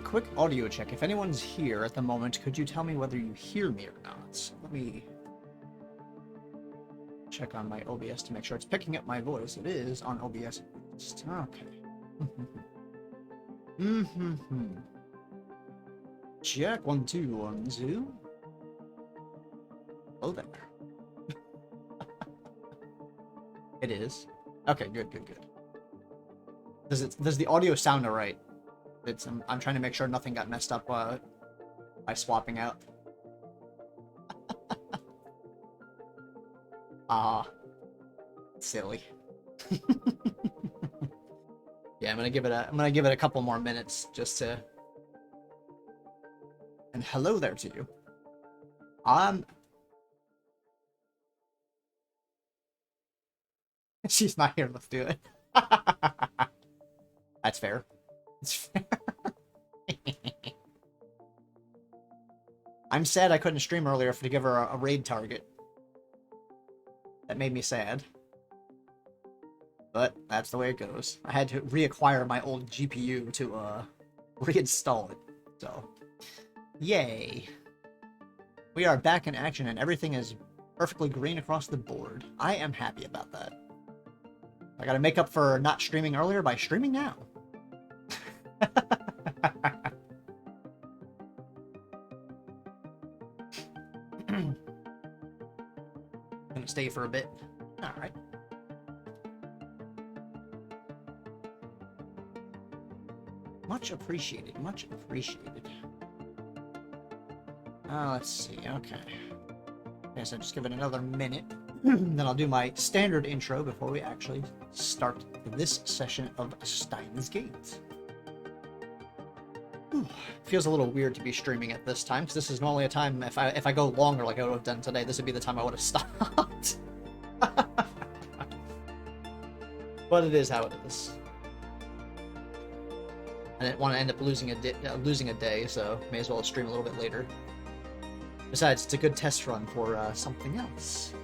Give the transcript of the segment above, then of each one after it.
Quick audio check. If anyone's here at the moment, could you tell me whether you hear me or not? Let me check on my OBS to make sure it's picking up my voice. It is on OBS. Okay. Check 1 2 1 2. Oh, there. It is. Okay, good. Does the audio sound alright? I'm trying to make sure nothing got messed up by swapping out. Silly. Yeah, I'm gonna give it a couple more minutes just to. And hello there to you. She's not here. Let's do it. That's fair. It's fair. I'm sad I couldn't stream earlier to give her a raid target. That made me sad. But that's the way it goes. I had to reacquire my old GPU to reinstall it. So, yay. We are back in action and everything is perfectly green across the board. I am happy about that. I gotta make up for not streaming earlier by streaming now. Gonna stay for a bit. Alright. Much appreciated, much appreciated. Let's see, okay. Guess I'll just give it another minute. Then I'll do my standard intro before we actually start this session of Steins Gate. Feels a little weird to be streaming at this time, because this is normally a time, if I go longer like I would have done today, this would be the time I would have stopped. But it is how it is. I didn't want to end up losing a day, so may as well stream a little bit later. Besides, it's a good test run for something else.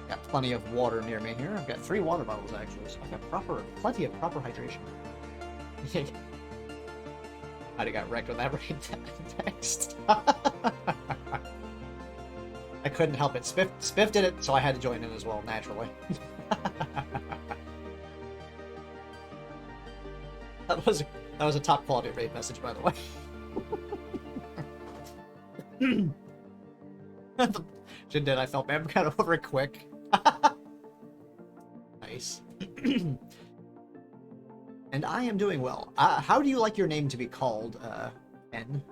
Got plenty of water near me here. I've got 3 water bottles actually, so I've got plenty of proper hydration. I'd have got wrecked with that right text. I couldn't help it. Spiff did it, so I had to join in as well, naturally. That was a top quality raid message, by the way. She did. I felt bad. Got over it quick. Nice. And I am doing well. How do you like your name to be called, Ken?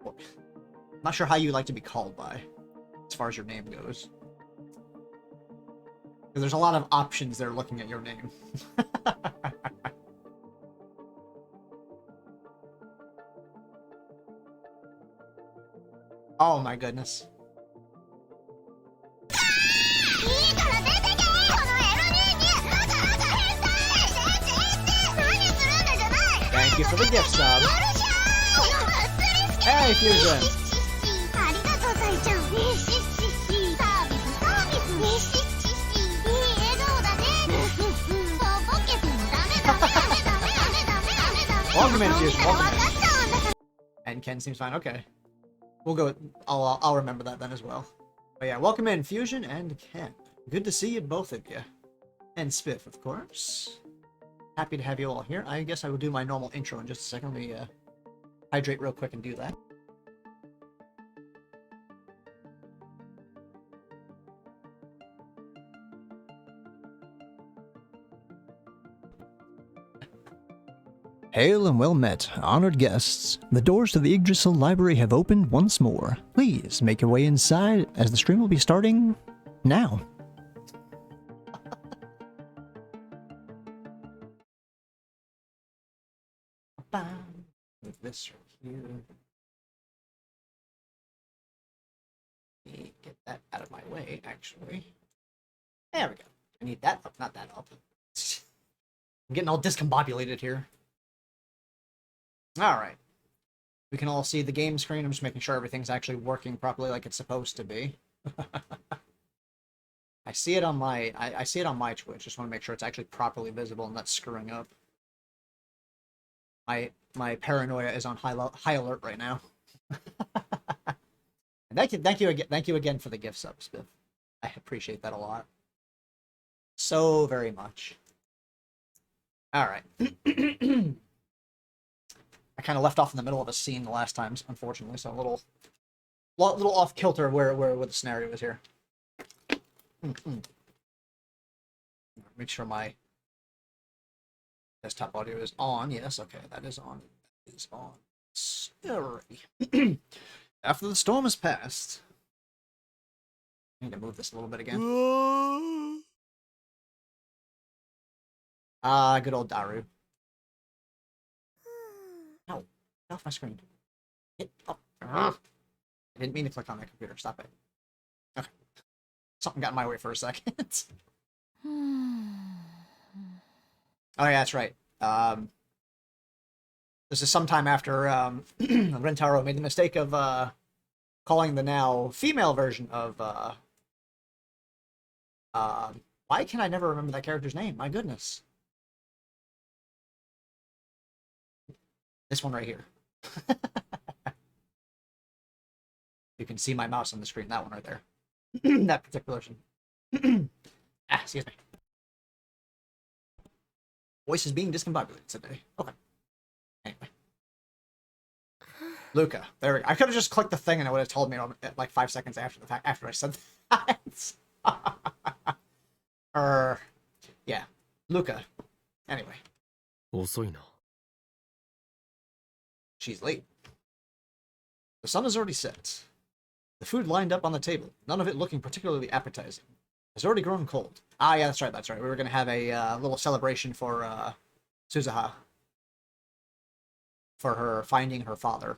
I'm not sure how you like to be called by, as far as your name goes. Because there's a lot of options there looking at your name. Oh my goodness. Thank you for the gift sub. Hey, Fusion! Welcome in, Fusion. Welcome in. And Ken seems fine. Okay. We'll go. I'll remember that then as well. But yeah, welcome in, Fusion and Ken. Good to see you, both of you. And Spiff, of course. Happy to have you all here. I guess I will do my normal intro in just a second. Let me hydrate real quick and do that. Hail and well met, honored guests. The doors to the Yggdrasil Library have opened once more. Please make your way inside, as the stream will be starting now. Move this right here. Let me get that out of my way, actually. There we go. I need that up, not that up. I'm getting all discombobulated here. Alright. We can all see the game screen. I'm just making sure everything's actually working properly like it's supposed to be. I see it on my I see it on my Twitch. Just want to make sure it's actually properly visible and not screwing up. My paranoia is on high alert right now. Thank you again for the gift sub, Spiff. I appreciate that a lot. So very much. All right. I kind of left off in the middle of a scene the last time, unfortunately, so a little off kilter where the scenario is here. Make sure my desktop audio is on. Yes, okay, that is on. That is on. Alrighty. After the storm has passed, I need to move this a little bit again. Good old Daru. Ow. Get off my screen. Get up. I didn't mean to click on that computer. Stop it. Okay. Something got in my way for a second. Oh yeah, that's right. This is sometime after Rentaro made the mistake of calling the now female version of why can I never remember that character's name? My goodness. This one right here. You can see my mouse on the screen. That one right there. That particular one. Excuse me. Voice is being discombobulated today. Okay. Anyway. Luca. There we go. I could have just clicked the thing and it would have told me like 5 seconds after the fact, after I said that. Yeah. Luca. Anyway. She's late. The sun has already set. The food lined up on the table, none of it looking particularly appetizing. It's already grown cold. Ah, yeah, that's right, that's right. We were going to have a little celebration for Suzuha. For her finding her father.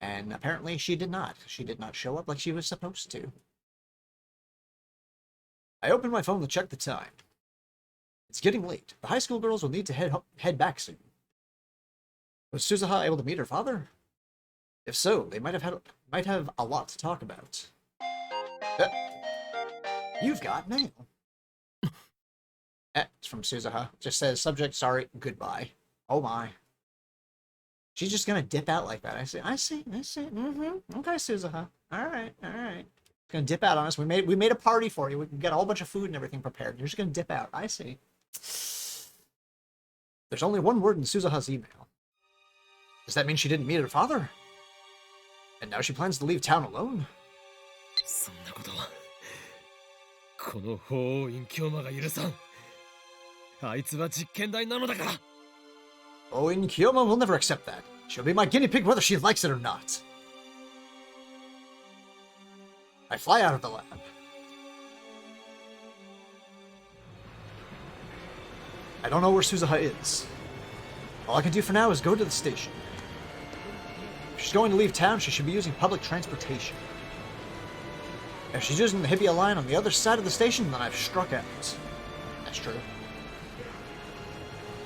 And apparently she did not. She did not show up like she was supposed to. I opened my phone to check the time. It's getting late. The high school girls will need to head back soon. Was Suzuha able to meet her father? If so, they might have a lot to talk about. You've got mail. It's from Suzuha. Just says, subject, sorry, goodbye. Oh my. She's just gonna dip out like that. I see. Okay, Suzuha. Alright. Gonna dip out on us. We made a party for you. We got a whole bunch of food and everything prepared. You're just gonna dip out. I see. There's only one word in Suzuha's email. Does that mean she didn't meet her father? And now she plans to leave town alone? Oh, Inkiyoma will never accept that. She'll be my guinea pig whether she likes it or not. I fly out of the lab. I don't know where Suzuha is. All I can do for now is go to the station. If she's going to leave town, she should be using public transportation. If she's using the Hibiya line on the other side of the station, then I've struck out. That's true.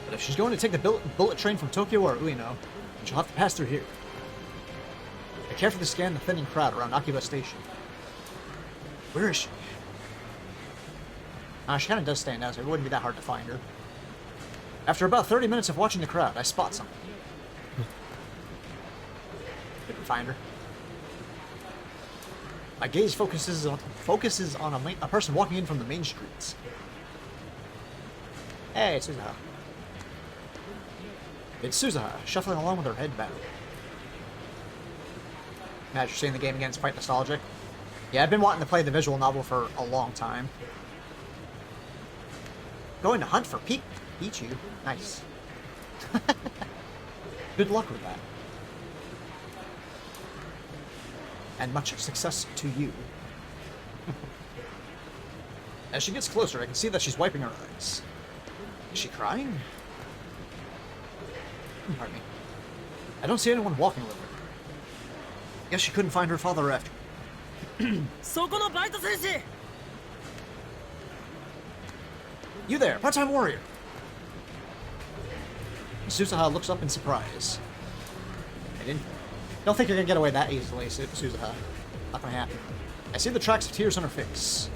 But if she's going to take the bullet train from Tokyo or Ueno, then she'll have to pass through here. I carefully scan the thinning crowd around Akiba Station. Where is she? She kind of does stand out, so it wouldn't be that hard to find her. After about 30 minutes of watching the crowd, I spot something. Didn't find her. My gaze focuses on a person walking in from the main streets. Hey, it's Suzuha. It's Suzuha, shuffling along with her head bowed. Imagine seeing the game again, it's quite nostalgic. Yeah, I've been wanting to play the visual novel for a long time. Going to hunt for Pichu? Nice. Good luck with that. And much success to you. As she gets closer, I can see that she's wiping her eyes. Is she crying? Pardon me. I don't see anyone walking with her. Guess she couldn't find her father after. You there, part-time warrior. Suzuha looks up in surprise. Don't think you're gonna get away that easily, Suzuha. Not gonna happen. I see the tracks of tears on her face.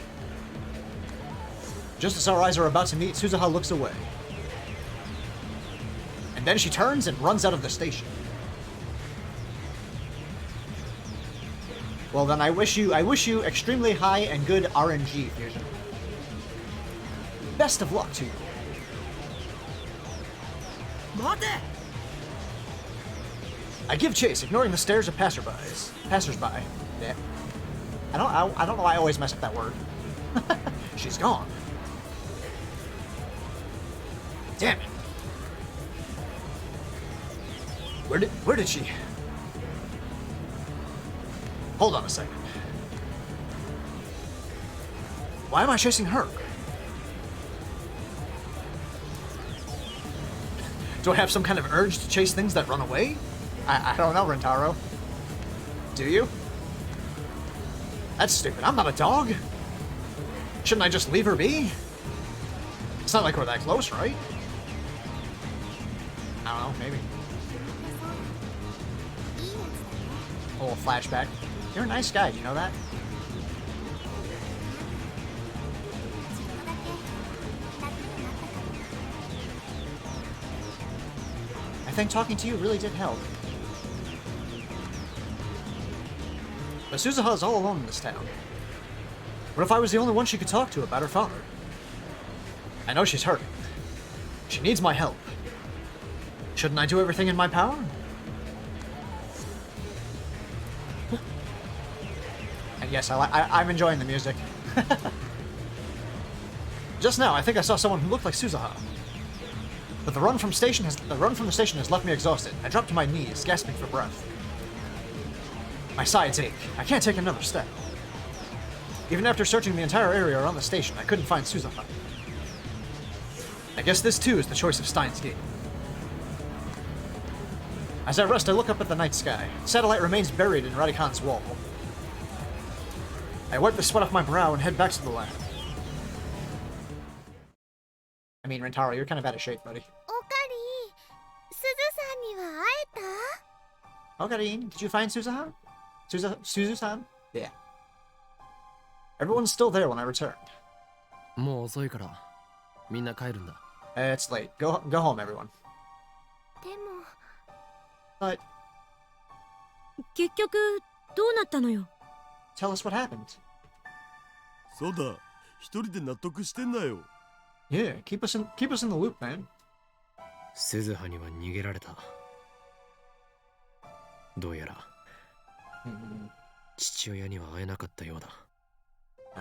Just as our eyes are about to meet, Suzuha looks away. And then she turns and runs out of the station. Well then, I wish you extremely high and good RNG, Fusion. Best of luck to you. I give chase, ignoring the stares of passersby. Yeah. I don't know why I always mess up that word. She's gone. Damn it. Where did she? Hold on a second. Why am I chasing her? Do I have some kind of urge to chase things that run away? I don't know, Rentaro. Do you? That's stupid. I'm not a dog. Shouldn't I just leave her be? It's not like we're that close, right? I don't know, maybe. A little flashback. You're a nice guy, do you know that? I think talking to you really did help. But Suzuha is all alone in this town. What if I was the only one she could talk to about her father? I know she's hurting. She needs my help. Shouldn't I do everything in my power? And yes, I'm enjoying the music. Just now, I think I saw someone who looked like Suzuha. But the run from the station has left me exhausted. I dropped to my knees, gasping for breath. My sides ache. I can't take another step. Even after searching the entire area around the station, I couldn't find Suzuha. I guess this too is the choice of Steins Gate. As I rest, I look up at the night sky. The satellite remains buried in Radikan's wall. I wipe the sweat off my brow and head back to the lab. I mean, Rentaro, you're kind of out of shape, buddy. Okarin, did you find Suzuha? Suzu-san? Yeah. Everyone's still there when I returned. It's late. Go home, everyone. But... Tell us what happened. Yeah, keep us in the loop, man.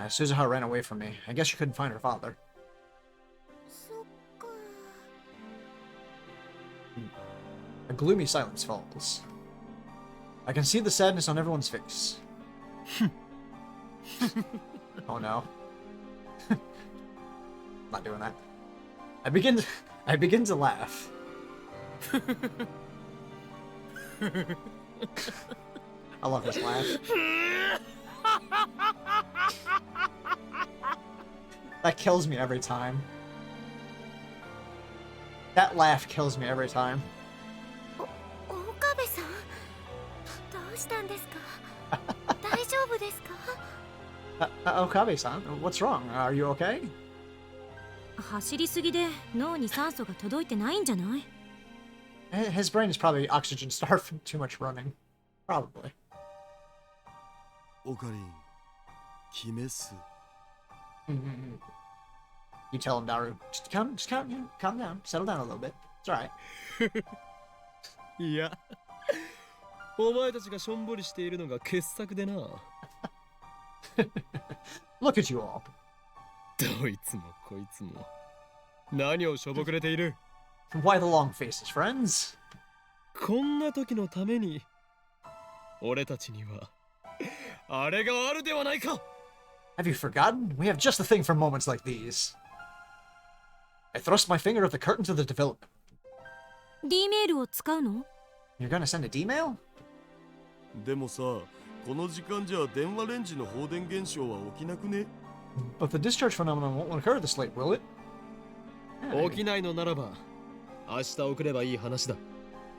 Suzuha ran away from me. I guess she couldn't find her father. A gloomy silence falls. I can see the sadness on everyone's face. Oh no. Not doing that. I begin to laugh. I love this laugh. That kills me every time. That laugh kills me every time. Okabe-san, what's wrong? Are you okay? His brain is probably oxygen starved from too much running. Probably. You tell him, Daru. Just calm down. Settle down a little bit. It's alright. Yeah. Look at you all. Why the long faces, friends? Have you forgotten? We have just the thing for moments like these. I thrust my finger at the curtain to the development. You're gonna send a D-mail? But the discharge phenomenon won't occur this late, will it?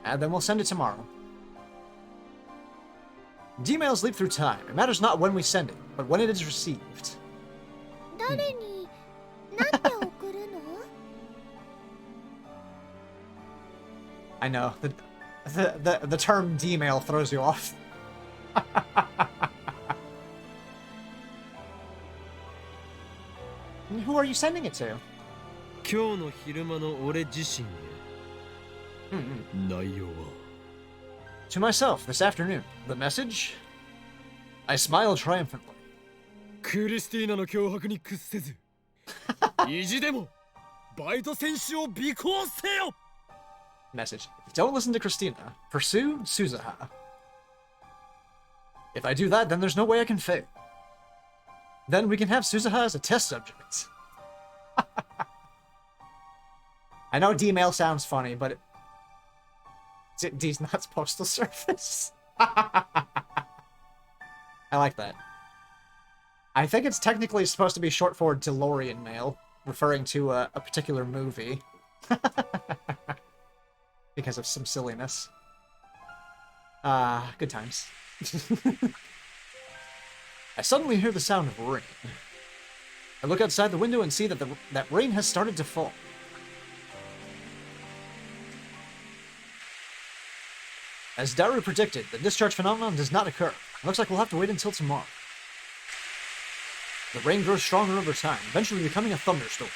And then we'll send it tomorrow. D-mails leap through time. It matters not when we send it, but when it is received. I know. The term D-mail throws you off. Who are you sending it to? To myself, this afternoon. The message? I smile triumphantly. Message. Don't listen to Christina. Pursue Suzuha. If I do that, then there's no way I can fail. Then we can have Suzuha as a test subject. I know D-mail sounds funny, but D's not postal service. I like that. I think it's technically supposed to be short for DeLorean mail, referring to a particular movie. Because of some silliness. Good times. I suddenly hear the sound of rain. I look outside the window and see that that rain has started to fall. As Daru predicted, the discharge phenomenon does not occur. It looks like we'll have to wait until tomorrow. The rain grows stronger over time, eventually becoming a thunderstorm.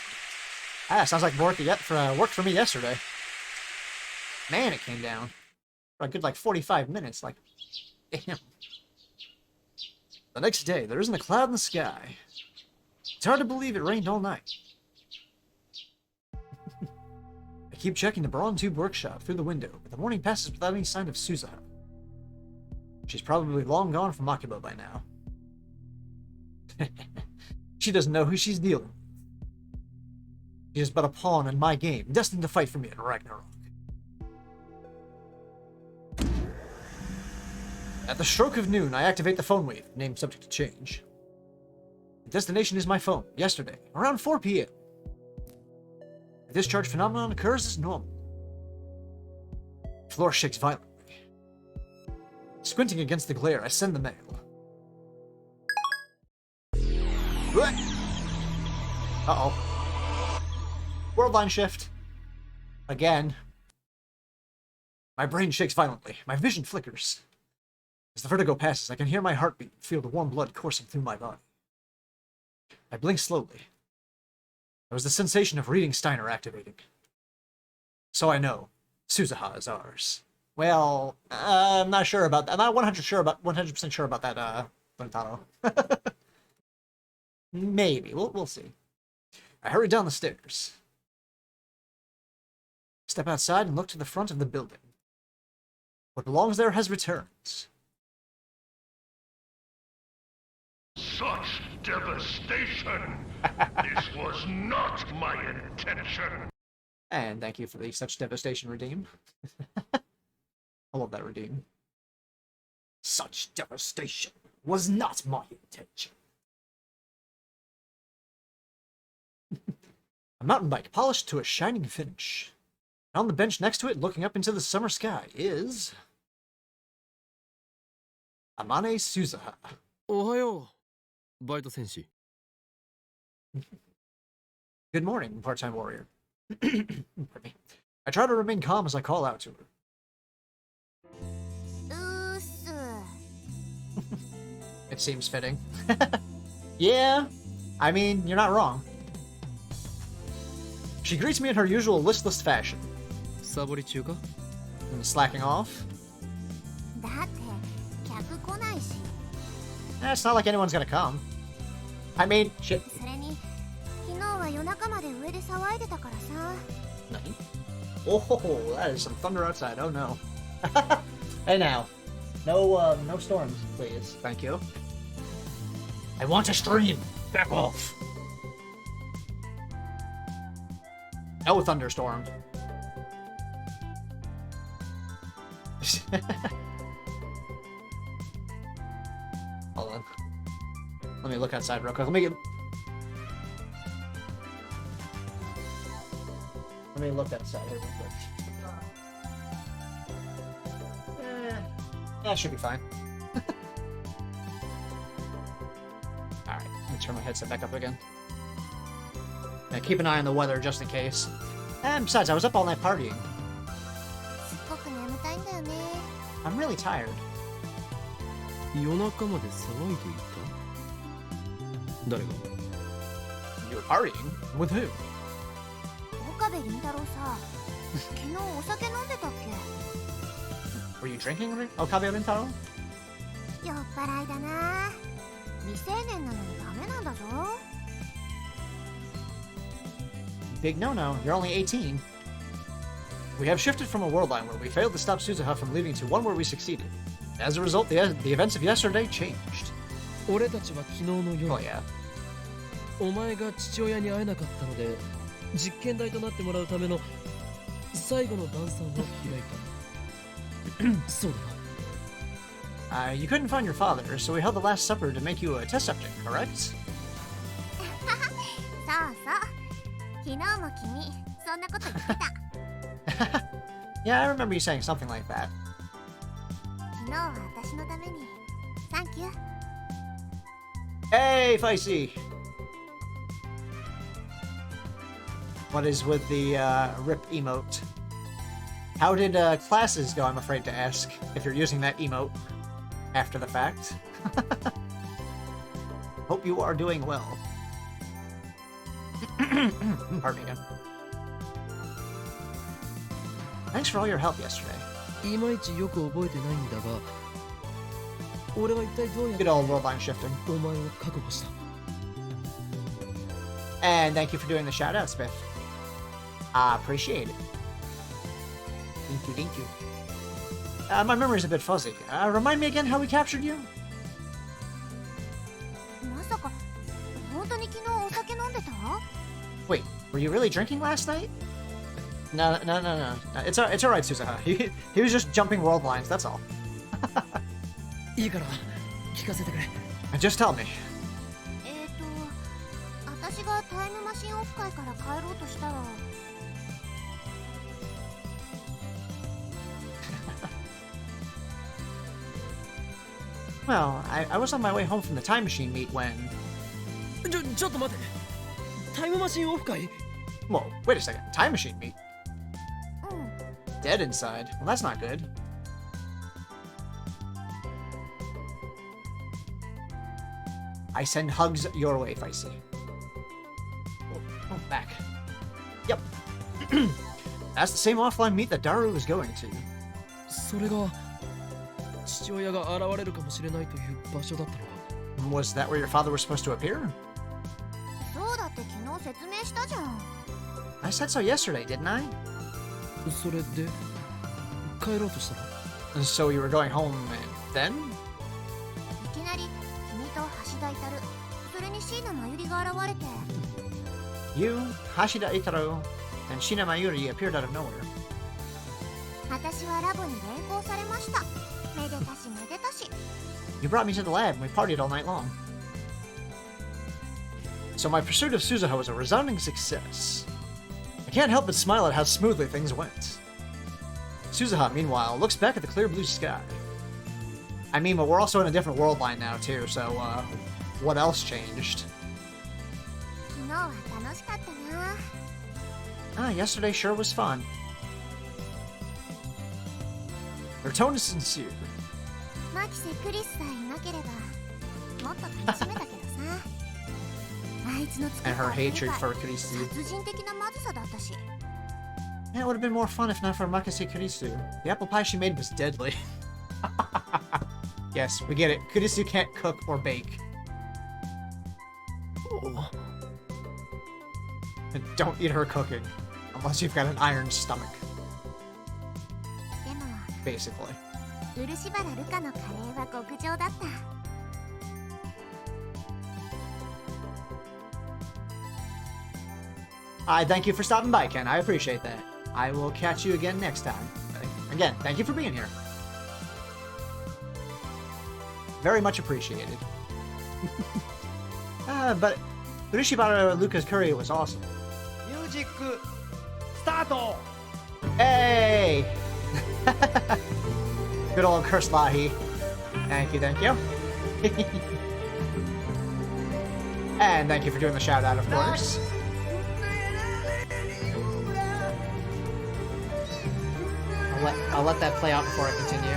Sounds like worked for me yesterday. Man, it came down. For a good, 45 minutes, damn. The next day, there isn't a cloud in the sky. It's hard to believe it rained all night. I keep checking the Brawn Tube workshop through the window, but the morning passes without any sign of Suzuha. She's probably long gone from Akiba by now. She doesn't know who she's dealing with. She is but a pawn in my game, destined to fight for me at Ragnarok. At the stroke of noon, I activate the phone wave, name subject to change. The destination is my phone, yesterday, around 4 p.m. The discharge phenomenon occurs as normal. The floor shakes violently. Squinting against the glare, I send the mail. What? Uh-oh. World line shift. Again. My brain shakes violently. My vision flickers. As the vertigo passes, I can hear my heartbeat and feel the warm blood coursing through my body. I blink slowly. There was the sensation of reading Steiner activating. So I know. Suzuha is ours. Well, I'm not sure about that. I'm not 100% sure about that, Buntaro. Maybe. We'll see. I hurry down the stairs. Step outside and look to the front of the building. What belongs there has returned. Such devastation! This was not my intention! And thank you for the such devastation redeem. I love that redeem. Such devastation was not my intention. A mountain bike polished to a shining finish. And on the bench next to it, looking up into the summer sky, is Amane Suzuha. Ohayo, Baito Senshi. Good morning, part-time warrior. Pardon me. I try to remain calm as I call out to her. It seems fitting. Yeah, I mean, you're not wrong. She greets me in her usual listless fashion. Sabori chuka? Slacking off. It's not like anyone's gonna come. I mean, shit. Oh, that is some thunder outside. Oh no. Hey now. No storms, please. Thank you. I want to stream. Back off. No thunderstorm. Hold on. Let me look outside real quick. Let me look outside here real quick. That should be fine. turn my headset back up again. Keep an eye on the weather just in case. And besides, I was up all night partying. すっごく眠たいんだよね。 I'm really tired. 夜中まで騒いでいた誰が You were partying? With who? 岡部倫太郎さ、昨日お酒飲んでたっ Were you drinking, Okabe Rintaro? け？酔っ払いだな。未成年なのにダメなんだぞ。 Big no-no. You're only 18. We have shifted from a world line where we failed to stop Suzuha from leaving to one where we succeeded. As a result, the events of yesterday changed. 俺たちは昨日の夜、 Oh yeah. お前が父親に会えなかったので実験台となってもらうための最後の晩餐を開いた。そうだな。 You couldn't find your father, so we held the Last Supper to make you a test subject, correct? そうそう。昨日も君、そんなこと言ってた。 Yeah, I remember you saying something like that. 昨日は私のために。サンキュー。 Hey, Feisty! What is with the rip emote? How did classes go, I'm afraid to ask, if you're using that emote after the fact? Hope you are doing well. Pardon me again. Thanks for all your help yesterday. いまいちよく覚えてないんだが、俺は一体どうやって Good old world line shifting. お前を確保した。 And thank you for doing the shout out, Spiff. I appreciate it. Thank you, thank you. My memory's a bit fuzzy. Remind me again how we captured you? まさか、本当に昨日お酒飲んでた？ Wait, were you really drinking last night? No. It's alright, Suzuha. He was just jumping world lines, that's all. いいから聞かせてくれ。 Just tell me. 私がタイムマシンオフ会から帰ろうとしたら。 Well, I was on my way home from the time machine meet when... ちょっと待って。タイムマシンオフ会？ Whoa, wait a second. Time machine meet? うん。 Dead inside. Well, that's not good. I send hugs your way, Feisty. Oh, back. Yep. That's the same offline meet that Daru was going to. それが父親が現れるかもしれないという場所だったのか。 Was that where your father was supposed to appear? そうだって昨日説明したじゃん。 I said so yesterday, didn't I? それで帰ろうとしたら So you were going home and then? いきなり君と橋田至、それに椎名真由里が現れて。 You, Hashida Itaro, and Shina Mayuri appeared out of nowhere. 私はラボに連行されました。めでたしめでたし。 You brought me to the lab and we partied all night long. So my pursuit of Suzuha was a resounding success. I can't help but smile at how smoothly things went. Suzuha, meanwhile, looks back at the clear blue sky. I mean, but we're also in a different world line now, too, so, what else changed? 昨日は楽しかったな。 Yesterday sure was fun. Her tone is sincere. マキセ・クリスさえいなければもっと楽しめたけどさ。あいつの作っ And た her アップル hatred パイ for Kurisu. 殺人的なまずさだったし。 Yeah, it would have been more fun if not for Makase Kurisu. The apple pie she made was deadly. Yes, we get it. Kurisu can't cook or bake. And don't eat her cooking. Unless you've got an iron stomach, でも basically. 漆原ルカのカレーは極上だった。 I thank you for stopping by, Ken. I appreciate that. I will catch you again next time. Again, thank you for being here. Very much appreciated. But Urishibara Luca's curry was awesome. ミュージックスタート。 Hey! Good old curse lahi. Thank you, thank you. And thank you for doing the shout out, of course. I'll let that play out before I continue.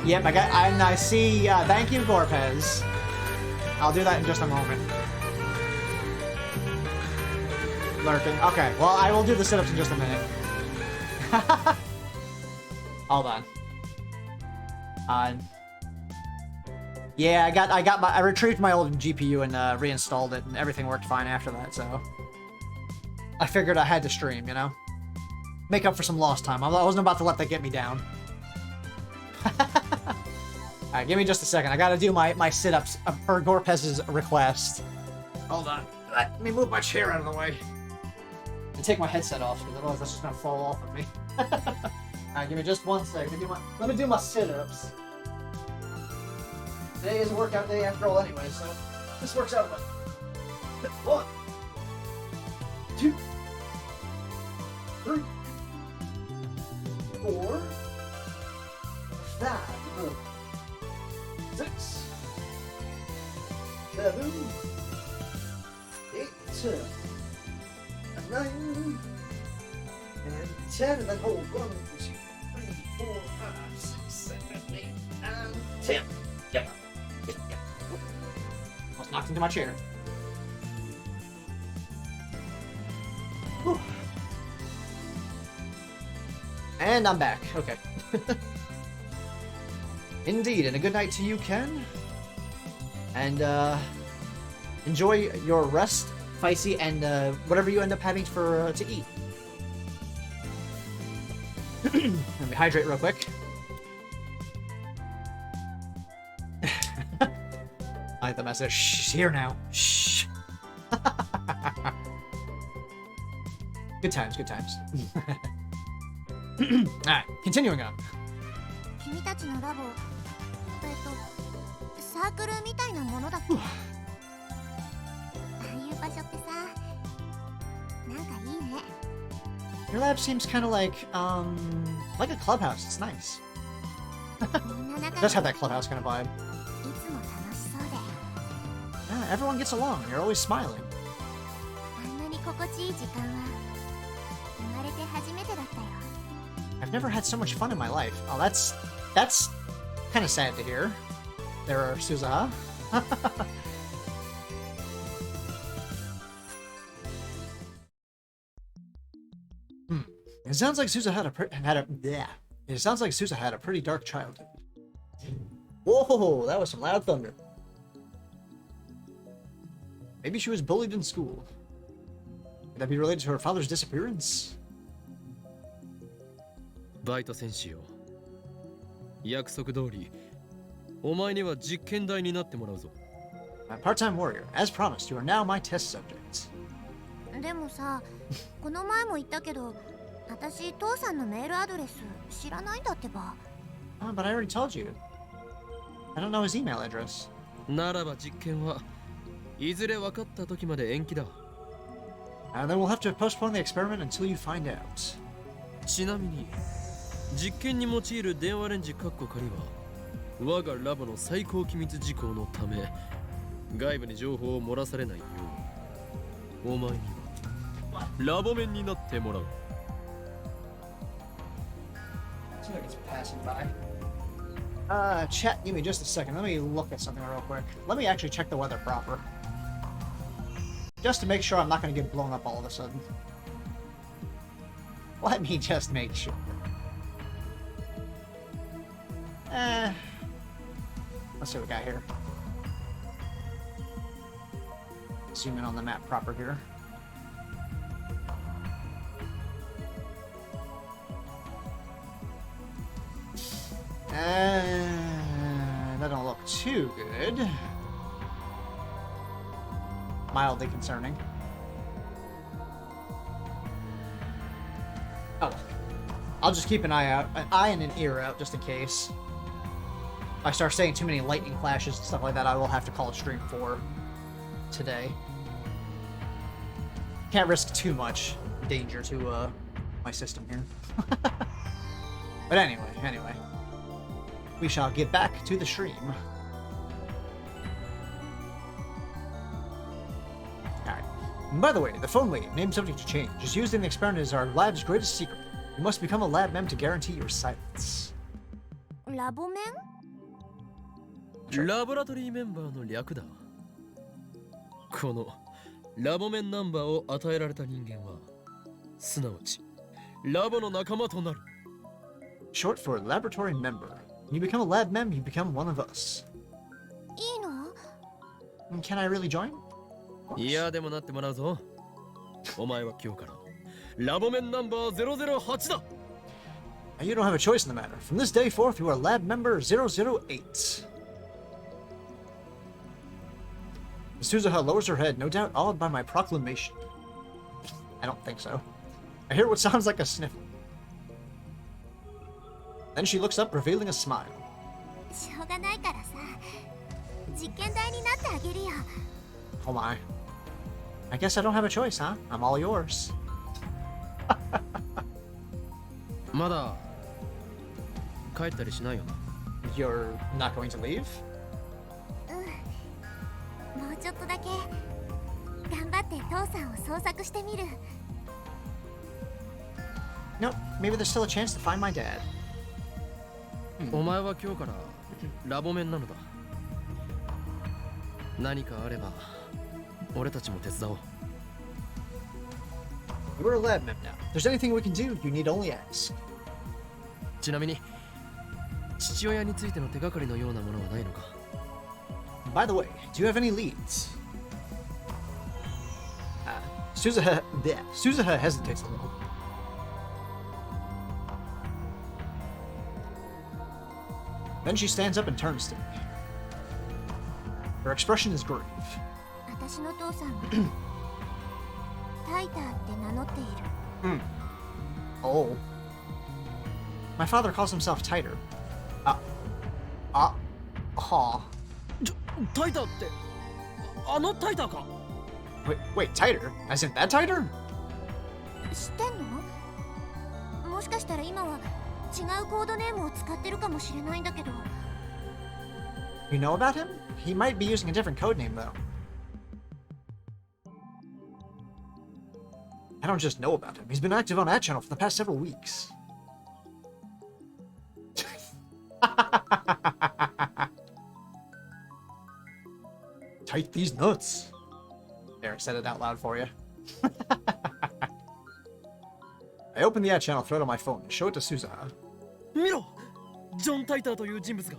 Yep, and I see, thank you, Gorpez. I'll do that in just a moment. Lurking. Okay, well, I will do the sit-ups in just a minute. Hold on. Yeah, I retrieved my old GPU and reinstalled it, and everything worked fine after that, so... I figured I had to stream, you know? Make up for some lost time. I wasn't about to let that get me down. Alright, give me just a second. I gotta do my sit-ups per Gorpez's request. Hold on. Let me move my chair out of the way. And take my headset off, because otherwise that's just gonna fall off of me. Alright, give me just 1 second. Let me do my sit-ups. Today is a workout day after all anyway, so this works out. 1, 2, 3, 4, 5, 6, 7, 8, 9, and 10, and then hold 1, 2, 3, 4, 5, 6, 7, 8, and 10. Yep. Almost knocked into my chair. Whew. And I'm back. Okay. Indeed, and a good night to you, Ken. And enjoy your rest, Feisty, and whatever you end up having for to eat. Let me hydrate real quick. I like the message. Shh, she's here now. Shh. Good times, good times. Alright, continuing on. 君たちのラボ、サークルみたいなものだっけ？ああいう場所ってさ、なんかいいね。Your lab seems kind of like a clubhouse. It's nice. It does have that clubhouse kind of vibe. Yeah, everyone gets along. You're always smiling. I've never had so much fun in my life. Oh, that's kind of sad to hear. There are Suzaha. It sounds like Suza had a It sounds like Suza had a pretty dark childhood. Whoa, that was some loud thunder. Maybe she was bullied in school. Could that be related to her father's disappearance? バイト戦士よ。約束通り、お前には実験台になってもらうぞ。My part-time warrior, as promised, you are now my test subjects. でもさ、この前も言ったけど、私父さんのメールアドレス知らないんだってば。But I already told you. I don't know his email address. ならば実験はいずれ分かった時まで延期だ。Then we'll have to postpone the experiment until you find out. ちなみに、実験に用いる電話レンジカッコ仮は我がラボの最高機密事項のため外部に情報を漏らされないようお前にはラボ面になってもらう。Chat, give me just a second. Let me look at something real quick. Let me actually check the weather proper. Just to make sure I'm not going to get blown up all of a sudden. Let me just make sure. Let's see what we got here. Zoom in on the map proper here. That don't look too good. Mildly concerning. Oh. I'll just keep an eye and an ear out just in case. If I start saying too many lightning flashes and stuff like that, I will have to call it stream for today. Can't risk too much danger to my system here. But anyway, we shall get back to the stream. Alright. By the way, the phone lead, name subject to change, is used in the experiment as our lab's greatest secret. You must become a lab mem to guarantee your silence. ラボメン？ラボラトリーメンバーの略だ。このラボメンナンバーを与えられた人間は、すなわちラボの仲間となる。Short for laboratory member. When you become a lab mem, you become one of us. いいの？ Can I really join? いやでもなってもらうぞ。お前は今日からラボメンナンバー008だ。And you don't have a choice in the matter. From this day forth, you are lab member 008. Suzuha lowers her head, no doubt awed by my proclamation. I don't think so. I hear what sounds like a sniffle. Then she looks up, revealing a smile. しょうがないからさ、実験台になってあげるよ。 Oh my. I guess I don't have a choice, huh? I'm all yours. まだ帰ったりしないよな。You're not going to leave? もうちょっとだけ頑張って父さんを捜索してみる。 No, maybe there's still a chance to find my dad. お前は今日からラボメンなのだ。何かあれば俺たちも手伝おう。We're a lab mem now. If there's anything we can do, you need only ask. ちなみに父親についての手がかりのようなものはないのか。 By the way, do you have any leads? Suzuha hesitates a little. Then she stands up and turns to me. Her expression is grave. 私の父さんはタイターって名乗っている。 Oh. My father calls himself Tighter. タイターってあのタイターか。 Wait, Tighter? As in that Tighter? 知ってんの？もしかしたら今は違うコードネームを使ってるかもしれないんだけど。 You know about him? He might be using a different code name, though. I don't just know about him. He's been active on that channel for the past several weeks. Tight these nuts. There, I said it out loud for you. I open the ad channel thread on my phone and show it to Suzuha. 見ろ、ジョン・タイターという人物が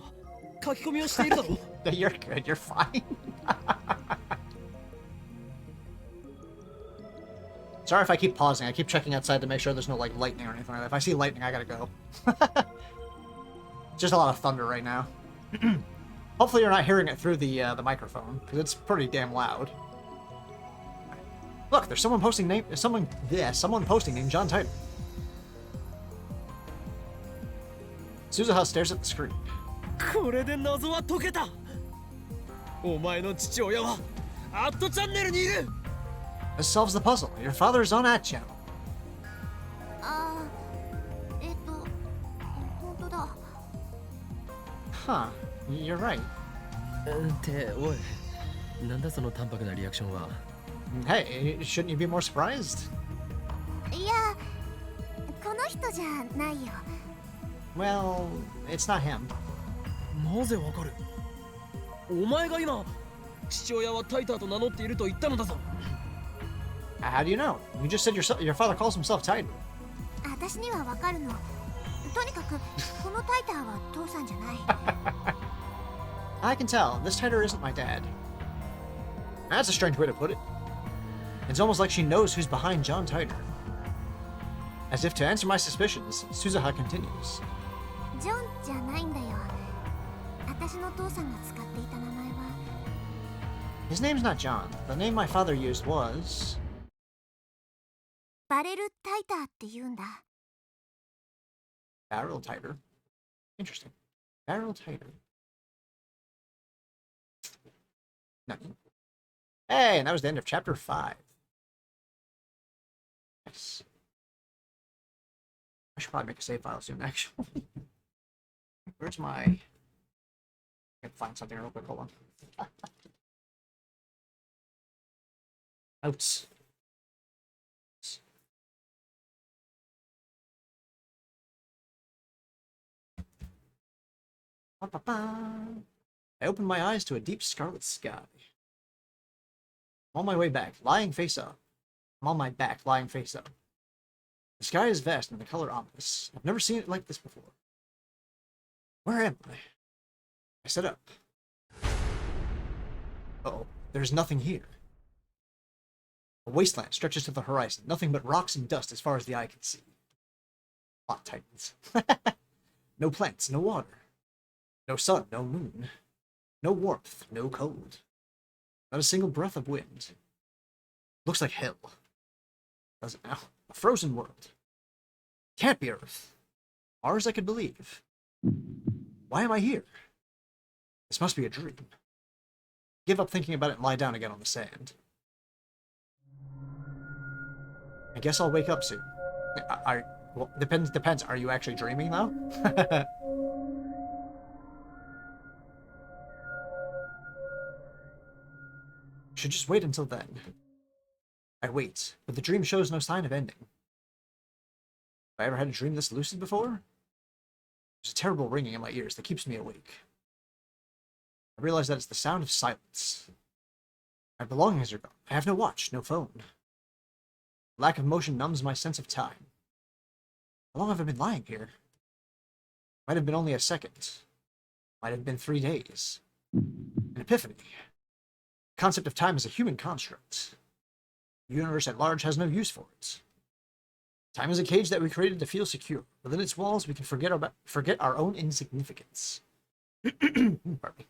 書き込みをしているだろう。You're good, you're fine. Sorry if I keep pausing. I keep checking outside to make sure there's no like lightning or anything like that. If I see lightning, I gotta go. Just a lot of thunder right now. Hopefully you're not hearing it through the microphone, because it's pretty damn loud. Look, there's someone posting someone posting named John Tighter. Suzuha stares at the screen. これで謎は解けた。お前の父親はアットチャンネルにいる。 This solves the puzzle. Your father is on that channel. ああ、本当だ。 Huh. You're right. っておい、なんだその淡白なリアクションは。 Hey, shouldn't you be more surprised? いや、この人じゃないよ。 Well, it's not him. なぜわかる？お前が今父親はタイターと名乗っていると言ったのだぞ。 How do you know? You just said your father calls himself Tighter. 私にはわかるの。とにかくこのタイターは父さんじゃない。I can tell. This Tighter isn't my dad. That's a strange way to put it. It's almost like she knows who's behind John Tighter. As if to answer my suspicions, Suzuha continues. ジョンじゃないんだよ。私の父さんが使っていた名前は。 His name's not John. The name my father used was... バレルタイターって言うんだ。 Barrel Tighter. Interesting. Barrel Tighter. Nothing. Hey, and that was the end of chapter 5. Nice. I should probably make a save file soon, actually. Where's my... I can find something real quick, hold on. Outs. I opened my eyes to a deep scarlet sky. I'm on my way back, lying face up. I'm on my back, lying face up. The sky is vast and the color ominous. I've never seen it like this before. Where am I? I sit up. Uh-oh, there's nothing here. A wasteland stretches to the horizon, nothing but rocks and dust as far as the eye can see. Plot tightens. No plants, no water. No sun, no moon. No warmth, no cold. Not a single breath of wind. Looks like hell. Does it now? A frozen world. Can't be Earth. Mars I could believe. Why am I here? This must be a dream. Give up thinking about it and lie down again on the sand. I guess I'll wake up soon. Well, depends. Are you actually dreaming though? Should just wait until then. I wait, but the dream shows no sign of ending. Have I ever had a dream this lucid before? There's a terrible ringing in my ears that keeps me awake. I realize that it's the sound of silence. My belongings are gone. I have no watch, no phone. Lack of motion numbs my sense of time. How long have I been lying here? Might have been only a second. Might have been 3 days. An epiphany. The concept of time is a human construct. The universe at large has no use for it. Time is a cage that we created to feel secure. Within its walls, we can forget our own insignificance. Pardon me.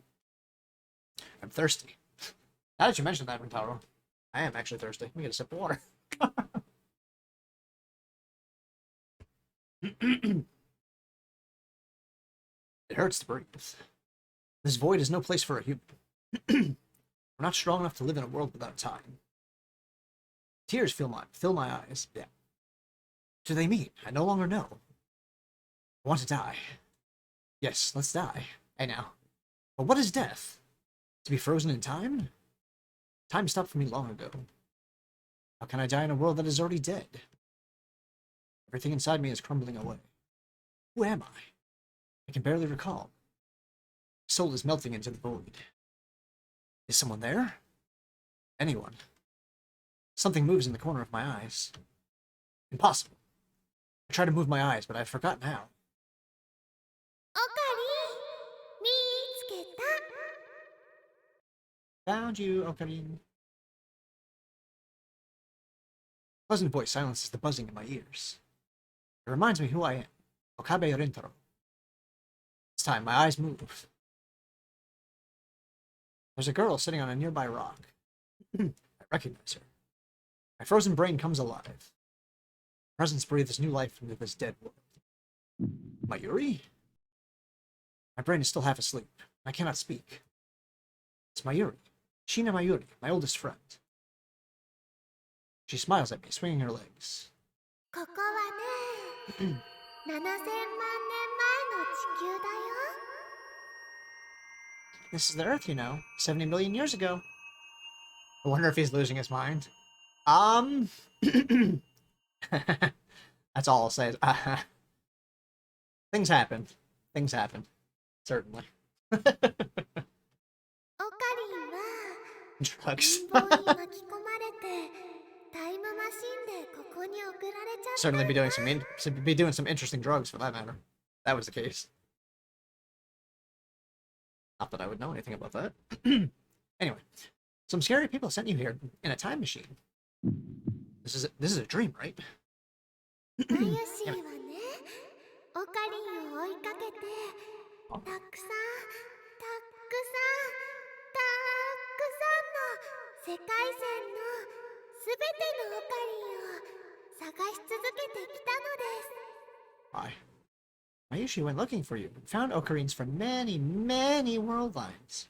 I'm thirsty. Now that you mentioned that, Rintaro, I am actually thirsty. Let me get a sip of water. It hurts to breathe. This void is no place for a human. We're not strong enough to live in a world without time. Tears fill my eyes. Yeah. What do they mean? I no longer know. I want to die. Yes, let's die. Hey now. But what is death? To be frozen in time? Time stopped for me long ago. How can I die in a world that is already dead? Everything inside me is crumbling away. Who am I? I can barely recall. My soul is melting into the void. Is someone there? Anyone? Something moves in the corner of my eyes. Impossible. I try to move my eyes, but I've forgotten how. Found you, Ocarina. Pleasant voice silences the buzzing in my ears. It reminds me who I am. Okabe Rintaro. This time, my eyes move. There's a girl sitting on a nearby rock. I recognize her. My frozen brain comes alive. Presence breathes new life into this dead world. Mayuri? My brain is still half asleep. I cannot speak. It's Mayuri. Shina Mayuri, my oldest friend. She smiles at me, swinging her legs. This is the Earth, you know. 70 million years ago. I wonder if he's losing his mind. That's all I'll say. Things happen. Things happen. Certainly. Drugs. Certainly be doing some interesting drugs for that matter. That was the case. Not that I would know anything about that. Anyway, some scary people sent you here in a time machine. This is a dream, right? Why? Mayushi went looking for you and found ocarines from many, many world lines.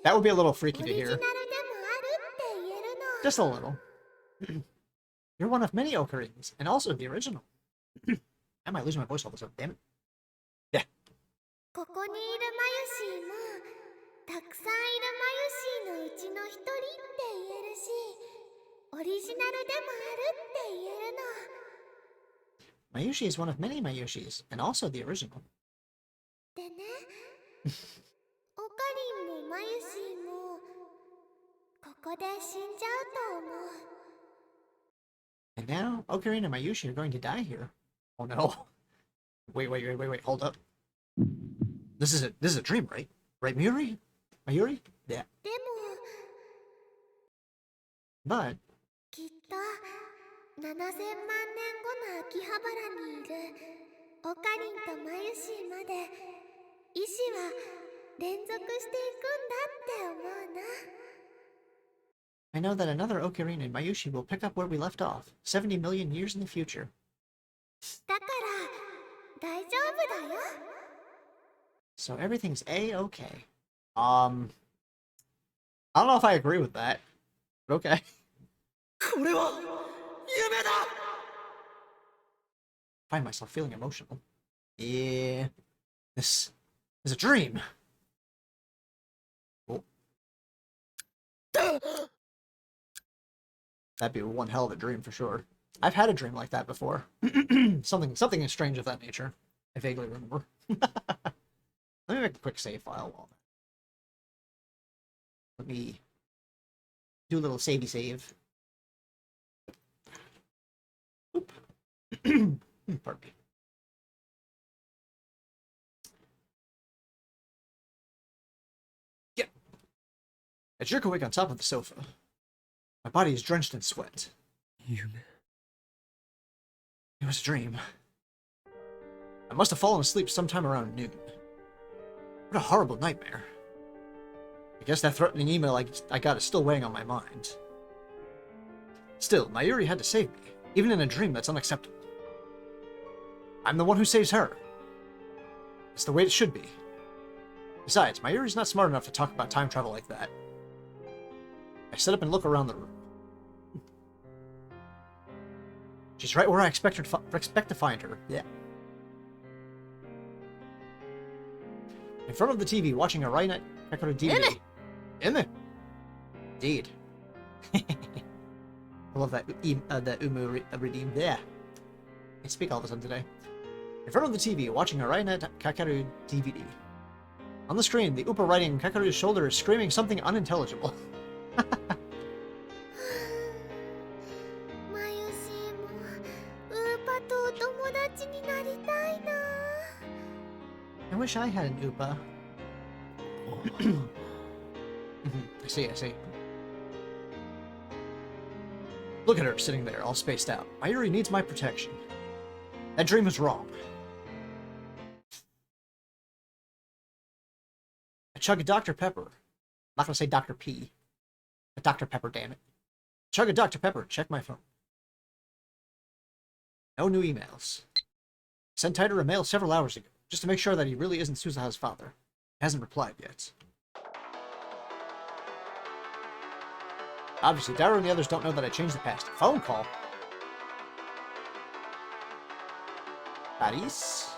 That would be a little freaky オ to リジナルで hear. もあるって言えるの。 Just a little. You're one of many ocarines, and also the original. I might lose my voice all this time, damn it. Yeah. ここにいるマユシーもたくさんいるマユシーのうちの一人って言えるし、オリジナルでもあるって言えるの。 Mayushi is one of many Mayushis, and also the original. でね、オカリンもマユシーもここで死んじゃうと思う。 And now, Ocarina and Mayushi are going to die here. Oh no. Wait, hold up. This is a dream, right? Right, Mayuri? Yeah. でも But きっと7000万年後の秋葉原にいるオカリンとマユシーまで意志は連続していくんだって思うな。 I know that another Ocarina and Mayushi will pick up where we left off, 70 million years in the future. だから大丈夫だよ。 So everything's A-okay. I don't know if I agree with that, but okay. これは夢だ。 I find myself feeling emotional. Yeah. This is a dream. Oh. That'd be one hell of a dream for sure. I've had a dream like that before. something strange of that nature. I vaguely remember. Let me make a quick save file while let me do a little savey save. Oop. Pardon me. Yeah. I jerk awake on top of the sofa. My body is drenched in sweat. 夢。 It was a dream. I must have fallen asleep sometime around noon. What a horrible nightmare. I guess that threatening email I got is still weighing on my mind. Still, Mayuri had to save me, even in a dream that's unacceptable. I'm the one who saves her. It's the way it should be. Besides, Mayuri's not smart enough to talk about time travel like that. I sit up and look around the room. She's right where I expect to find her. Yeah. In front of the TV, watching a Rainet Kakaro DVD. Indeed. I love that Umu redeem. Yeah. I speak all of a sudden today. In front of the TV, watching a Rainet Kakaru DVD. On the screen, the Upa riding Kakaru's shoulder is screaming something unintelligible. マユシーもウーパとお友達になりたいな。 I wish I had an Upa. I see. Look at her sitting there, all spaced out. Mayuri needs my protection. That dream was wrong. I chug a Dr. Pepper. I'm not gonna say Dr. P. But Dr. Pepper, damn it. Chug a Dr. Pepper, check my phone. No new emails. Sent Tighter a mail several hours ago, just to make sure that he really isn't Suzaha's father. He hasn't replied yet. Obviously, Daru and the others don't know that I changed the past. Phone call. Paris?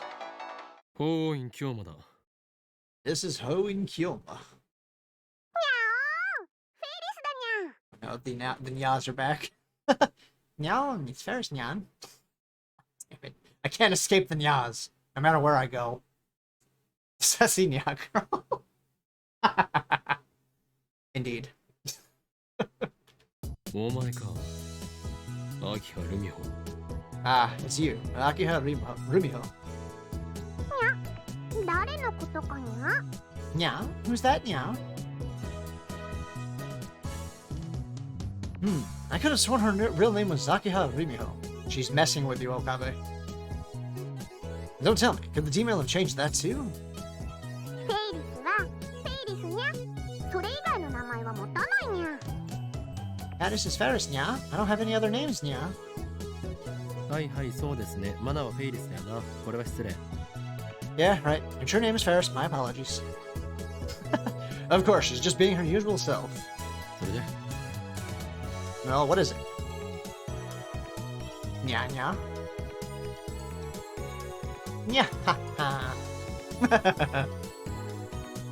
法院京馬だ。 This is Ho in Kyoma. No, the Nyas are back. Nyan, it's Ferris Nyan. Damn it. I can't escape the Nyas, no matter where I go. Sassy Nya girl. Indeed. お前か。秋葉ルミホ。 Ah, it's you, Akiha Rumiho. 誰のことかにゃ？ Nya? Who's that, Nya? I could have sworn her real name was Zakiha Rumiho. She's messing with you, Okabe. Don't tell me, could the Gmail have changed that too? フェイリスはフェイリスにゃ。それ以外の名前は持たないにゃ。 Faris is Faris, Nya. I don't have any other names, Nya. はいはい、そうですね。マナはフェイリスだよな。これは失礼。 Yeah, right. Your true name is Faris. My apologies. Of course, she's just being her usual self. それで Well, what is it? Nya nya? Nya ha ha.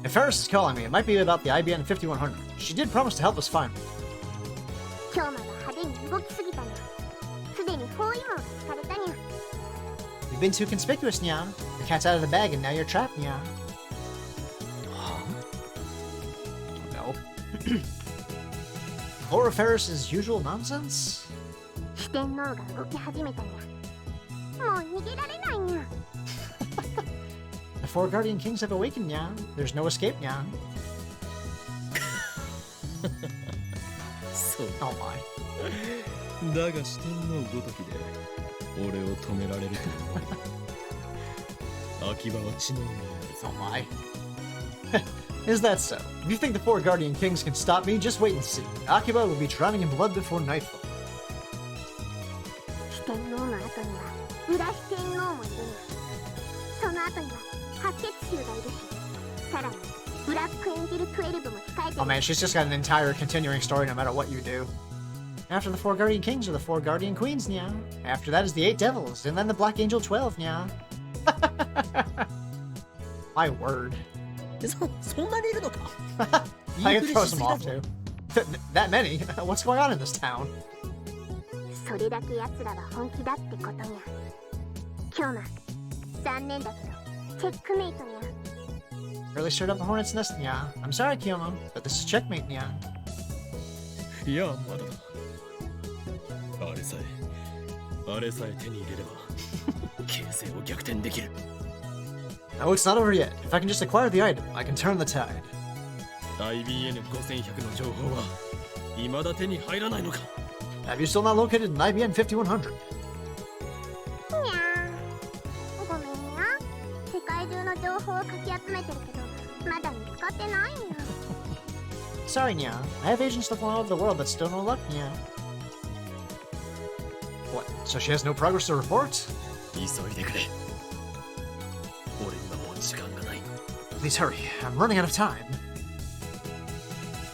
If Ferris is calling me, it might be about the IBN 5100. She did promise to help us find one. 今日まで派手に動きすぎたにゃ。すでに包囲網がされたにゃ。 You've been too conspicuous, Nya. The cat's out of the bag and now you're trapped, Nya. No. Laura Ferris's usual nonsense? 四天王が動き始めたにゃ。もう逃げられないにゃ。 The four guardian kings have awakened, Nya. There's no escape, Nya. そう Oh my. だが四天王ごときで俺を止められると思う秋葉は血の海になる Oh my. Is that so? If you think the four guardian kings can stop me, just wait and see. Akiba will be drowning in blood before nightfall. 四天王の後には裏四天王もいるにゃ。その後には白血衆がいるし、さらにブラックエンジェル12も控えて Oh る。 man, she's just got an entire continuing story no matter what you do. After the four guardian kings are the four guardian queens, nya. After that is the 8 devils, and then the Black Angel 12, nya. My word. そんなにいるのか I can throw some off too. That many? What's going on in this town? それだけ奴らは本気だってことにゃ。今日残念だけどチェックメイトにゃ。 Really stirred up a hornet's nest, nya. I'm sorry, Kiyoma, but this is checkmate, nya. いやまだだあれさえ手に入れれば形勢を逆転できる No, it's not over yet. If I can just acquire the item, I can turn the tide. IBN5100 の情報は未だ手に入らないのか Have you still not located an IBN 5100? にゃー。ごめんや。世界中の情報をかき集めてるけど、まだ見つかってないんや。 Sorry, nya. I have agents looking all over the world, but still no luck, nya. What? So she has no progress to report? 急いでくれ俺にはもう時間がない Please hurry. I'm running out of time.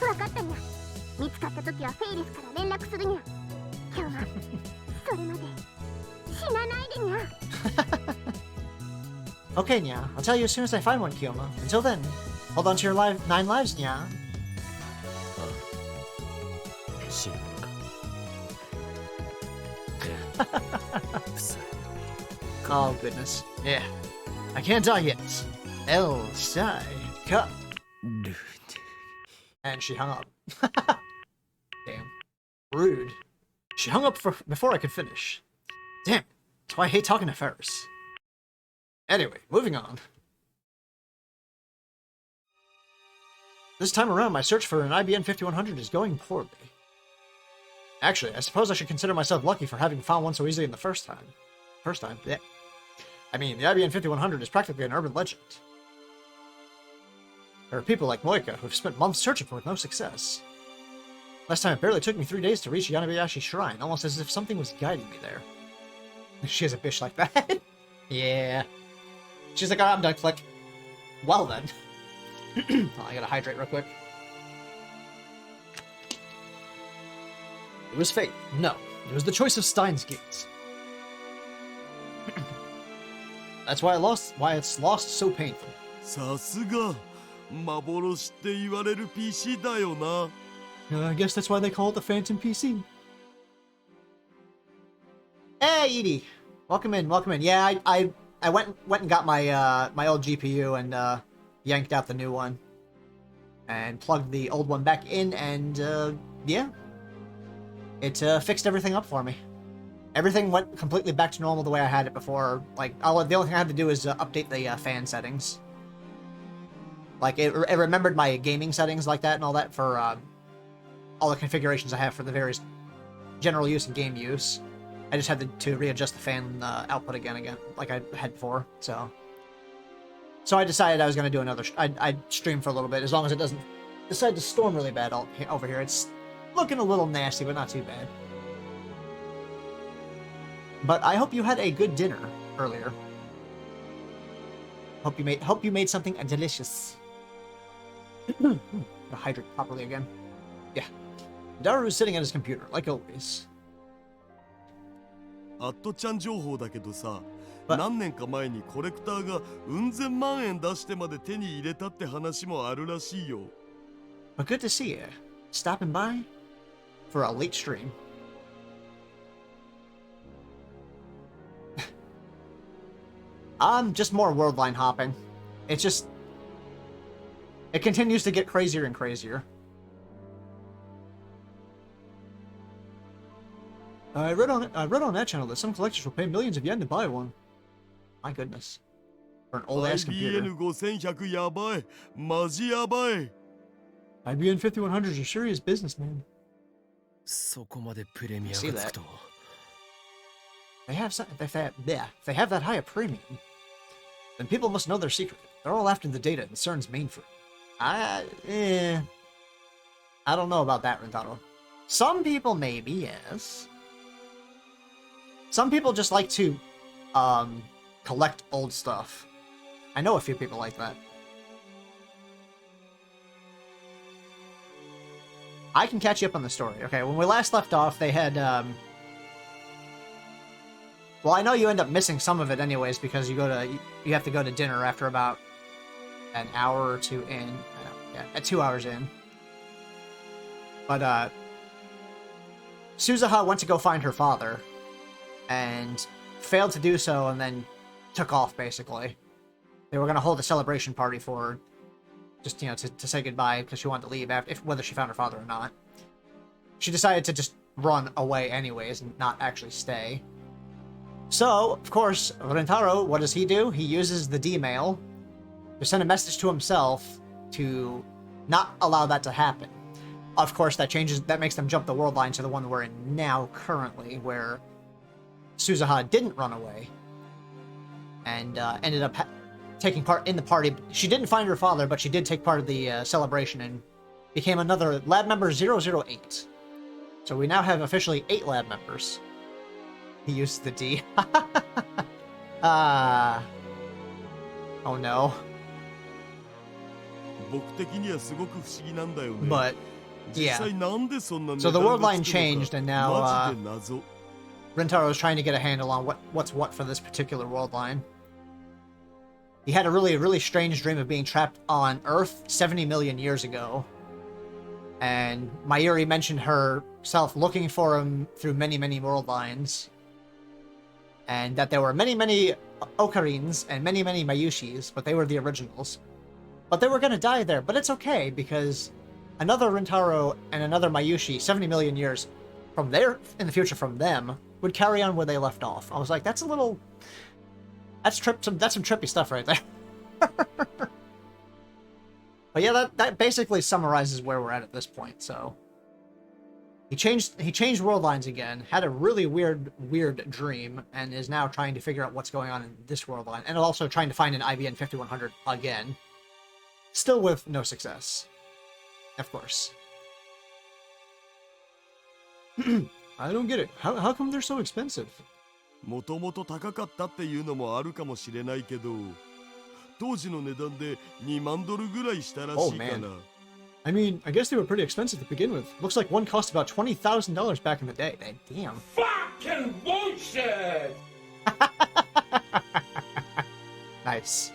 わかったにゃ。見つかった時はフェイリスから連絡するにゃ。今日はそれまで死なないでにゃ。 Okay, nya. I'll tell you as soon as I find one, Kiyoma. Until then, hold on to your 9 lives, nya. 死ぬのか Oh, goodness. Yeah. I can't die yet. El Sai Cut. And she hung up. Damn. Rude. She hung up before I could finish. Damn. That's why I hate talking to Ferris. Anyway, moving on. This time around, my search for an IBN 5100 is going poorly. Actually, I suppose I should consider myself lucky for having found one so easily in the first time. Yeah. I mean, the IBN 5100 is practically an urban legend. There are people like Moika who've spent months searching for it with no success. Last time it barely took me 3 days to reach Yanabayashi Shrine, almost as if something was guiding me there. She has a bitch like that? Yeah. She's like, oh, I'm done, click. Well then. Oh, I gotta hydrate real quick. It was fate. No. It was the choice of Steins Gate. That's why it's lost so painful. さすが幻って言われる PC だよな。 I guess that's why they call it the Phantom PC. Hey, Edie! Welcome in, welcome in. Yeah, I went and got my my old GPU and yanked out the new one. And plugged the old one back in and yeah. It fixed everything up for me. Everything went completely back to normal the way I had it before. Like, the only thing I had to do is update the fan settings. Like, it remembered my gaming settings like that and all that for all the configurations I have for the various general use and game use. I just had to readjust the fan output again, like I had before, so I decided I was going to do another... I'd stream for a little bit, as long as it doesn't decide to storm really bad over here. It's looking a little nasty, but not too bad. But I hope you had a good dinner earlier. Hope you made something delicious. Gotta hydrate properly again. Yeah. Daru's sitting at his computer, like always. アットちゃん情報だけどさ、 But- 何年か前にコレクターがうん千万円出してまで手に入れたって話もあるらしいよ。 But good to see you. Stopping by for a late stream. Just more world line hopping. It's just... It continues to get crazier and crazier. I read on that channel that some collectors will pay millions of yen to buy one. My goodness. For an old-ass computer. IBN5100 やばい。マジやばい。 IBN 5100s are serious business, man. そこまでプレミアがつくと。 They have some, if they have that high a premium, then people must know their secret. They're all after the data in CERN's mainframe. I don't know about that, Rentaro. Some people maybe, yes. Some people just like to collect old stuff. I know a few people like that. I can catch you up on the story. Okay, when we last left off, they had well, I know you end up missing some of it anyways because you have to go to dinner after about an hour or two in. Yeah, 2 hours in. But Suzuha went to go find her father and failed to do so and then took off basically. They were going to hold a celebration party for her, just, you know, to say goodbye because she wanted to leave after, whether she found her father or not. She decided to just run away anyways and not actually stay. So, of course, Rentaro, what does he do? He uses the D-mail to send a message to himself to not allow that to happen. Of course, that makes them jump the world line to the one we're in now currently, where Suzuha didn't run away and ended up taking part in the party. She didn't find her father, but she did take part of the celebration and became another lab member 008. So we now have officially 8 lab members. He used the D. Oh no. 僕的にはすごく不思議なんだよね。 But, 実 yeah. 際なんでそんな値 So 段 the が world line つくのか changed, and now マジで謎。 Rentaro is trying to get a handle on what's what for this particular world line. He had a really, really strange dream of being trapped on Earth 70 million years ago. And Mayuri mentioned herself looking for him through many, many world lines. And that there were many, many Ocarins and many, many Mayushis, but they were the originals. But they were going to die there, but it's okay, because another Rintaro and another Mayushi, 70 million years from there, in the future from them, would carry on where they left off. I was like, that's a little... That's some trippy stuff right there. But yeah, that basically summarizes where we're at this point, so... He changed world lines again, had a really weird dream, and is now trying to figure out what's going on in this world line, and also trying to find an IBN 5100 again. Still with no success. Of course. I don't get it. How come they're so expensive? もともと高かったっていうのもあるかもしれないけど、当時の値段で2万ドルぐらいしたらしいかな。 Oh, man. I mean, I guess they were pretty expensive to begin with. Looks like one cost about $20,000 back in the day. Damn. Fucking bullshit! Nice.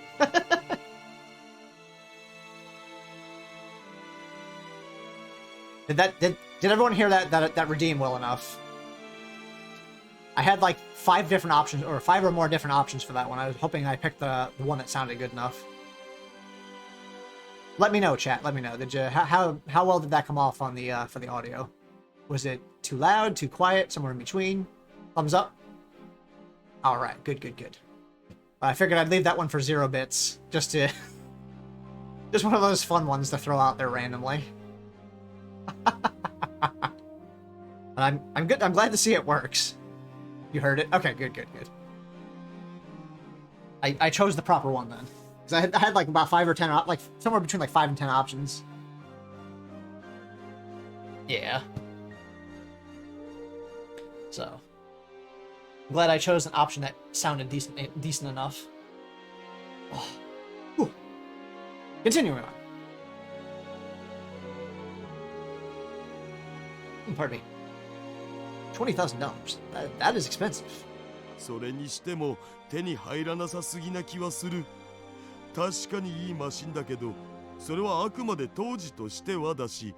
Did everyone hear that redeem well enough? I had like 5 different options, or 5 or more different options for that one. I was hoping I picked the one that sounded good enough. Let me know, chat. Let me know. Did you how well did that come off on the for the audio? Was it too loud, too quiet, somewhere in between? Thumbs up. All right, good. I figured I'd leave that one for 0 bits, just one of those fun ones to throw out there randomly. And I'm good. I'm glad to see it works. You heard it? Okay, good. I chose the proper one then. Because I had like about 5 or 10, like somewhere between like 5 and 10 options. Yeah. So. I'm glad I chose an option that sounded decent enough. Oh. Whew. Continuing on. Pardon me. $20,000. That is expensive. それにしても手に入らなさすぎな気はする。確かにいいマシンだけど、それはあくまで当時としてはだし、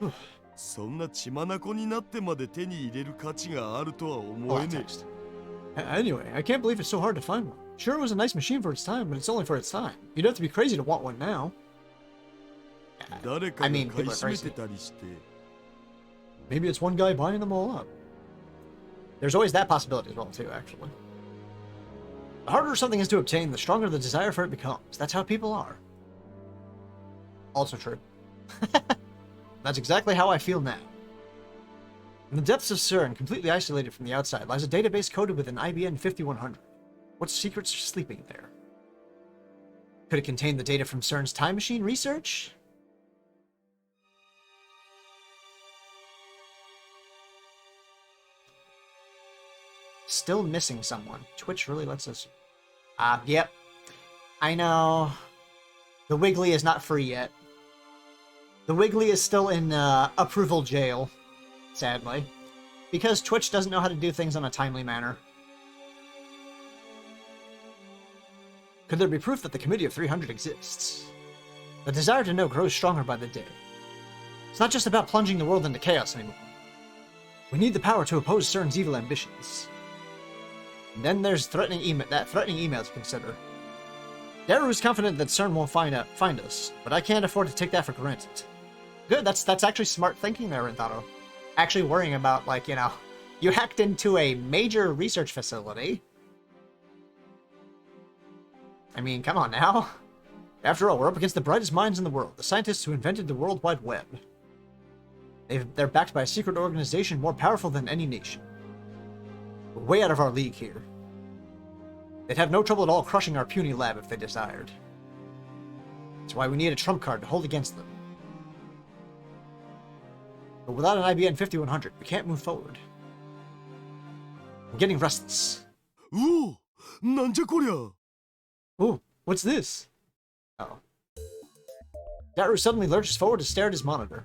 そんな血眼になってまで手に入れる価値があるとは思えねえ。Anyway, I can't believe it's so hard to find one. Sure, it was a nice machine for its time, but it's only for its time. You'd have to be crazy to want one now. 誰かが買い占めてたりして。Maybe it's one guy buying them all up. There's always that possibility as well, too, actually. The harder something is to obtain, the stronger the desire for it becomes. That's how people are. Also true. That's exactly how I feel now. In the depths of CERN, completely isolated from the outside, lies a database coded with an IBN 5100. What secrets are sleeping there? Could it contain the data from CERN's time machine research? Still missing someone. Twitch really lets us... Yep. I know. The Wiggly is not free yet. The Wiggly is still in approval jail, sadly. Because Twitch doesn't know how to do things in a timely manner. Could there be proof that the Committee of 300 exists? The desire to know grows stronger by the day. It's not just about plunging the world into chaos anymore. We need the power to oppose CERN's evil ambitions. And then there's threatening email to consider. Daru is confident that CERN won't find us, but I can't afford to take that for granted. Good, that's actually smart thinking there, Rentaro. Actually worrying about, like, you know, you hacked into a major research facility. I mean, come on now. After all, we're up against the brightest minds in the world, the scientists who invented the World Wide Web. They're backed by a secret organization more powerful than any nation. We're way out of our league here. They'd have no trouble at all crushing our puny lab if they desired. That's why we need a trump card to hold against them. But without an IBN 5100, we can't move forward. I'm getting restless. Ooh, なんじゃこりゃ。 Ooh, what's this? Oh. Daru suddenly lurches forward to stare at his monitor.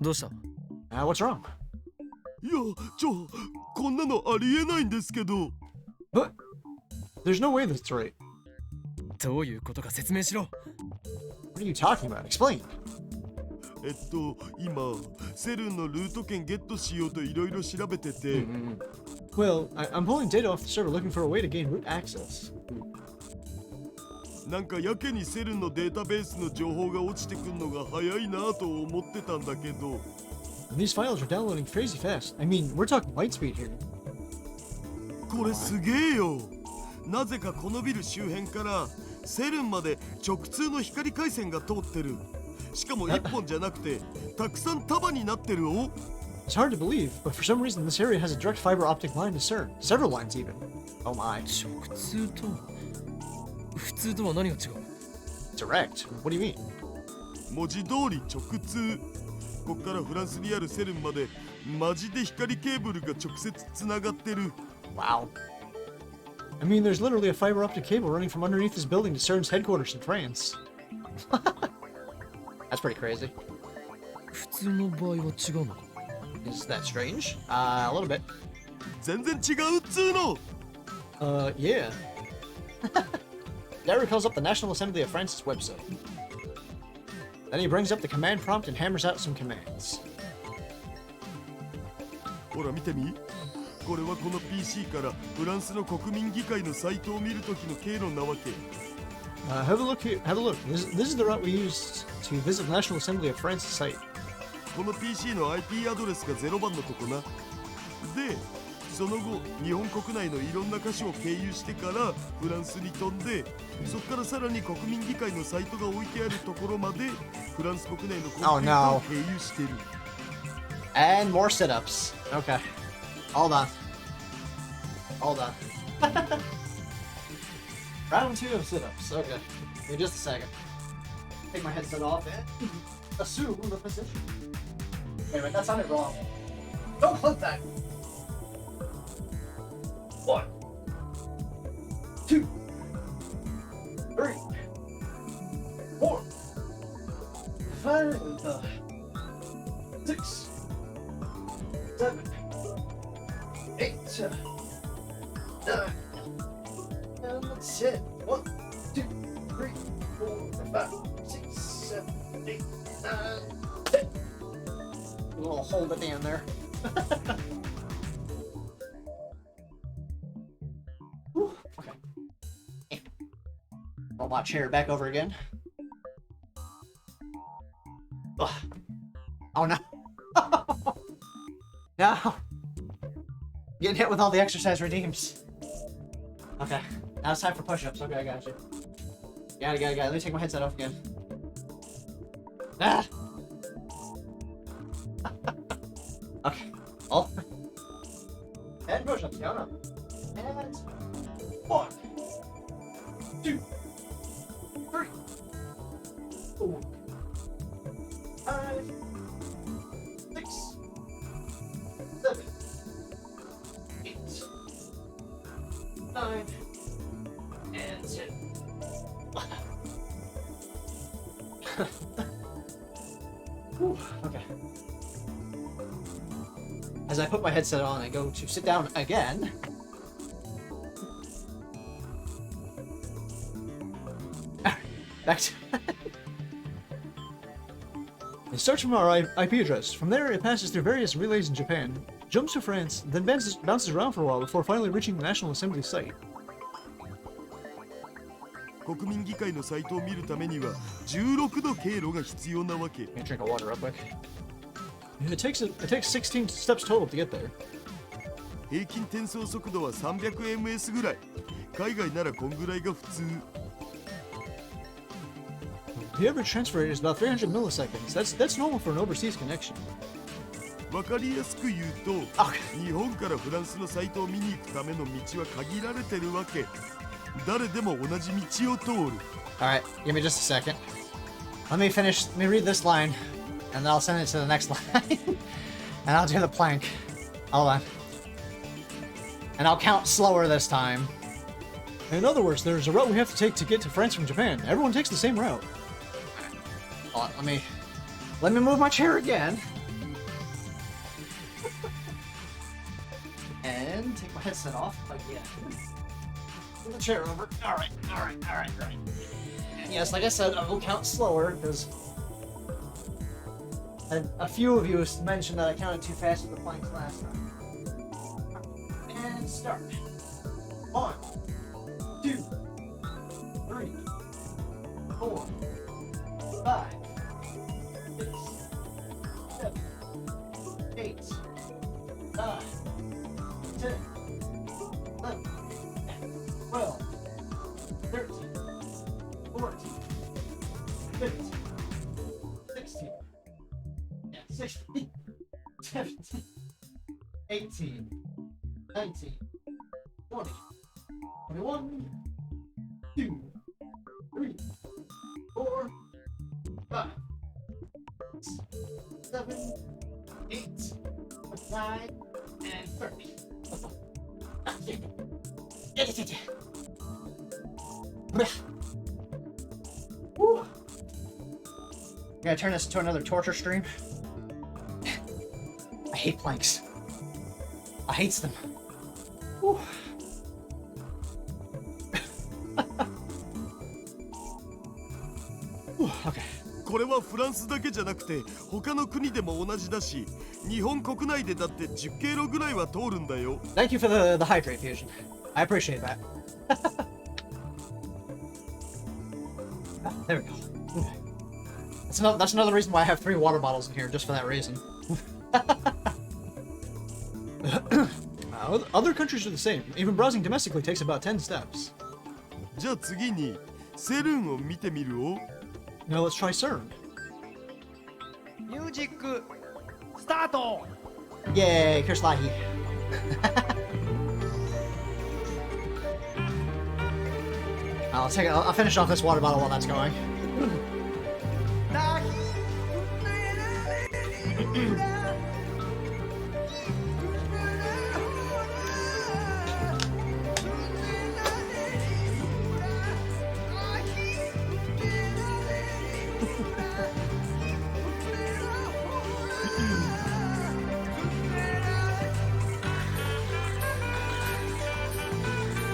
どうした? What's wrong? いや、こんなのありえないんですけど。But there's no way that's right. どういうことか説明しろ。 What are you talking about? Explain. 今、セルンのルート券ゲットしようといろいろ調べてて。Well, I'm pulling data off the server looking for a way to gain root access. なんかやけにセルンのデータベースの情報が落ちてくるのが早いなと思ってたんだけど。These files are downloading crazy fast. I mean, we're talking light speed here. これすげえよ。なぜかこのビル周辺からセルンまで直通の光回線が通ってる。しかも一本じゃなくてたくさん束になってるよ。It's hard to believe, but for some reason this area has a direct fiber optic line to CERN. Several lines even. Oh my. 直通と普通とは何が違う? Direct? What do you mean? 文字通り直通。こっからフランスにあるセルンまでマジで光ケーブルが直接つながってる。Wow. I mean, there's literally a fiber optic cable running from underneath this building to CERN's headquarters in France. That's pretty crazy. 普通の場合は違うのか? Is that strange? A little bit. 全然違うっつーの。Yeah. Daru calls up the National Assembly of France's website. Then he brings up the command prompt and hammers out some commands. ほら見てみ。これはこの PC からフランスの国民議会のサイトを見るときの経路なわけ。Have a look here. Have a look. This is the route we used to visit the National Assembly of France's site. この PC の IP アドレスが0番のとこな。で、その後日本国内のいろんな箇所を経由してからフランスに飛んで、そこからさらに国民議会のサイトが置いてあるところまでフランス国内のコンピューターを経由してる。And more sit-ups. Okay. Hold on. Hold on. Round 2 of sit-ups. Okay. Give me just a second. Take my headset off and assume the position. Wait, that sounded wrong. Don't clip that. 1, 2, 3, 4, 5, 6, 7, 8, 9, and that's it. 1, 2, 3, 4, 5, 6, 7, 8, 9, 10. A little hold at the end there. Whew, okay. Roll my chair back over again. Ugh. Oh no. No. Getting hit with all the exercise redeems. Okay. Now it's time for push-ups. Okay, I got you. Got it. Let me take my headset off again. Ah! Okay. Oh. And push-ups. Down up. And 1, 2, 3, 4, 5, 6, 7, 8, 9, and 10. Whew, okay. As I put my headset on, I go to sit down again. Back to... It starts from our IP address. From there, it passes through various relays in Japan, jumps to France, then bounces around for a while before finally reaching the National Assembly site. 国民議会のサイトを見るためには16の経路が必要なわけ。 Let me drink a water real quick. It takes 16 steps total to get there. 平均転送速度は 300ms ぐらい。海外ならこんぐらいが普通。 The average transfer rate is about 300 milliseconds. That's normal for an overseas connection. わかりやすく言うと、 Okay. 日本からフランスのサイトを見に行くための道は限られてるわけ。誰でも同じ道を通る。 Alright, give me just a second. Let me read this line, and then I'll send it to the next line. And I'll do the plank. Hold on. And I'll count slower this time. In other words, there's a route we have to take to get to France from Japan. Everyone takes the same route. Hold on, let me move my chair again. And take my headset off again. Move the chair over. Alright. And yes, like I said, I will count slower because a few of you mentioned that I counted too fast with the planks last time. And start. 1, 2, 3, 4, 5, 6, 7, 8, 9, 10, 11, 12, 13, 14, 15, 16, 16, 17, 18, 19, 20, 21, 2, 3, 4, 5, 6, 7, 8, 9, and 30. Woo. I'm gonna turn this into another torture stream. I hate planks. I hate them. Woo. Okay. これはフランスだけじゃなくて他の国でも同じだし、日本国内でだって10経路ぐらいは通るんだよ。 Thank you for the hydrate fusion. I appreciate that. There we go. That's another reason why I have 3 water bottles in here, just for that reason. Other countries are the same. Even browsing domestically takes about 10 steps. じゃあ次にセルンを見てみるお。 Now let's try CERN. ミュージックスタート。 Yay, Kirslahi. I'll finish off this water bottle while that's going.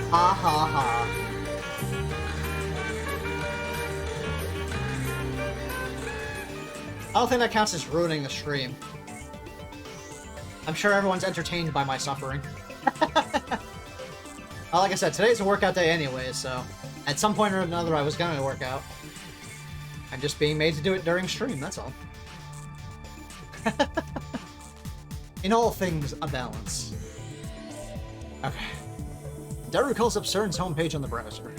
Ha ha ha. I don't think that counts as ruining the stream. I'm sure everyone's entertained by my suffering. Well, like I said, today's a workout day anyway, so at some point or another I was gonna work out. I'm just being made to do it during stream, that's all. In all things, a balance. Okay. Daru calls up CERN's homepage on the browser.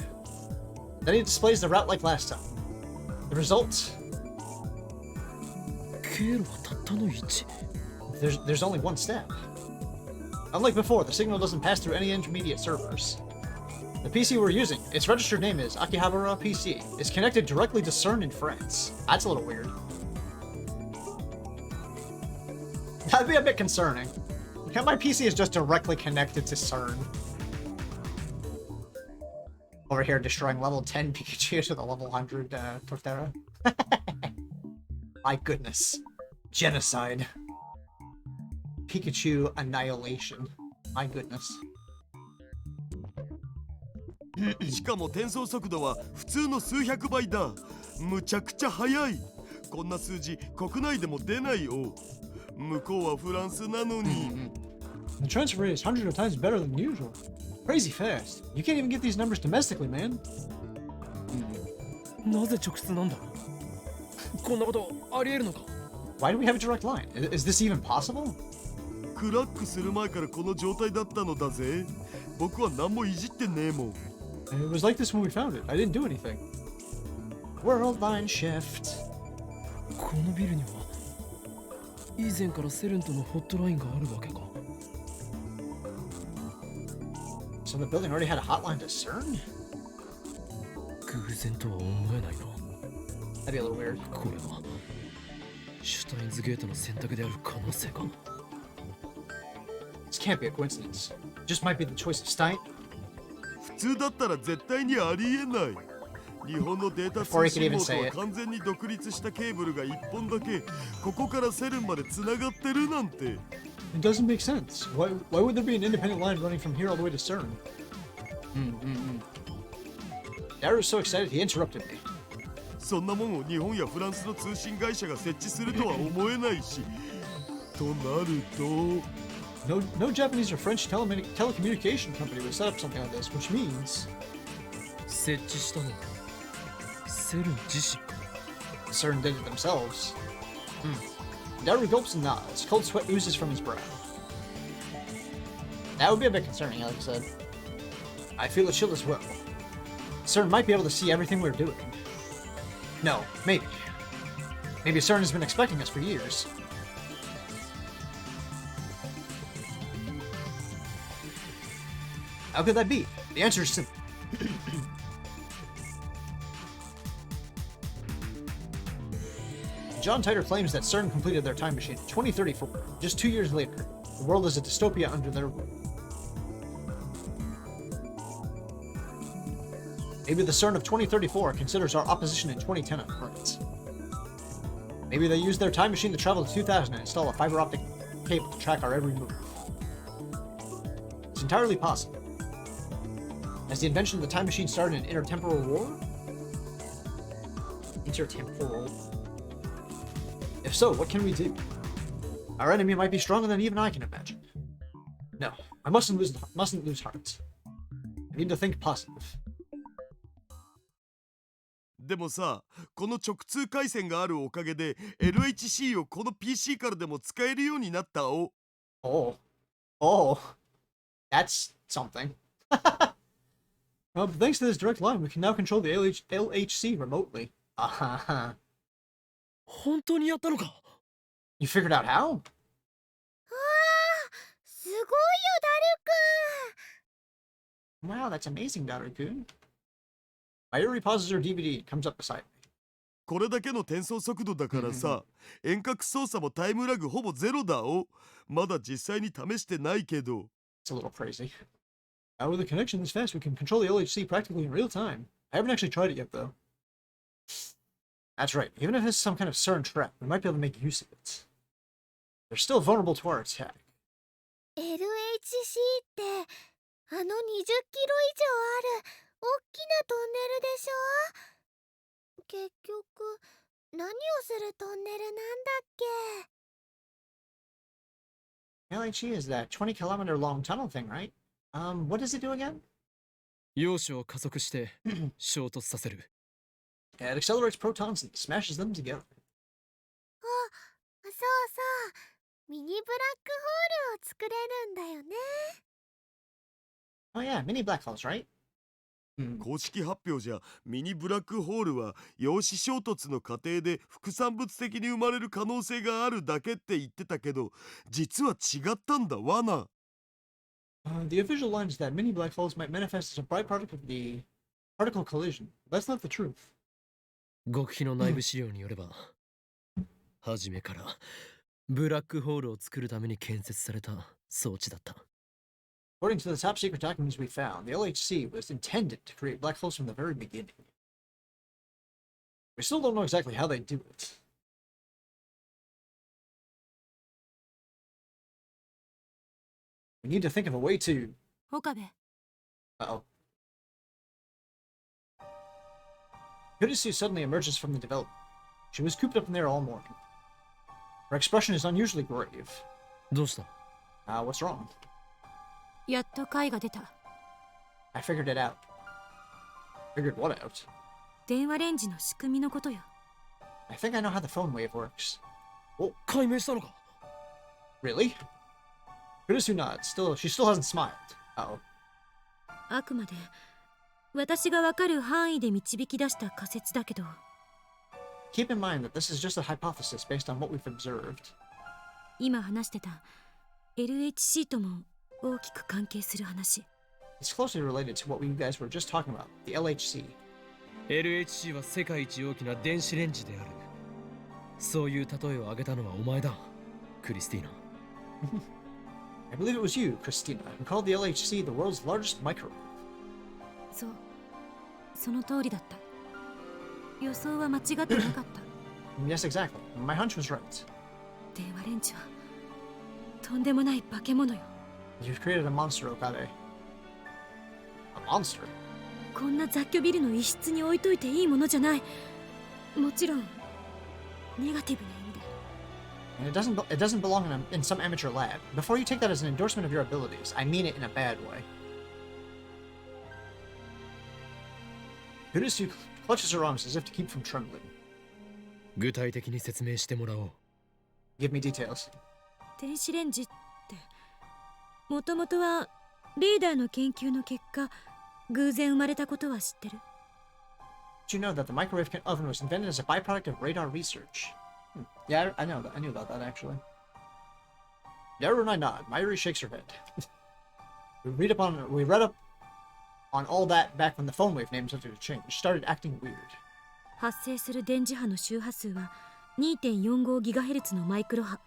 Then he displays the route like last time. The result? 経路はたったの1。 There's only one step. Unlike before, the signal doesn't pass through any intermediate servers. The PC we're using, its registered name is Akihabara PC, is connected directly to CERN in France. That's a little weird. That'd be a bit concerning. My PC is just directly connected to CERN. Over here destroying level 10 Pikachu to the level 100 Torterra. My goodness. Genocide. Pikachu annihilation. My goodness. しかも転送速度は普通の数百倍だ。むちゃくちゃ速い。こんな数字国内でも出ないよ。向こうはフランスなのに。The transfer rate is hundreds of times better than usual. Crazy fast. You can't even get these numbers domestically, man. なぜ直通なんだ。こんなことありえるのか。 Why do we have a direct line? Is this even possible? クラックする前からこの状態だったのだぜ。僕は何もいじってねえもん。It was like this when we found it. I didn't do anything. World line shift. このビルには以前からセレンとのホットラインがあるわけか。 So the building already had a hotline to CERN? 偶然とは思えないな。 That'd be a little weird. これはシュタインズゲートの選択である可能性か。 This can't be a coincidence. Just might be the choice of Stein. 普通だったら絶対にありえない。日本のデータ通信網とは完全に独立したケーブルが1本だけここからセルンまでつながってるなんて。 It doesn't make sense. Why would there be an independent line running from here all the way to CERN? Daru's so excited he interrupted me. そんなもんを日本やフランスの通信会社が設置するとは思えないし。となると。 No Japanese or French telecommunication company would set up something like this, which means 設置したのはセルン自身か。 CERN did it themselves. Daru gulps and nods. Cold sweat oozes from his brow. That would be a bit concerning, like I said. I feel a chill as well. CERN might be able to see everything we're doing. No, maybe. Maybe CERN has been expecting us for years. How could that be? The answer is simple. John Titor claims that CERN completed their time machine in 2034. Just 2 years later, the world is a dystopia under their rule. Maybe the CERN of 2034 considers our opposition in 2010 right. Maybe they used their time machine to travel to 2000 and install a fiber optic cable to track our every move. It's entirely possible. Has the invention of the time machine started an intertemporal war? Intertemporal? If so, what can we do? Our enemy might be stronger than even I can imagine. No, I mustn't lose heart. I need to think positive. でもさ、この直通回線があるおかげで LHC をこの PC からでも使えるようになったお。Oh. Oh. That's something. But thanks to this direct line, we can now control the LHC remotely. 本当にやったのか。 You figured out how? すごいよ、ダルくん。 Wow, that's amazing, Daru-kun. My repositor DVD comes up beside me. これだけの転送速度だからさ、遠隔操作もタイムラグほぼゼロだお。まだ実際に試してないけど。It's a little crazy. Now with a connection this fast, we can control the LHC practically in real time. I haven't actually tried it yet, though. That's right. Even if it's some kind of CERN trap, we might be able to make use of it. They're still vulnerable to our attack. LHC ってあの20キロ以上ある大きなトンネルでしょ。結局何をするトンネルなんだっけ。 LHE is that 20-kilometer long tunnel thing, right? What does it do again? 陽子を加速して衝突させる。 It accelerates protons and smashes them together. そうそうミニブラックホールを作れるんだよね。 Oh yeah, mini black holes, right? 公式発表じゃミニブラックホールは陽子衝突の過程で副産物的に生まれる可能性があるだけって言ってたけど、実は違ったんだわな。The official line is that mini black holes might manifest as a byproduct of the particle collision. That's not the truth. 極秘の内部資料によれば、初めからブラックホールを作るために建設された装置だった。According to the top secret documents we found, the LHC was intended to create black holes from the very beginning. We still don't know exactly how they do it. We need to think of a way to... 岡部、 Uh-oh. Kurisu suddenly emerges from the development. She was cooped up in there all morning. Her expression is unusually grave. どうした？ What's wrong? やっと解が出た。 I figured it out. Figured what out? 電話レンジの仕組みのことよ。 I think I know how the phone wave works. お、解明したのか？ Really? Kurisu nods. She still hasn't smiled. Uh-oh. あくまで私がわかる範囲で導き出した仮説だけど。 Keep in mind that this is just a hypothesis based on what we've observed. 今話してた LHC とも大きく関係する話。 It's closely related to what we guys were just talking about, the LHC. LHC は世界一大きな電子レンジである。そういう例えを挙げたのはお前だ、クリスティーナ。I believe it was you, Christina, who called the LHC the world's largest microwave. そう、その通りだった。予想は間違ってなかった。 Yes, exactly. My hunch was right. 電話レンジはとんでもない化け物よ。 You've created a monster, Okabe. A monster? こんな雑居ビルの一室に置いといていいものじゃない。もちろんネガティブな意味で。 And it doesn't belong in some amateur lab. Before you take that as an endorsement of your abilities, I mean it in a bad way. Kurisu clutches her arms as if to keep from trembling. 具体的に説明してもらおう。 Give me details. 電子レンジってもともとはリーダーの研究の結果偶然生まれたことは知ってる？ Did you know that the microwave oven was invented as a byproduct of radar research? Yeah, I know that. I knew about that, actually. Yaru and I nod. Mayuri shakes her head. We read up on all that back when the phone wave names started to change. Started acting weird. 発生する電磁波の周波数は 2.45GHz のマイクロ波。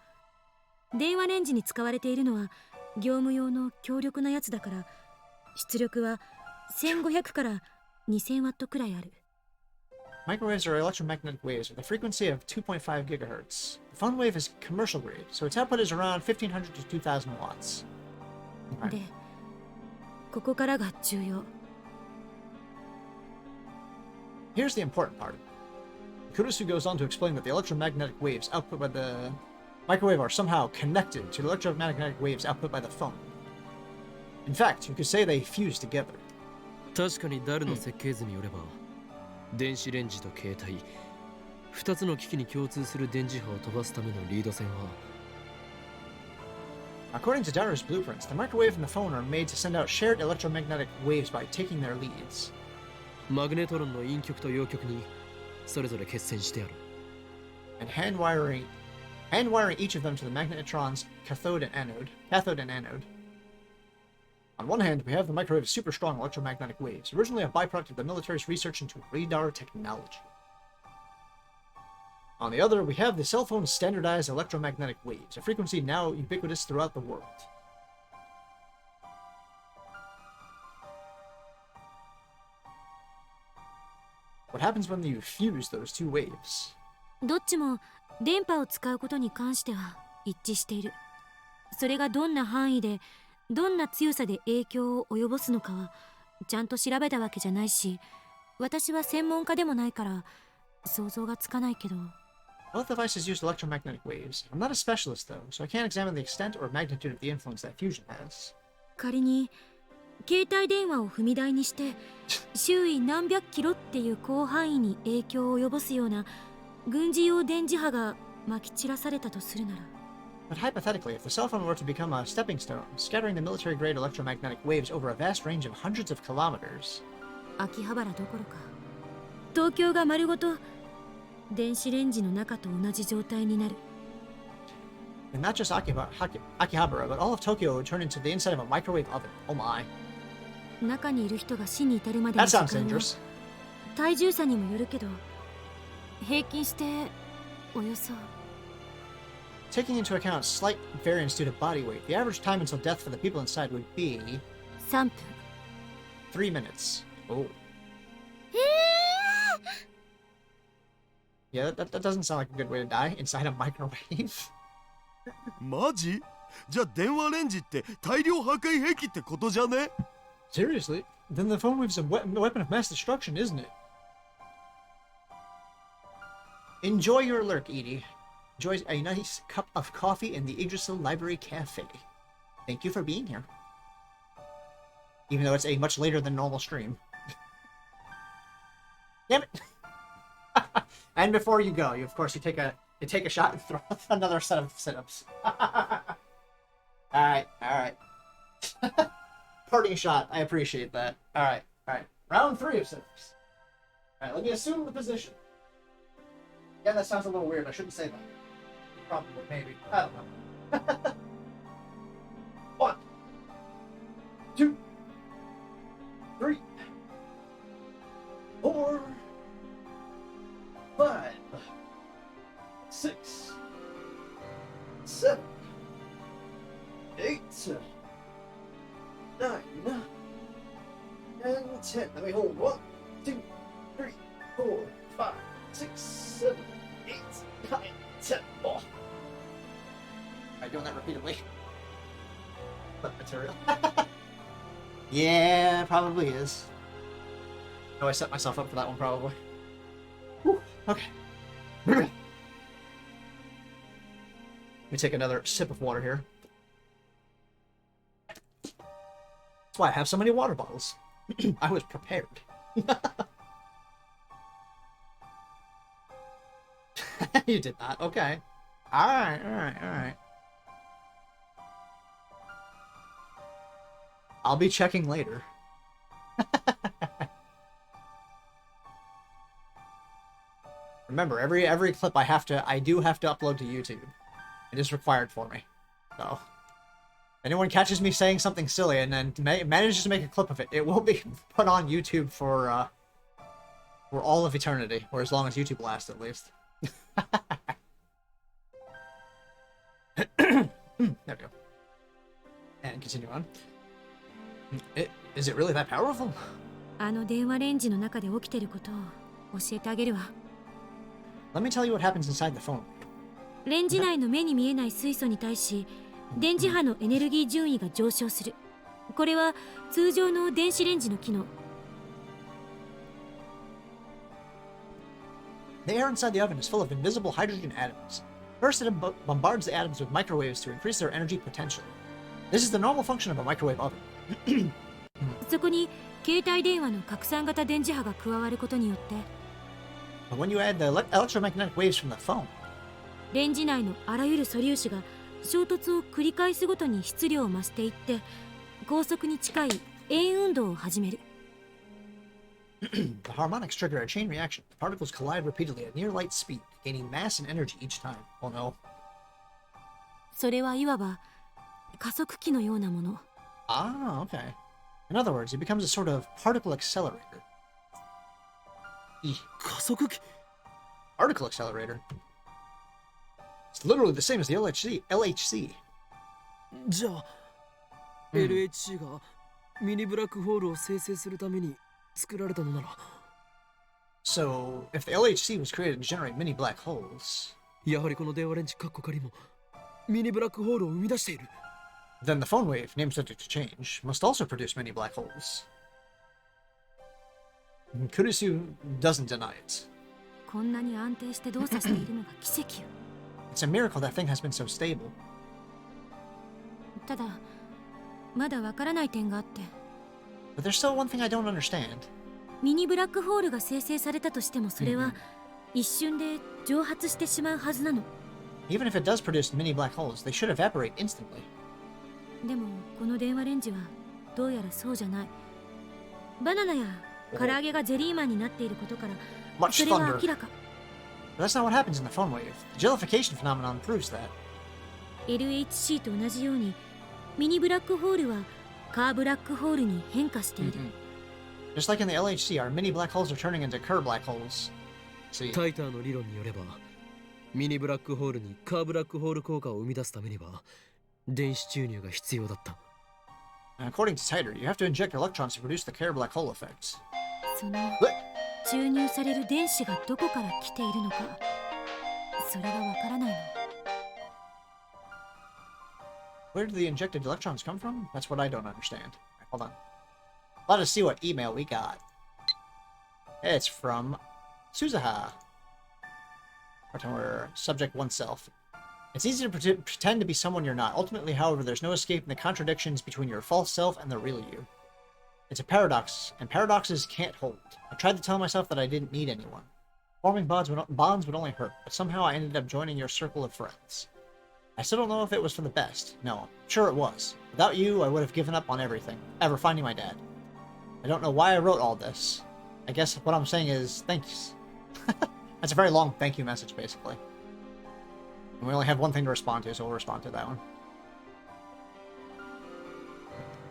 電話レンジに使われているのは業務用の強力なやつだから出力は1500から2000ワットくらいある。 Microwaves are electromagnetic waves with a frequency of 2.5 gigahertz. The phone wave is commercial grade, so its output is around 1500 to 2000 watts. で、ここからが重要。 Here's the important part. Kurusu goes on to explain that the electromagnetic waves output by the microwave are somehow connected to the electromagnetic waves output by the phone. In fact, you could say they fuse together. 確かにダルの設計図によれば、電子レンジと携帯、2つの機器に共通する電磁波を飛ばすためのリード線は、 According to Daru's blueprints, the microwave and the phone are made to send out shared electromagnetic waves by taking their leads. マグネトロンの陰極と陽極にそれぞれ結線してある。 And hand wiring each of them to the magnetron's cathode and anode. On one hand, we have the microwave's super strong electromagnetic waves, originally a byproduct of the military's research into radar technology. On the other, we have the cell phone's standardized electromagnetic waves, a frequency now ubiquitous throughout the world. What happens when you fuse those two waves? どっちも電波を使うことに関しては一致している。それがどんな範囲でどんな強さで影響を及ぼすのかはちゃんと調べたわけじゃないし、私は専門家でもないから想像がつかないけど。 Both devices use electromagnetic waves. I'm not a specialist though, so I can't examine the extent or magnitude of the influence that fusion has. 仮に携帯電話を踏み台にして周囲何百キロっていう広範囲に影響を及ぼすような軍事用電磁波がまき散らされたとするなら。 But hypothetically, if the cell phone were to become a stepping stone, scattering the military-grade electromagnetic waves over a vast range of hundreds of kilometers. 秋葉原どころか東京が丸ごと電子レンジの中と同じ状態になる。 And not just Akihabara, but all of Tokyo would turn into the inside of a microwave oven. Oh my. 中にいる人が死に至るまでの That 時 sounds 間は dangerous. 体重差にもよるけど平均しておよそ Taking into account slight variance due to body weight, the average time until death for the people inside would be 3分。 3 minutes. Oh. Yeah, that doesn't sound like a good way to die inside a microwave. マジ？じゃあ電話レンジって大量破壊兵器ってことじゃね？ Seriously? Then the phone wave's a weapon of mass destruction, isn't it? Enjoy your lurk, Edie. Enjoy a nice cup of coffee in the Yggdrasil Library Cafe. Thank you for being here. Even though it's a much later than normal stream. Damn it! And before you go, you take a shot and throw another set of sit-ups. Alright. Parting shot. I appreciate that. Alright. Round 3 of sit-ups. Alright, let me assume the position. Yeah, that sounds a little weird. I shouldn't say that. Probably, maybe. I don't know. 1, 2, 3, 4, 5, 6, 7, 8, 9, and 10. Let me hold 1, 2, 3, 4, 5, 6, 7, 8, 9, 10. Oh. Am I doing that repeatedly? That material. Yeah, probably is. No, I set myself up for that one probably. Whew, okay. Let me take another sip of water here. That's why I have so many water bottles. I was prepared. You did that. Okay. Alright. I'll be checking later. Remember, every clip I do have to upload to YouTube. It is required for me. So, if anyone catches me saying something silly and then manages to make a clip of it, it will be put on YouTube for all of eternity, or as long as YouTube lasts, at least. There we go. And continue on. Is it really that powerful? あの電話レンジの中で起きてることを教えてあげるわ。 Let me tell you what happens inside the phone. レンジ内の目に見えない水素に対し電磁波のエネルギー順位が上昇する。これは通常の電子レンジの機能。 The air inside the oven is full of invisible hydrogen atoms. First, it bombards the atoms with microwaves to increase their energy potential. This is the normal function of a microwave oven. そこに携帯電話の拡散型電磁波が加わることによって But when you add the electromagnetic waves from the phone, レンジ内のあらゆる素粒子が衝突を繰り返すごとに質量を増していって高速に近い円運動を始める。 the harmonics trigger a chain reaction. The particles collide repeatedly at near light speed, gaining mass and energy each time. Oh no. それはいわば加速器のようなもの。 Ah, okay. In other words, it becomes a sort of particle accelerator. 加速器 Particle accelerator? It's literally the same as the LHC. じゃあ、LHC がミニブラックホールを生成するために作られたのなら So, if the LHC was created to generate mini black holes... やはりこの電話レンジカッコ仮もミニブラックホールを生み出している。Then the phone wave, named subject to change, must also produce many black holes. Kurisu doesn't deny it. こんなに安定して動作しているのが奇跡よ。 It's a miracle that thing has been so stable. ただ、まだわからない点があって。 But there's still one thing I don't understand. ミニブラックホールが生成されたとしてもそれは一瞬で蒸発してしまうはずなの。 Even if it does produce mini black holes, they should evaporate instantly. でもこの電話レンジはどうやらそうじゃない。バナナや唐揚げがゼリーマンになっていることから Much それは thunder. 明らか。 But that's not what happens in the phone wave. The jellification phenomenon proves that. LHC と同じようにミニブラックホールはカーブラックホールに変化している。Just like in the LHC, our mini black holes are turning into Kerr black holes. See, タイターの理論によればミニブラックホールにカーブラックホール効果を生み出すためには電子注入が必要だった。 and according to Titer, you have to inject electrons to produce the Kerr black hole effect. その注入される電子がどこから来ているのか、それがわからないの。 Where do the injected electrons come from? That's what I don't understand. Hold on. Let us see what email we got. It's from Suzuha. Or subject oneself. It's easy to pretend to be someone you're not. Ultimately, however, there's no escaping the contradictions between your false self and the real you. It's a paradox, and paradoxes can't hold. I tried to tell myself that I didn't need anyone. Forming bonds would only hurt, but somehow I ended up joining your circle of friends. I still don't know if it was for the best. No, sure it was. Without you, I would have given up on everything, ever finding my dad. I don't know why I wrote all this. I guess what I'm saying is, thanks. That's a very long thank you message, basically. And we only have one thing to respond to, so we'll respond to that one.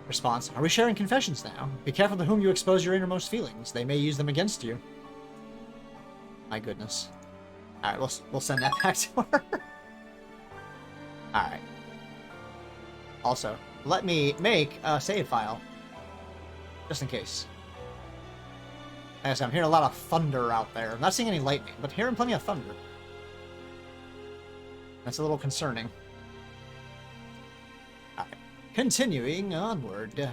Response. Are we sharing confessions now? Be careful to whom you expose your innermost feelings. They may use them against you. My goodness. Alright, we'll send that back to her. Alright. Also, let me make a save file. Just in case. Like I said, I'm hearing a lot of thunder out there. I'm not seeing any lightning, but hearing plenty of thunder. That's a little concerning. Alright. Continuing onward.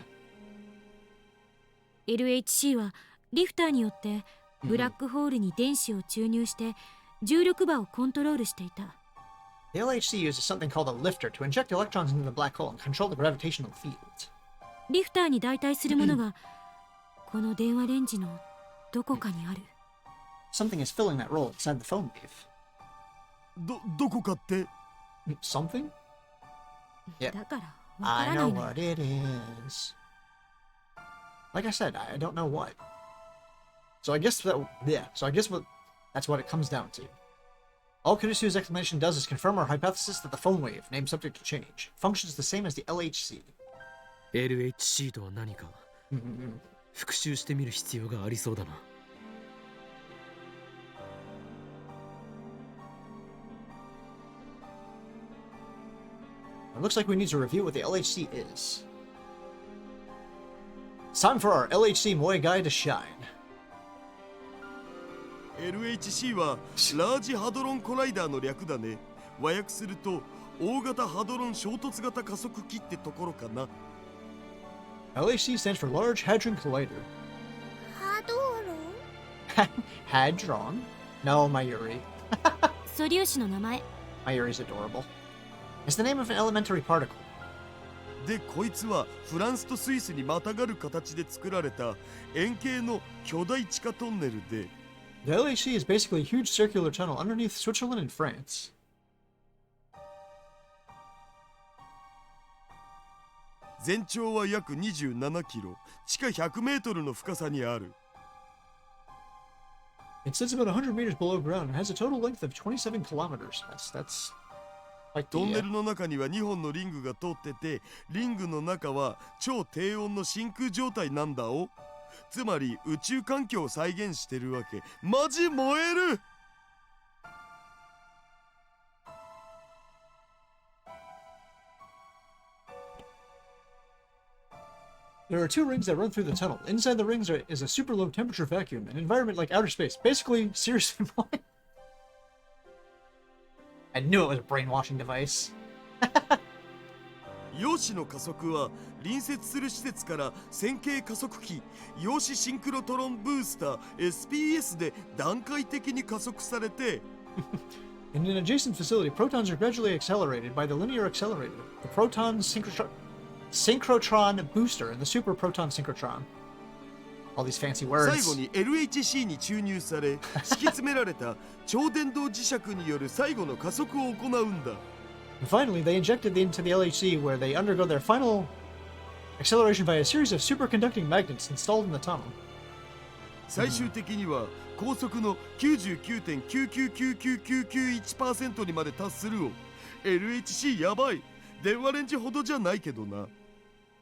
LHC はリフターによってブラックホールに電子を注入して重力場をコントロールしていた。 The LHC uses something called a lifter to inject electrons into the black hole and control the gravitational field. リフターに代替するものがこの電話レンジのどこかにある。 Something is filling that role inside the phone wave. どこかって Something? Yeah. だからわか I らな know いのよ。 what it is. Like I said, I don't know what. So I guess that's what it comes down to. All Kurisu's explanation does is confirm our hypothesis that the phone wave, named subject to change, functions the same as the LHC. LHC とは何か復習してみる必要がありそうだな。 It looks like we need to review what the LHC is. It's time for our LHC Moe Guy to shine. LHC はラージハドロンコライダーの略だね。和訳すると大型ハドロン衝突型加速器ってところかな。 LHC stands for Large Hadron Collider. ハドロン Hadron? No, Mayuri. 素粒子の名前。 Mayuri's adorable. It's the name of an elementary particle. でこいつはフランスとスイスにまたがる形で作られた円形の巨大地下トンネルで The LHC is basically a huge circular tunnel underneath Switzerland and France. 全長は約27キロ、地下100メートルの深さにある。 It sits about 100 meters below ground and has a total length of 27 kilometers. That's quite トンネ the... ルの中には2本のリングが通ってて、リングの中は超低温の真空状態なんだお。つまり宇宙環境を再現してるわけ。マジ燃える。 There are two rings that run through the tunnel. Inside the rings is a super low temperature vacuum, an environment like outer space. Basically, seriously, boy. I knew it was a brainwashing device. 陽子の加速は隣接する施設から線形加速器陽子シンクロトロンブースター SPS で段階的に加速されて In an adjacent facility, protons are gradually accelerated by the linear accelerator, the proton synchrotron booster, and the super proton synchrotron. All these fancy 最 words. 後に LHC に注入され敷き詰められた超電導磁石による最後の加速を行うんだ And finally, they injected into the LHC where they undergo their final acceleration via a series of superconducting magnets installed in the tunnel. 最終的には高速の 99.999991% にまで達するを LHC やばい電話レンジほどじゃないけどな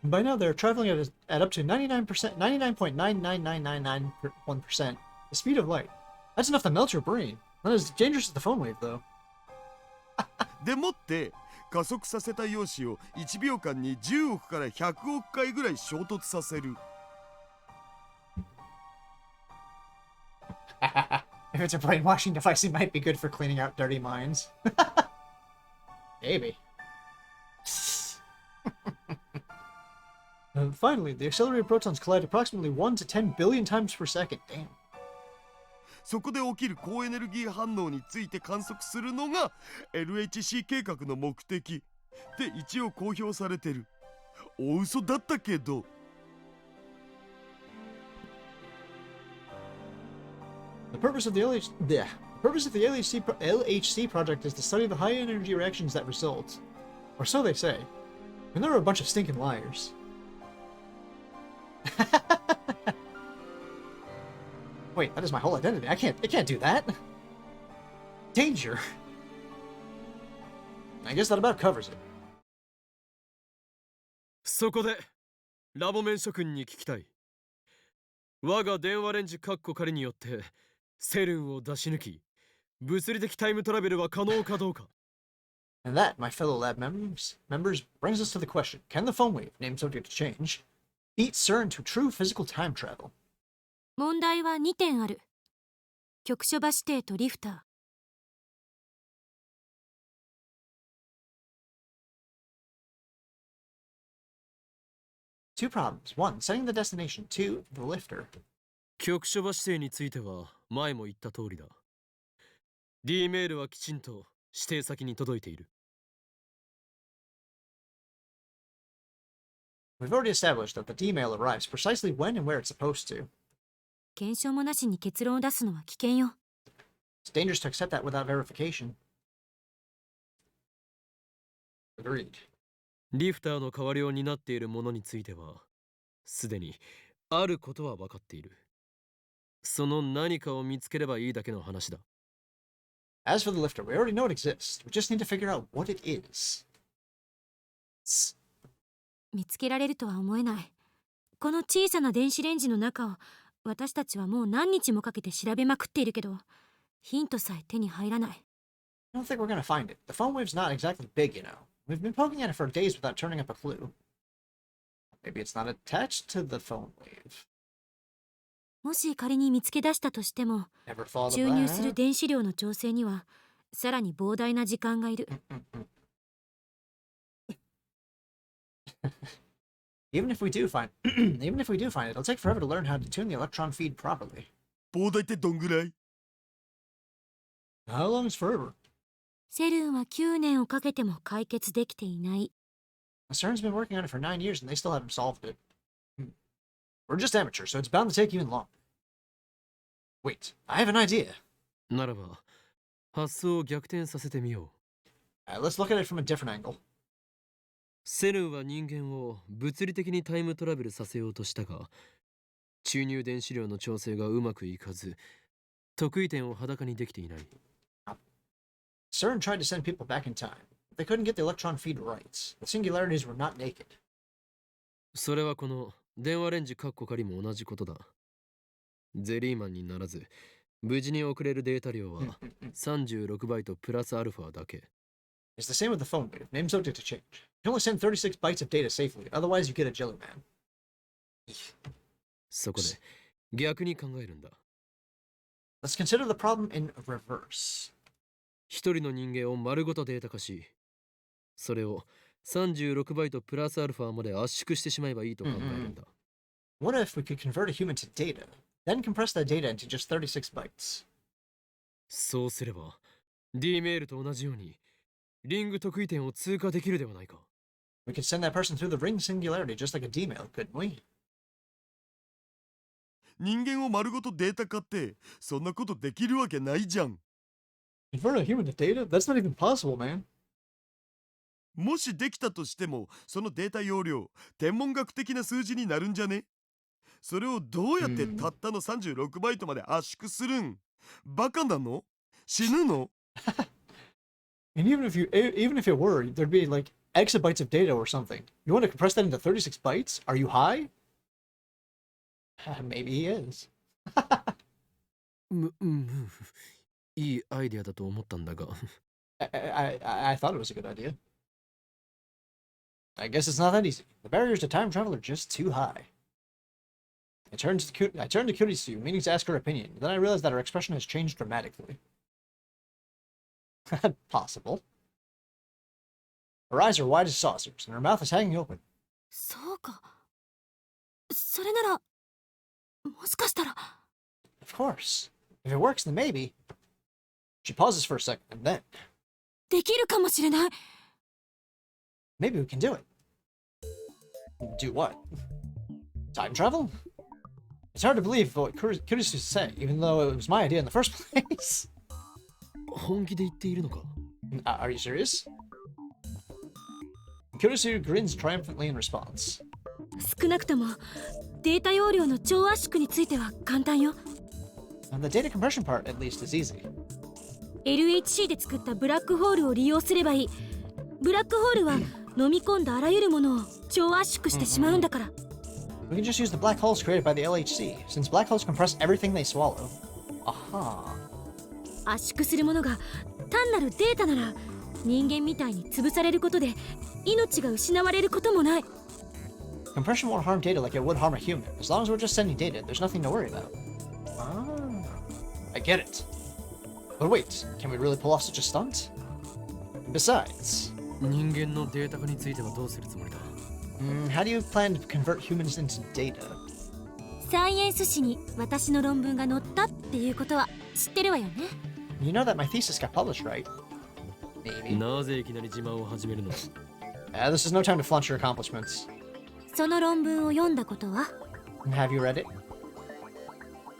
By now, they're traveling at up to 99%, 99.99999%, the speed of light. That's enough to melt your brain. Not as dangerous as the phone wave, though. でもって加速させた陽子を1秒間に10億から100億回ぐらい衝突させる If it's a brainwashing device, it might be good for cleaning out dirty minds. Maybe. And finally, the accelerated protons collide approximately 1 to 10 billion times per second. Damn. そこで起きる高エネルギー反応について観測するのが LHC 計画の目的で一応公表されてる大嘘だったけど The purpose of the LHC project is to study the high energy reactions that result. Or so they say. And they're a bunch of stinking liars. Wait, that is my whole identity. I can't do that. Danger. I guess that about covers it. そこでラボメン諸君に聞きたい。我が電話レンジカッコ仮によってセルンを出し抜き物理的タイムトラベルは可能かどうか。 And that, my fellow lab members, brings us to the question: Can the phone wave, named subject to change, beat CERN to true physical time travel? 問題は2点ある。局所場指定とリフター。Two problems. One, setting the destination. Two, the lifter. 局所場指定については前も言った通りだ。D メールはきちんと指定先に届いている。We've already established that the D-mail arrives precisely when and where it's supposed to. 検証もなしに結論を出すのは危険よ。It's dangerous to accept that without verification. Agreed. リフターの代わりを担っているものについてはすでにあることは分かっている。その何かを見つければいいだけの話だ。As for the lifter, we already know it exists. We just need to figure out what it is. 見つけられるとは思えない。この小さな電子レンジの中を私たちはもう何日もかけて調べまくっているけど、ヒントさえ手に入らない。I don't think we're gonna find it. The phone wave's not exactly big, you know. We've been poking at it for days without turning up a clue. Maybe it's not attached to the phone wave. もし仮に見つけ出したとしても、 Never thought of 注入する that. 電子量の調整にはさらに膨大な時間がいる。Even if we do find it, it'll take forever to learn how to tune the electron feed properly. 膨大ってどんぐらい How long is forever? セルンは9年をかけても解決できていない。CERN's been working on it for 9 years and they still haven't solved it. We're just amateurs, so it's bound to take even longer. Wait, I have an idea. ならば発想を逆転させてみよう。Let's look at it from a different angle. セルンは人間を物理的にタイムトラベルさせようとしたが、注入電子量の調整がうまくいかず、得意点を裸にできていない。CERN tried to send people back in time. They couldn't get the electron feed right. The singularities were not naked. それはこの電話レンジカッコ仮も同じことだ。ゼリーマンにならず、無事に送れるデータ量は36バイトプラスアルファだけ。It's the same with the phone wave. Name's subject to change. You can only send 36 bytes of data safely, otherwise you get a jelly man. そこで逆に考えるんだ。Let's consider the problem in reverse. 一人の人間を丸ごとデータ化し、それを36バイトプラスアルファまで圧縮してしまえばいいと考えるんだ。What if we could convert a human to data, then compress that data into just 36 bytes? そうすれば D メールと同じようにリング得意点を通過できるではないか。We could send that person through the ring singularity just like a D-mail, couldn't we? 人間を丸ごとデータ化ってそんなことできるわけないじゃん。 Convert a human to data? That's not even possible, man. もしできたとしてもそのデータ容量天文学的な数字になるんじゃね？それをどうやってたったの36バイトまで圧縮するん？バカなの？死ぬの？ And even if it were, there'd be like exabytes of data or something. You want to compress that into 36 bytes? Are you high? Maybe he is. いいアイデアだと思ったんだが。I thought it was a good idea. I guess it's not that easy. The barriers to time travel are just too high. I turned to Kurisu, meaning to ask her opinion. Then I realized that her expression has changed dramatically. Possible. Her eyes are wide as saucers, and her mouth is hanging open. そうか。それなら、もしかしたら。Of course. If it works, then maybe. She pauses for a second, and then... できるかもしれない。Maybe we can do it. Do what? Time travel? It's hard to believe what Kurisu said, even though it was my idea in the first place. 本気で言っているのか？ Are you serious? Kurisu grins triumphantly in response. 少なくともデータ容量の超圧縮については簡単よ。And the data compression part, at least, is easy. LHC で作ったブラックホールを利用すればいい。ブラックホールは飲み込んだあらゆるものを超圧縮してしまうんだから。We can just use the black holes created by the LHC, since black holes compress everything they swallow. Aha. 圧縮するものが単なるデータなら人間みたいに潰されることで命が失われることもない。Compression won't harm data like it would harm a human. As long as we're just sending data, there's nothing to worry about. Ah, I get it. But wait, can we really pull off such a stunt? Besides, 人間のデータ化についてはどうするつもりだ？ how do you plan to convert humans into data? サイエンス誌に私の論文が載ったっていうことは知ってるわよね。You know that my thesis got published, right? Maybe. なぜいきなり自慢を始めるの？ This is no time to flaunt your accomplishments. その論文を読んだことは？ Have you read it?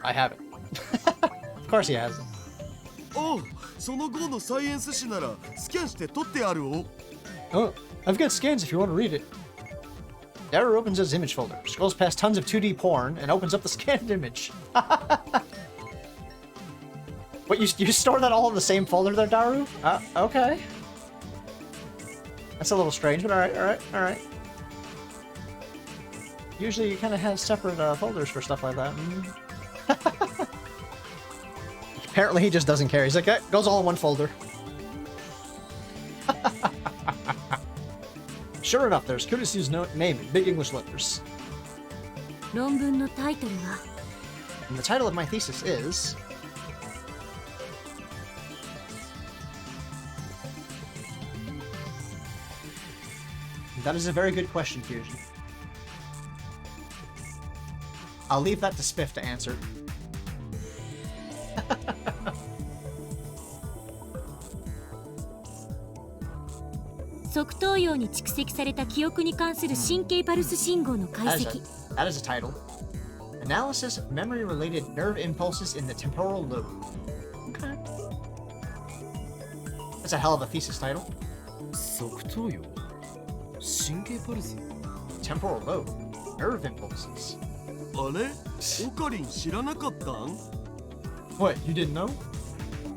I haven't. Of course he hasn't. おう、その号のサイエンス誌ならスキャンして撮ってあるお。 Oh, I've got scans if you want to read it. Daru opens his image folder, scrolls past tons of 2D porn, and opens up the scanned image. What, you store that all in the same folder there, Daru? Okay. That's a little strange, but alright. Usually you kind of have separate folders for stuff like that. Apparently he just doesn't care. He's like, it goes all in one folder. Sure enough, there's Kurisu's name in big English letters. 論文のタイトルは And the title of my thesis is... That is a very good question, Fusion. I'll leave that to Spiff to answer. 側頭葉に蓄積された記憶に関する神経パルス信号の解析。 That is a title. Analysis of memory-related nerve impulses in the temporal lobe. Okay. That's a hell of a thesis title. 側頭葉？神経パルス？ Temporal lobe. Nerve impulses. あれ？オカリン知らなかったん？ What, you didn't know?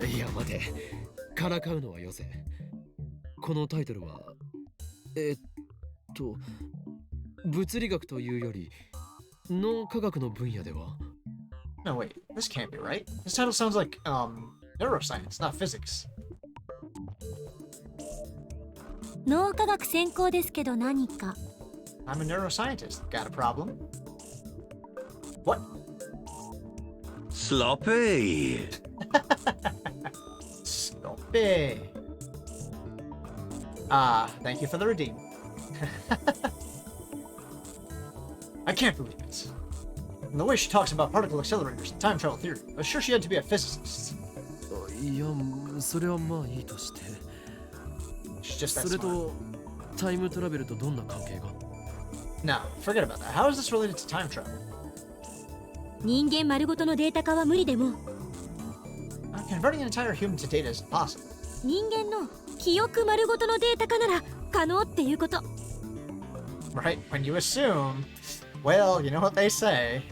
いや待て、からかうのはよせ。このタイトルは物理学というより脳科学の分野では？ No, wait. This can't be right. This title sounds like, neuroscience, not physics. 脳科学専攻ですけど何か？ I'm a neuroscientist. Got a problem? What? Sloppy. Stop it. Thank you for the redeem. I can't believe it. And the way she talks about particle accelerators and time travel theory, I was sure she had to be a physicist. いや、それはまあいいとして。 She's just that それ smart. とタイムトラベルとどんな関係が？ No, forget about that. How is this related to time travel? 人間丸ごとのデータ化は無理でも、 Converting an entire human to data is impossible. 人間の記憶丸ごとのデータ化なら可能っていうこと。 Right? When you assume, well, you know what they say.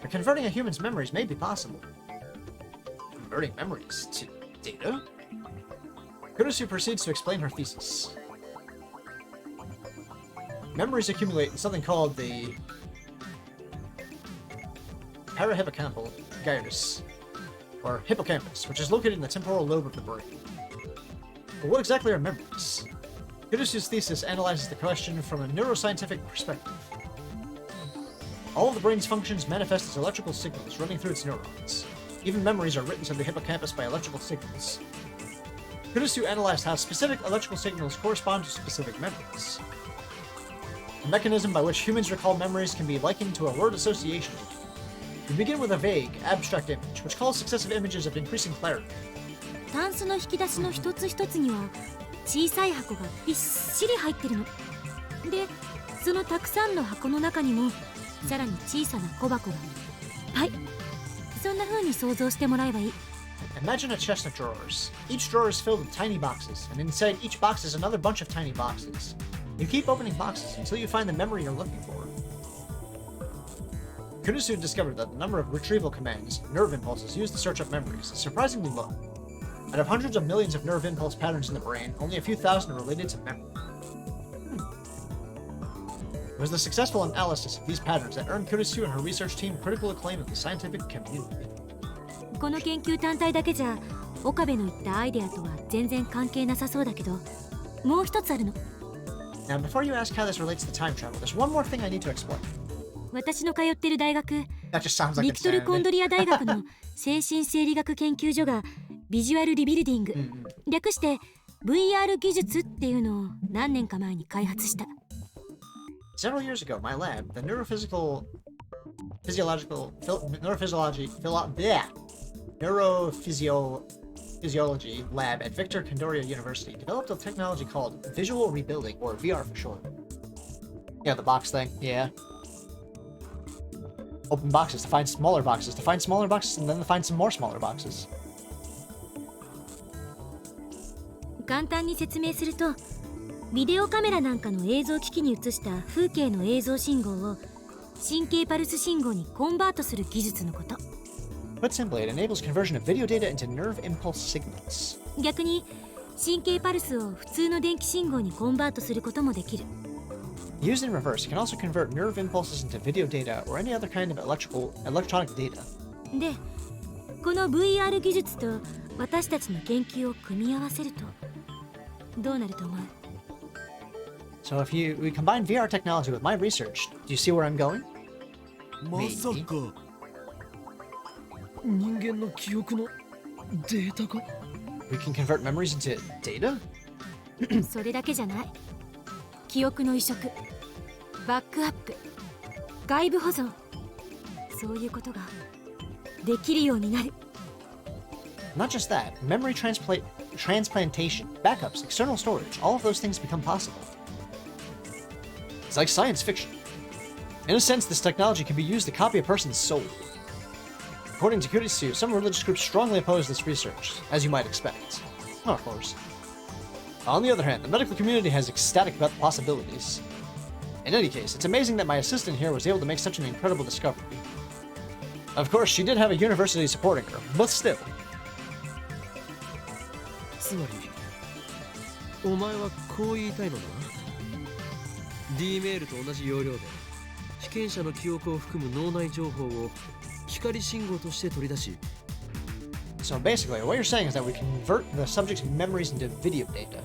But converting a human's memories may be possible. Converting memories to data? Kurusu proceeds to explain her thesis. Memories accumulate in something called the parahippocampal gyrus, or hippocampus, which is located in the temporal lobe of the brain. But what exactly are memories? Kurusu's thesis analyzes the question from a neuroscientific perspective. All of the brain's functions manifest as electrical signals running through its neurons. Even memories are written to the hippocampus by electrical signals. Kurusu analyzed how specific electrical signals correspond to specific memories. The mechanism by which humans recall memories can be likened to a word association. We begin with a vague, abstract image, which calls successive images of increasing clarity. タンスの引き出しの一つ一つには小さい箱がびっしり入ってるの。で、そのたくさんの箱の中にもさらに小さな小箱がいっぱい。そんな風に想像してもらえばいい。 Imagine a chest of drawers. Each drawer is filled with tiny boxes, and inside each box is another bunch of tiny boxes. You keep opening boxes until you find the memory you're looking for. Kurusu discovered that the number of retrieval commands, nerve impulses used to search up memories, is surprisingly low. Out of hundreds of millions of nerve impulse patterns in the brain, only a few thousand are related to memory. It was the successful analysis of these patterns that earned Kurusu and her research team critical acclaim of the scientific community. この研究単体だけじゃ岡部の言ったアイデアとは全然関係なさそうだけど、もう一つあるの。 Now, before you ask how this relates to time travel, there's one more thing I need to explain. 私の通ってる大学、 That just sounds like リクトル・コンド insanity. リア大学の精神生理学研究所がビジュアルリビルディング、略して VR 技術っていうのを何年か前に開発した。 Several years ago, my lab, the neurophysiology lab at Victor Condoria University, developed a technology called visual rebuilding, or VR for short. Yeah, the box thing. Yeah. Open boxes to find smaller boxes, to find smaller boxes, and then to find some more smaller boxes. 簡単に説明すると、ビデオカメラなんかの映像機器に映した風景の映像信号を神経パルス信号にコンバートする技術のこと。 Put simply, it enables conversion of video data into nerve impulse signals. 逆に神経パルスを普通の電気信号にコンバートすることもできる。 Used in reverse, it can also convert nerve impulses into video data or any other kind of electronic data. で、この VR 技術と私たちの研究を組み合わせるとどうなると思う？ So if we combine VR technology with my research, do you see where I'm going? まさか人間の記憶のデータ化？ We can convert memories into data? それだけじゃない。記憶の移植、バックアップ、外部保存、そういうことができるようになる。 Not just that, memory transplantation, backups, external storage, all of those things become possible. It's like science fiction. In a sense, this technology can be used to copy a person's soul. According to Kurisu, some religious groups strongly oppose this research, as you might expect. Oh, of course. On the other hand, the medical community is ecstatic about the possibilities. In any case, it's amazing that my assistant here was able to make such an incredible discovery. Of course, she did have a university supporting her, but still. つまりお前はこう言いたいのだな。 D メールと同じ要領で被験者の記憶を含む脳内情報を光信号として取り出し、 So basically, what you're saying is that we convert the subject's memories into video data.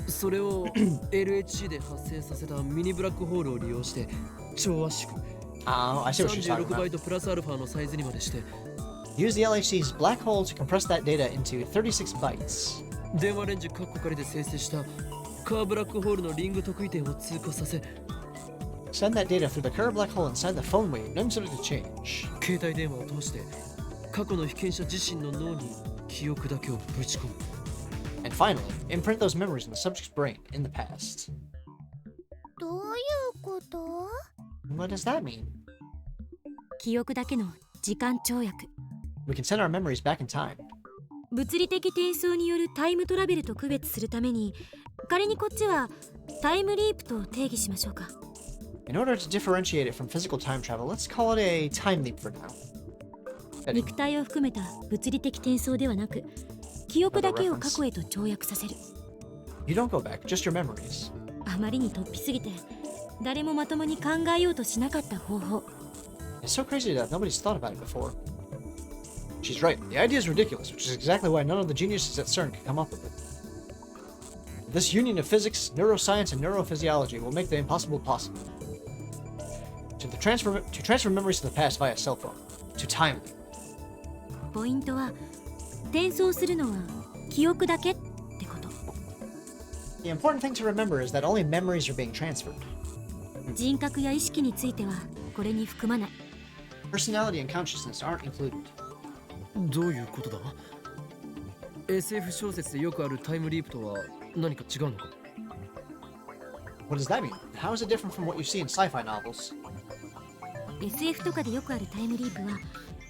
それを LHC で発生させたミニブラックホールを利用して超圧縮 Oh, I see what she's talking 36バイ about. トプラスアルファのサイズにまでして Use the LHC's black hole to compress that data into 36 bytes. 電話レンジカッコ仮で生成したカーブラックホールのリング特異点を通過させ、 Send that data through the curved black hole inside the phone wave, then sort it to change. 携帯電話を通して過去の被験者自身の脳に記憶だけをぶち込む。 And finally, imprint those memories in the subject's brain in the past. どういうこと？ What does that mean? 記憶だけの時間跳躍。 We can send our memories back in time. 物理的転送によるタイムトラベルと区別するために、仮にこっちはタイムリープと定義しましょうか。 In order to differentiate it from physical time travel, let's call it a time leap for now. 肉体を含めた物理的転送ではなく、記憶だけを過去へと跳躍させる。 You don't go back, just your memories. あまりに突飛すぎて、誰もまともに考えようとしなかった方法。 It's so crazy that nobody's thought about it before. She's right. The idea is ridiculous, which is exactly why none of the geniuses at CERN could come up with it. This union of physics, neuroscience, and neurophysiology will make the impossible possible. To transfer memories to the past via cell phone. To time leap. ポイントは、転送するのは記憶だけってこと。 The important thing to remember is that only memories are being transferred. 人格や意識についてはこれに含まない。 Personality and consciousness aren't included. どういうことだ？ SF 小説でよくあるタイムリープとは何か違うのか？ What does that mean? How is it different from what you see in sci-fi novels? SF とかでよくあるタイムリープは、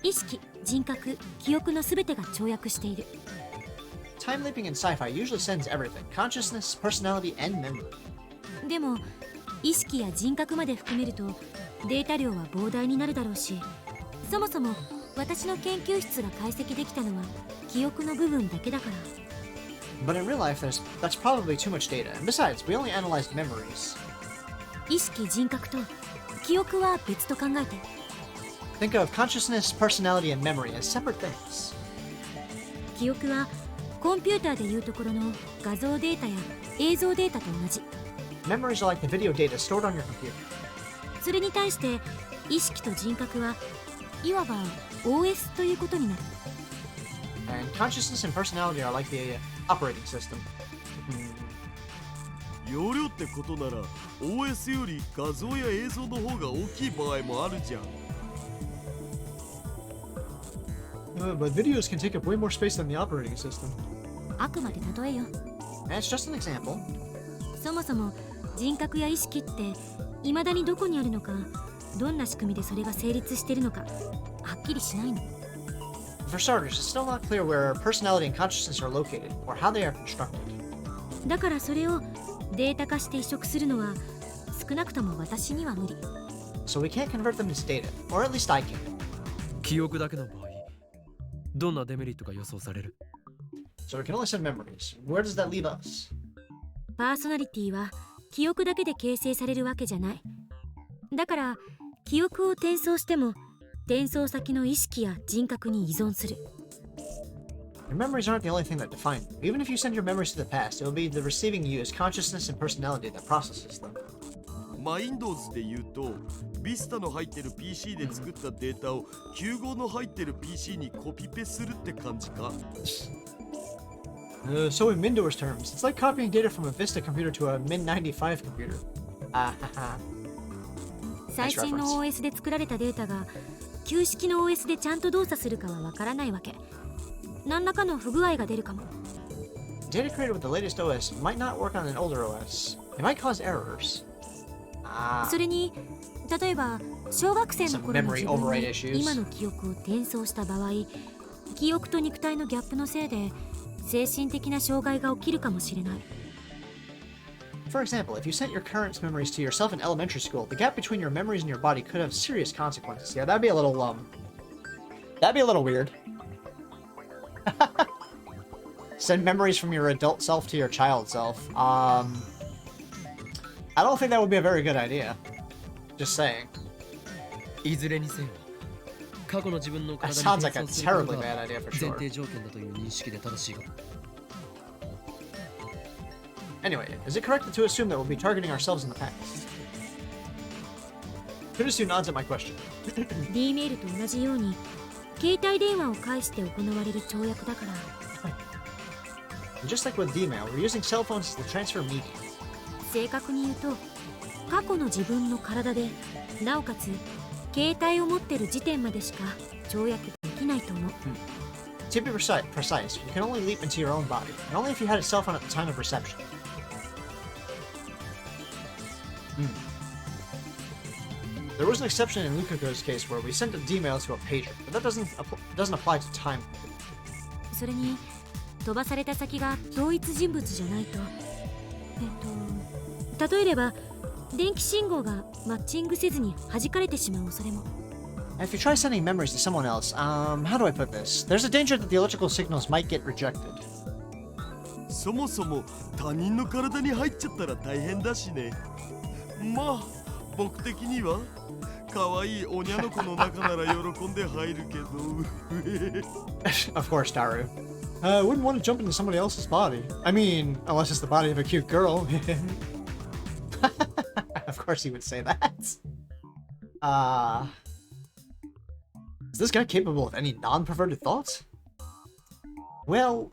意識、人格、記憶のすべてが跳躍している。 Time leaping in sci-fi usually sends everything: consciousness, personality, and memory. でも、意識や人格まで含めるとデータ量は膨大になるだろうし、そもそも私の研究室が解析できたのは記憶の部分だけだから。 But in real life, that's probably too much data. And besides, we only analyzed memories. 意識、人格と記憶は別と考えて。 Think of consciousness, personality, and memory as separate things. 記憶はコンピューターでいうところの画像データや映像データと同じ。 Memories are like the video data stored on your computer. それに対して意識と人格はいわば OS ということになる。 And consciousness and personality are like the operating system. 容量ってことなら OS より画像や映像の方が大きい場合もあるじゃん。But videos can take up way more space than the operating system. あくまで例えよ。 And it's just an example. そもそも人格や意識って未だにどこにあるのか、どんな仕組みでそれが成立しているのかはっきりしないの。 For starters, it's still not clear where personality and consciousness are located or how they are constructed. だからそれをデータ化して移植するのは少なくとも私には無理。 So we can't convert them into data, or at least I can. 記憶だけの場合、どんなデメリットが予想される？ So we can only send memories. Where does that leave us? パーソナリティは記憶だけで形成されるわけじゃない。だから記憶を転送しても転送先の意識や人格に依存する。 Your memories aren't the only thing that define you. Even if you send your memories to the past, it will be the receiving you's consciousness and personality that processes them. Windows で言うと Vista の入ってる PC で作ったデータを95の入ってる PC にコピペするって感じか。So in Windows terms, it's like copying data from a Vista computer to a Min95 computer. Ah, haha. 最新の OS で作られたデータが旧式の OS でちゃんと動作するかはわからないわけ。何らかの不具合が出るかも。 Data created with the latest OS might not work on an older OS. It might cause errors. それに例えば小学生の頃の自分 Some memory override に issues. 今の記憶を転送した場合、記憶と肉体のギャップのせいで精神的な障害が起きるかもしれない。 For example, if you sent your current memories to yourself in elementary school, the gap between your memories and your body could have serious consequences. Yeah, that'd be a little weird. Send memories from your adult self to your child self. I don't think that would be a very good idea. Just saying. いずれにせよ、過去の自分の That 体 sounds に like a 転送すること terribly が bad idea for 前 sure. 提条件だという認識で正しいが。 Anyway, is it correct to assume that we'll be targeting ourselves in the past? Kurusu nods at my question. D メールと同じように携帯電話を介して行われる跳躍だから。 And just like with D-mail, we're using cell phones as the transfer medium. 正確に言うと過去の自分の体でなおかつ携帯を持ってる時点までしか跳躍できないと思う。 To be precise, you can only leap into your own body, and only if you had a cell phone at the time of reception. There was an exception in Lukaku's case where we sent a D-mail to a pager, but that doesn't apply to time. それに飛ばされた先が同一人物じゃないと例えれば電気信号がマッチングせずに弾かれてしまう恐れも。 If you try sending memories to someone else, how do I put this? There's a danger that the electrical signals might get rejected. そもそも他人の体に入っちゃったら大変だしね。まあ僕的には可愛いおにゃの子の中なら喜んで入るけど。Of course, Taru. I wouldn't want to jump into somebody else's body. I mean, unless it's the body of a cute girl. Of course he would say that. Is this guy capable of any non-perverted thoughts? Well,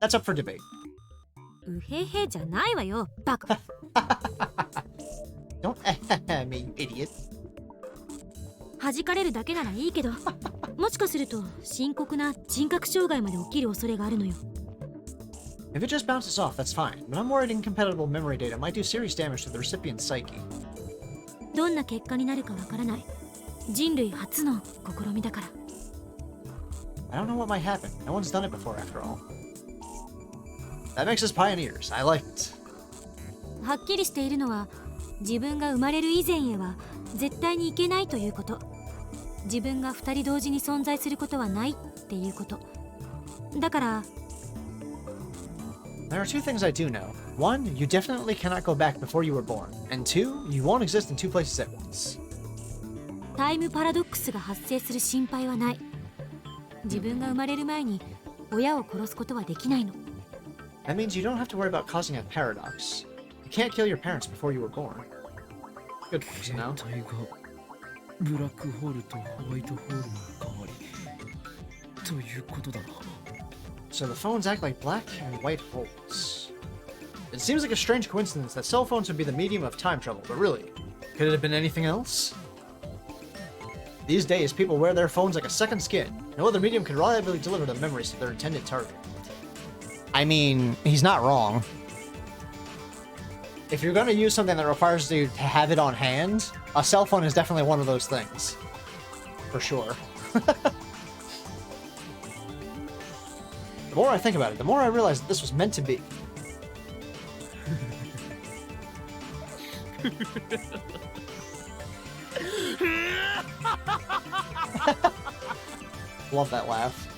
that's up for debate. うへへじゃないわよ、バカ。Don't me, you idiot. 弾かれるだけならいいけど、もしかすると深刻な人格障害まで起きる恐れがあるのよ。If it just bounces off, that's fine, but I'm worried incompatible memory data might do serious damage to the recipient's psyche. どんな結果になるかわからない。人類初の試みだから。I don't know what might happen. No one's done it before, after all. That makes us pioneers. I like it. はっきりしているのは、自分が生まれる以前へは絶対にいけないということ。自分が二人同時に存在することはないっていうこと。だから、There are two things I do know. One, you definitely cannot go back before you were born. And two, you won't exist in two places at once. タイムパラドックスが発生する心配はない。自分が生まれる前に親を殺すことはできないの。That means you don't have to worry about causing a paradox. You can't kill your parents before you were born. Good news, you know? 携帯がブラックホールとホワイトホールの代わりということだな。So the phones act like black and white holes. It seems like a strange coincidence that cell phones would be the medium of time travel, but really, could it have been anything else? These days, people wear their phones like a second skin. No other medium can reliably deliver the memories to their intended target. I mean, he's not wrong. If you're going to use something that requires you to have it on hand, a cell phone is definitely one of those things. For sure. The more I think about it, the more I realize that this was meant to be. Love that laugh.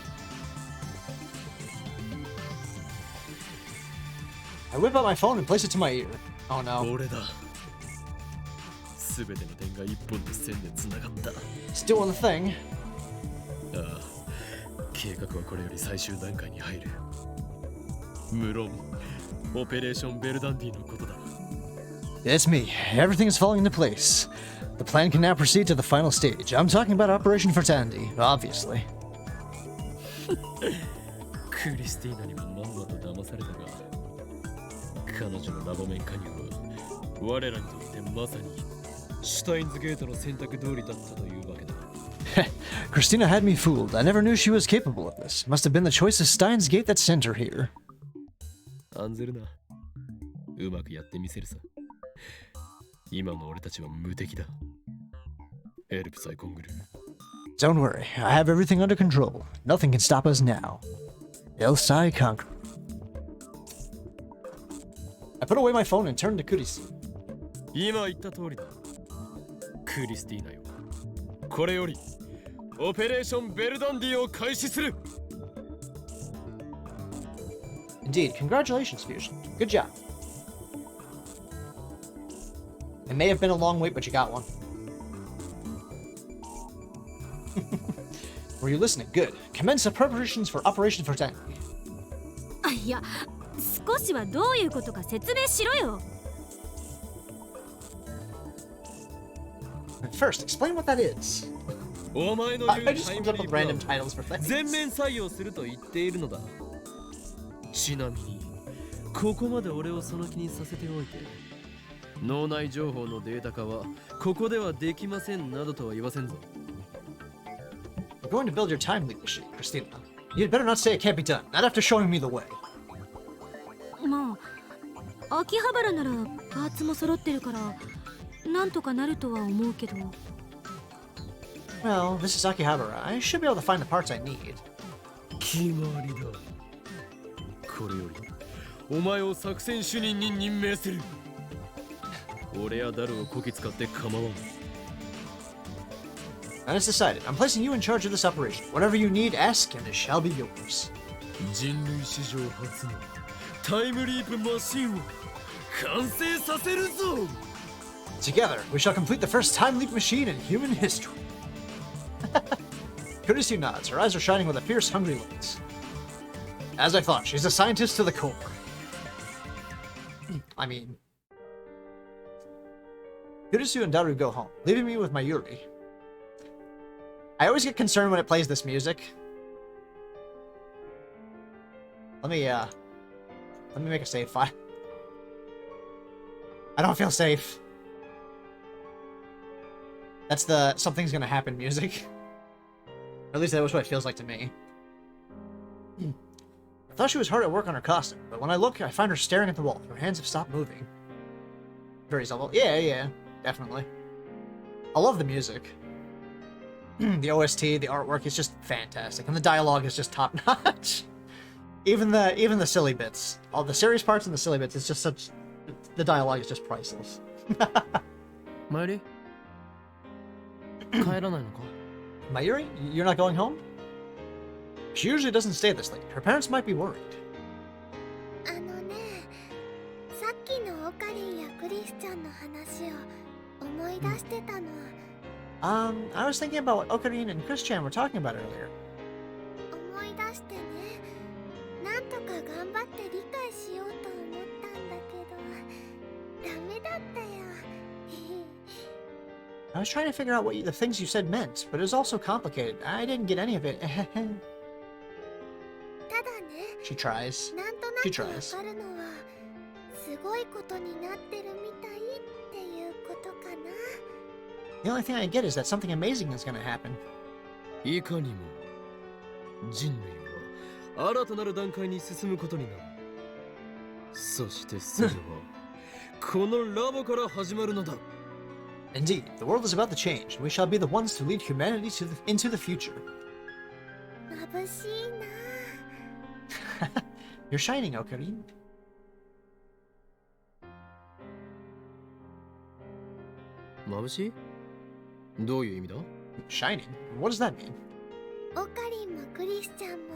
I whip out my phone and place it to my ear. Oh no. 俺だ。すべての点が一本の線で繋がった。It's doing the thing. ああ、計画はこれより最終段階に入る。無論、オペレーションベルダンディのことだ。It's me. Everything is falling into place. The plan can now proceed to the final stage. I'm talking about Operation Fraternity, obviously. クリスティーナにもまんまと騙されたが、彼女のラボ面加入は我らにとってまさにシュタインズゲートの選択通りだったというわけだ。Christina had me fooled. I never knew she was capable of this. Must have been the choice of Steins Gate that sent her here. 案ずるな。うまくやってみせるさ。今の俺たちは無敵だ。エルプサイコングル。Don't worry, I have everything under control. Nothing can stop us now. Else I conquer. I put away my phone and turned to Kurisi. 今言った通りだ。クリスティーナよ。これよりオペレーションベルダンディを開始する。Indeed, congratulations, Fusion. Good job. It may have been a long wait, but you got one. Were you listening? Good. Commence the preparations for Operation Fraternity. あ、いや、少しはどういうことか説明しろよ。First, explain what that is. お前の I 言う just タイ comes ム up リ with ープは random titles for things. 全面採用すると言っているのだ。ちなみにここまで俺をその気にさせておいて、脳内情報のデータ化はここではできませんなどとは言わせんぞ。 You're going to build your time leap machine, Christina. You'd better not say it can't be done, not after showing me the way. まあ秋葉原ならパーツも揃ってるからなんとかなるとは思うけど。 Well, this is Akihabara. I should be able to find the parts I need. 決まりだ。これよりお前を作戦主任に任命する。俺やダルをこき使って構わん。 That is decided. I'm placing you in charge of this operation. Whatever you need, ask, and it shall be yours. 人類史上初のタイムリープマシンを完成させるぞ。 Together, we shall complete the first time leap machine in human history. Kurisu nods. Her eyes are shining with a fierce, hungry light. As I thought, she's a scientist to the core. I mean... Kurisu and Daru go home, leaving me with Mayuri. I always get concerned when it plays this music. Let me make a save file. I don't feel safe. That's the something's gonna happen music. Or at least that was what it feels like to me. I thought she was hard at work on her costume, but when I look, I find her staring at the wall. Her hands have stopped moving. Very subtle. Yeah, definitely. I love the music. The OST, the artwork is just fantastic, and the dialogue is just top notch. Even the silly bits, all the serious parts and the silly bits, it's just such. The dialogue is just priceless. マユリ帰らないのか。 Mayuri, you're not going home? She usually doesn't stay this late. Her parents might be worried. あのね、さっきのオカリンやクリスちゃんの話を思い出してたの。I was thinking about what Ocarina and Chris-chan were talking about earlier. 思い出してね、なんとか頑張って理解しようと思ったんだけど、ダメだったよ。 I was trying to figure out what the things you said meant, but it was all so complicated. I didn't get any of it. ただね、 She tries. なんとなくわかるのは、すごいことになってるみたいっていうことかな。 The only thing I get is that something amazing is gonna happen. いかにも人類は新たなる段階に進むことになる。そしてそれはこのラボから始まるのだ。 Indeed, the world is about to change, and we shall be the ones to lead humanity into the future. 眩しいな。 You're shining, Ocarina. 眩しい？どういう意味だ？ Shining? What does that mean? オカリンもクリスちゃんも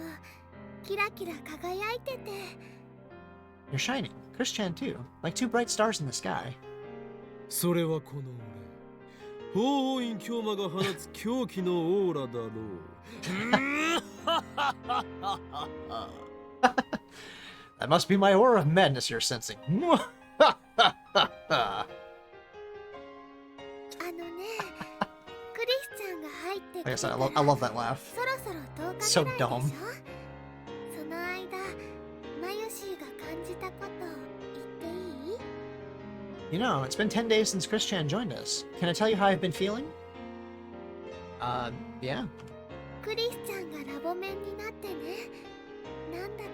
キラキラ輝いてて。 You're shining. Chris-chan too, like two bright stars in the sky. それはこの俺、法王院京馬が放つ狂気のオーラだろう。That must be my aura of madness you're sensing. クリスちゃんが入ってき Like I て said, から I love that laugh. そろそろ10日 So ぐらいでしょ dumb. その間マユシーが感じたこと言っていい？ You know, it's been 10 days since Chris-chan joined us. Can I tell you how I've been feeling? Yeah. クリスちゃんがラボ面になってね、なんだか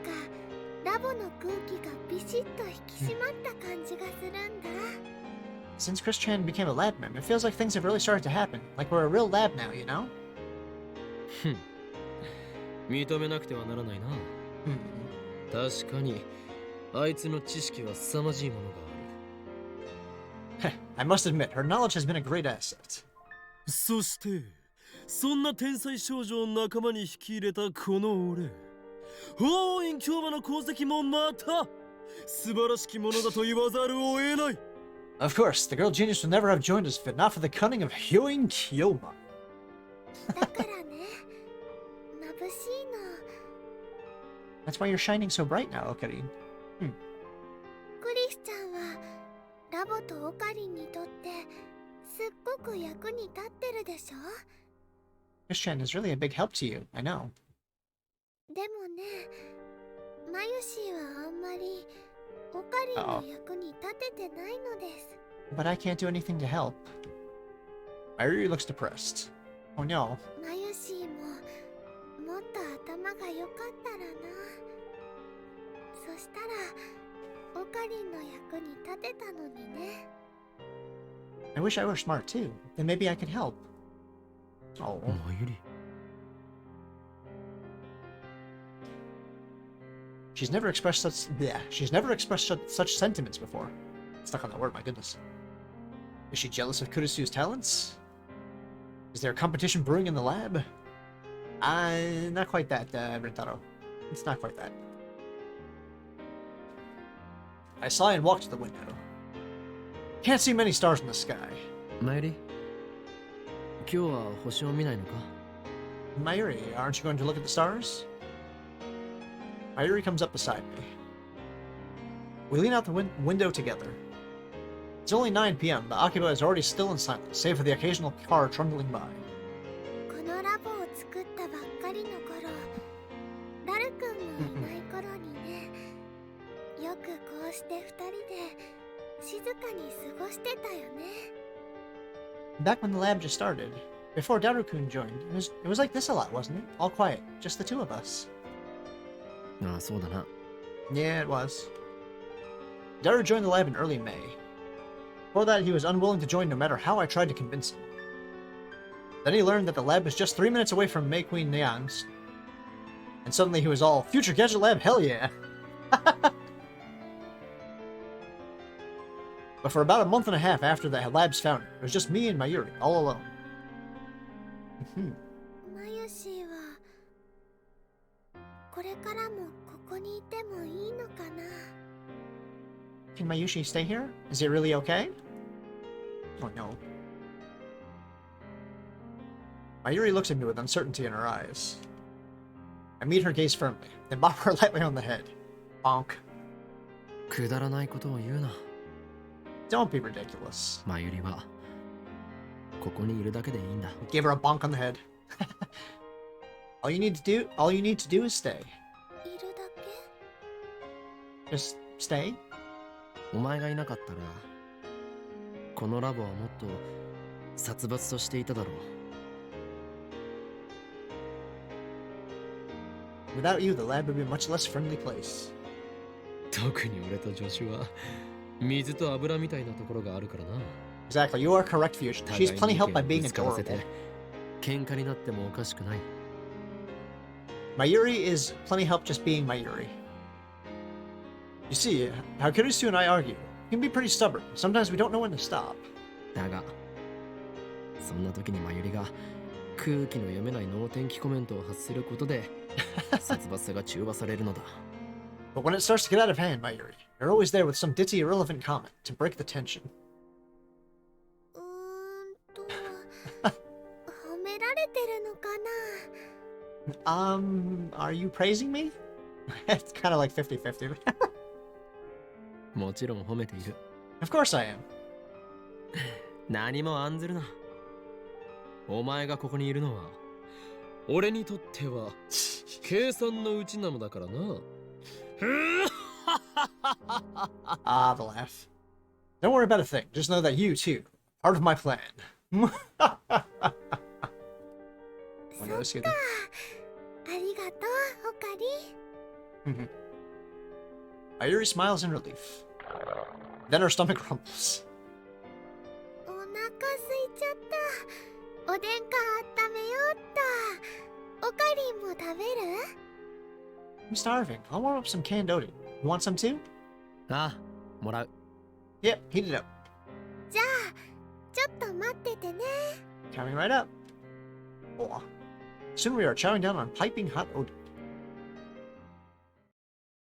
ラボの空気がビシッと引き締まった感じがするんだ。 Since Chris-chan became a lab member, it feels like things have really started to happen. Like we're a real lab now, you know? 認めなくてはならないな。確かにあいつの知識は凄まじいものがある。 I must admit, her knowledge has been a great asset. そしてそんな天才少女を仲間に引き入れたこの俺、法王院京馬の功績もまた素晴らしきものだと言わざるを得ない。 Of course, the girl genius would never have joined us if not for the cunning of Hyoin Kyoma. だからね、眩しいの。 That's why you're shining so bright now, Ocarina. クリスちゃんはラボとオカリンにとってすっごく役に立ってるでしょ？ Chris-chan is really a big help to you, I know. でもね、マユシーはあんまりオカリンの役に立ててないのです。 But I can't do anything to help. Mayuri looks depressed. Oh no. マユシーももっと頭が良かったらな。そしたらオカリンの役に立てたのにね。 I wish I were smart too. Then maybe I could help. Oh. マユリ。 She's never expressed such. Yeah, she's never expressed such sentiments before. Stuck on that word, my goodness. Is she jealous of Kurisu's talents? Is there a competition brewing in the lab? Not quite that, Rentaro. It's not quite that. I sigh and walk to the window. Can't see many stars in the sky. マユリ、今日は星を見ないのか？ Mayuri, aren't you going to look at the stars? Mayuri comes up beside me. We lean out the window together. It's only 9 p.m., but Akiba is already still and silent, save for the occasional car trundling by. このラボを作ったばっかりの頃、ダル君もいない頃にね、よくこうして二人で静かに過ごしてたよね。 Back when the lab just started, before Daru-kun joined, it was like this a lot, wasn't it? All quiet, just the two of us. ああ、そうだな。 Yeah, it was. Daru joined the lab in early May. Before that, he was unwilling to join no matter how I tried to convince him. Then he learned that the lab was just 3 minutes away from May Queen Neon's. And suddenly he was all, Future Gadget Lab, hell yeah! But for about a month and a half after the lab's founding, it was just me and Mayuri, all alone. マユシーはこれからもここにいてもいいのかな。 Can Mayushi stay here? Is it really okay? Oh no. Mayuri looks at me with uncertainty in her eyes. I meet her gaze firmly, then bop her lightly on the head. Bonk. くだらないことを言うな。 Don't be ridiculous. マユリはここにいるだけでいいんだ。 Give her a bonk on the head. all you need to do is stay. いるだけ？ Just stay. お前がいなかったらこのラボはもっと殺伐としていただろう。 Without you, the lab would be a much less friendly place. 特に俺と助手は水と油みたいなところがあるからな。 Exactly, you are correct, Fusion. She's plenty helped by being ぶつからせ adorable. て喧嘩になってもおかしくない。 Mayuri is plenty helped just being Mayuri. You see, how Kurisu and I argue, he can be pretty stubborn. Sometimes we don't know when to stop. だがそんな時にマユリが空気の読めない能天気コメントを発することで殺伐さが中和されるのだ。 But when it starts to get out of hand, Mayuri, you're always there with some ditzy irrelevant comment to break the tension. 褒められてるのかな。 Are you praising me? It's kind of like 50-50. もちろん褒めている。 Of course I am. 何も案ずるな。お前がここにいるのは俺にとっては計算のうちなのだからな。Ah, the laugh. Don't worry about a thing. Just know that you, too, are part of my plan. そっか。ありがとう、オカリ。 Mayuri smiles in relief. Then her stomach rumbles. お腹空いちゃった。おでんか温めようっと。オカリンも食べる？ I'm starving. I'll warm up some canned oden. You want some too? ああ、もらう。 Yep, heat it up. じゃあ、ちょっと待っててね。 Coming right up. Oh. Soon we are chowing down on piping hot oden.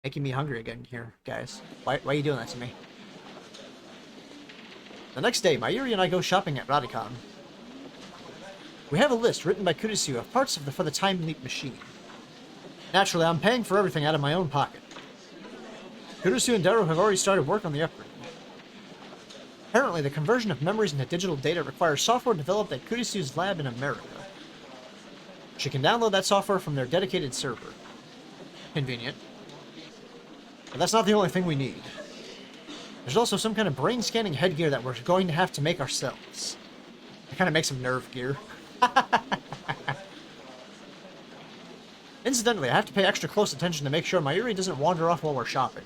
Making me hungry again here, guys. Why are you doing that to me? The next day, Mayuri and I go shopping at Radicon. We have a list written by Kurisu of parts for the Time Leap machine. Naturally, I'm paying for everything out of my own pocket. Kurisu and Daru have already started work on the upgrade. Apparently, the conversion of memories into digital data requires software developed at Kurisu's lab in America. She can download that software from their dedicated server. Convenient. But that's not the only thing we need. There's also some kind of brain scanning headgear that we're going to have to make ourselves. It kind of makes some nerve gear. Incidentally, I have to pay extra close attention to make sure Mayuri doesn't wander off while we're shopping.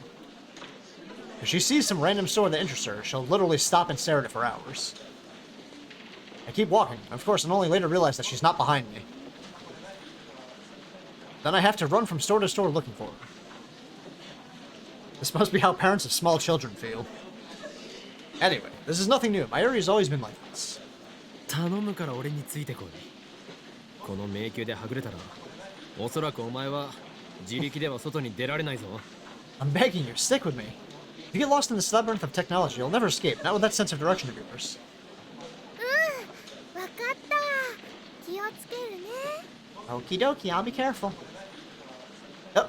If she sees some random store that interests her, she'll literally stop and stare at it for hours. I keep walking, of course, and only later realize that she's not behind me. Then I have to run from store to store looking for her. This must be how parents of small children feel. Anyway, this is nothing new. Mayuri's always been like this. 頼むから俺についてこい。この迷宮ではぐれたら、おそらくお前は自力では外に出られないぞ。I'm begging you, stick with me. If you get lost in this labyrinth of technology, you'll never escape, not with that sense of direction of yours. わかったわ。気をつけるね。 Okie dokie, I'll be careful. Oh.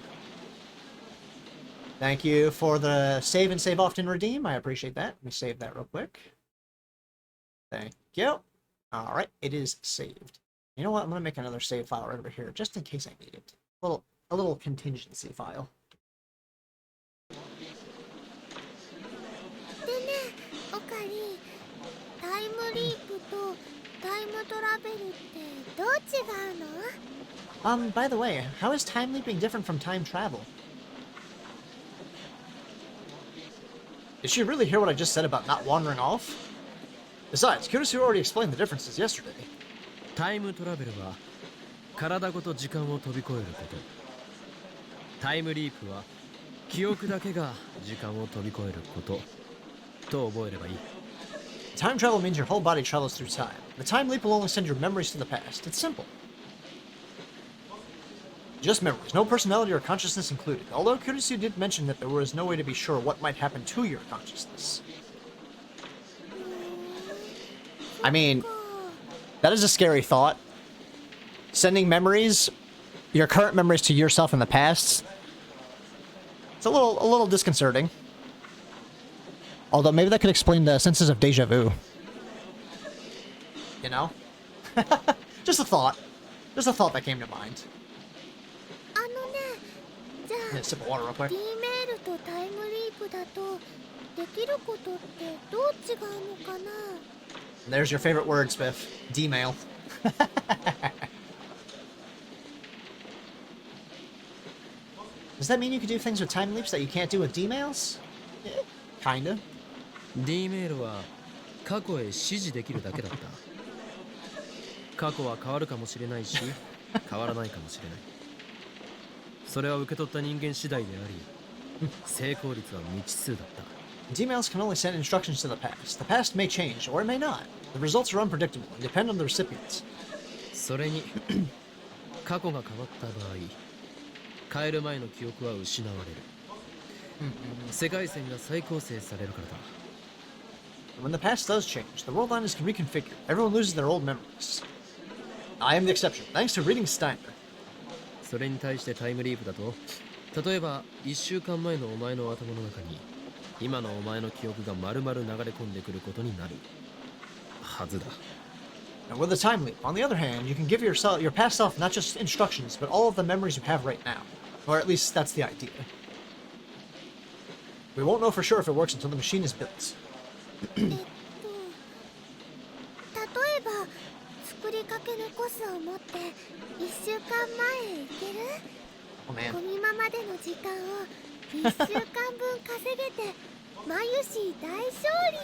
Thank you for the save and save often redeem. I appreciate that. Let me save that real quick. Thank you. Alright, it is saved. You know what? I'm going to make another save file right over here, just in case I need it. A little contingency file. でね、オカリ、タイムリープとタイムトラベルってどう違うの？ By the way, how is time leaping different from time travel? Did she really hear what I just said about not wandering off? Besides, Kurisu already explained the differences yesterday. タイムトラベルは体ごと時間を飛び越えること。タイムリープは記憶だけが時間を飛び越えることと覚えればいい。Time travel means your whole body travels through time. The time leap will only send your memories to the past. It's simple. Just memories, no personality or consciousness included. Although Kurisu did mention that there was no way to be sure what might happen to your consciousness. I mean, that is a scary thought. Sending memories, your current memories to yourself in the past. It's a little disconcerting. Although maybe that could explain the senses of deja vu. You know? Just a thought. Just a thought that came to mind. あのね、じゃあ Yeah, sip of water real quick. D メールとタイムリープだとできることってどう違うのかな？ There's your favorite word, Spiff. D-mail. Does that mean you can do things with time leaps that you can't do with D-mails? Yeah, kinda. D メールは過去へ指示できるだけだった。過去は変わるかもしれないし、変わらないかもしれない。それは受け取った人間次第であり、成功率は未知数だった。D-mails can only send instructions to the past. The past may change, or it may not. The results are unpredictable and depend on the recipients. それに過去が変わった場合、変える前の記憶は失われる。世界線が再構成されるからだ。When the past does change, the world line is reconfigured. Everyone loses their old memories. I am the exception, thanks to reading Steiner. それに対してタイムリープだと、例えば1週間前のお前の頭の中に今のお前の記憶が丸々流れ込んでくることになるはずだ。And with a time leap, on the other hand, you can give your past self not just instructions, but all of the memories you have right now. Or at least that's the idea. We won't know for sure if it works until the machine is built. 例えば作りかけのコスを持って1週間前へ行ける？ Oh man. このままでの時間を1週間分稼げてマユシ大勝利。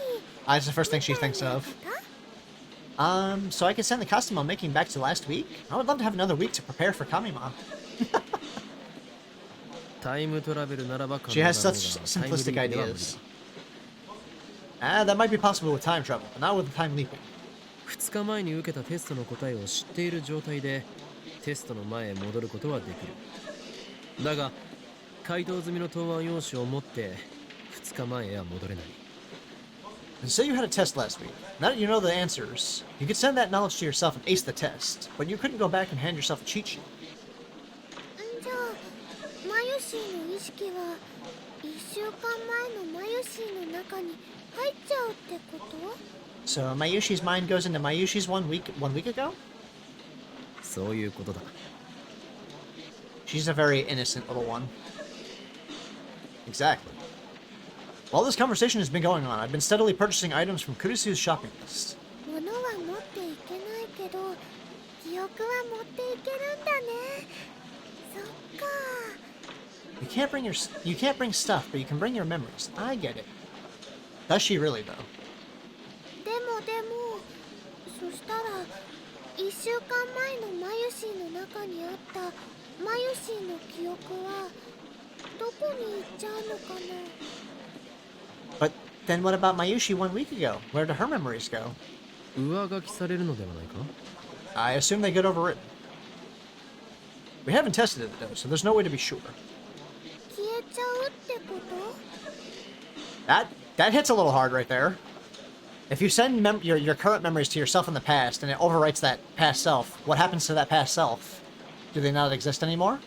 That's the first thing she thinks of. So I can send the costume I'm making back to last week? I would love to have another week to prepare for Kamima. タイムトラベルならば She has such simplistic ideas. That might be possible with time travel, but not with time leaping. 2日前に受けたテストの答えを知っている状態でテストの前へ戻ることはできる。だが回答済みの答案用紙を持って2日前へは戻れない。 Say you had a test last week. Now that you know the answers, you could send that knowledge to yourself and ace the test, but you couldn't go back and hand yourself a cheat sheet. じゃあマユシーの意識は1週間前のマユシーの中に入っちゃうってこと？ So Mayushi's mind goes into Mayushi's one week ago? そういうことだ。 She's a very innocent little one. Exactly. While this conversation has been going on, I've been steadily purchasing items from Kurisu's shopping list. 物は持っていけないけど記憶は持っていけるんだね。そっか。 You can't bring stuff, but you can bring your memories. I get it. Does she really though? でもそしたら1週間前のマユシーの中にあったマユシーの記憶はどこに行っちゃうのかな。 But then what about Mayushi 1 week ago? Where do her memories go? 上書きされるのではないか？ I assume they get overwritten. We haven't tested it though, so there's no way to be sure. 消えちゃうってこと？ That hits a little hard right there. If you send your current memories to yourself in the past and it overwrites that past self, what happens to that past self? Do they not exist anymore?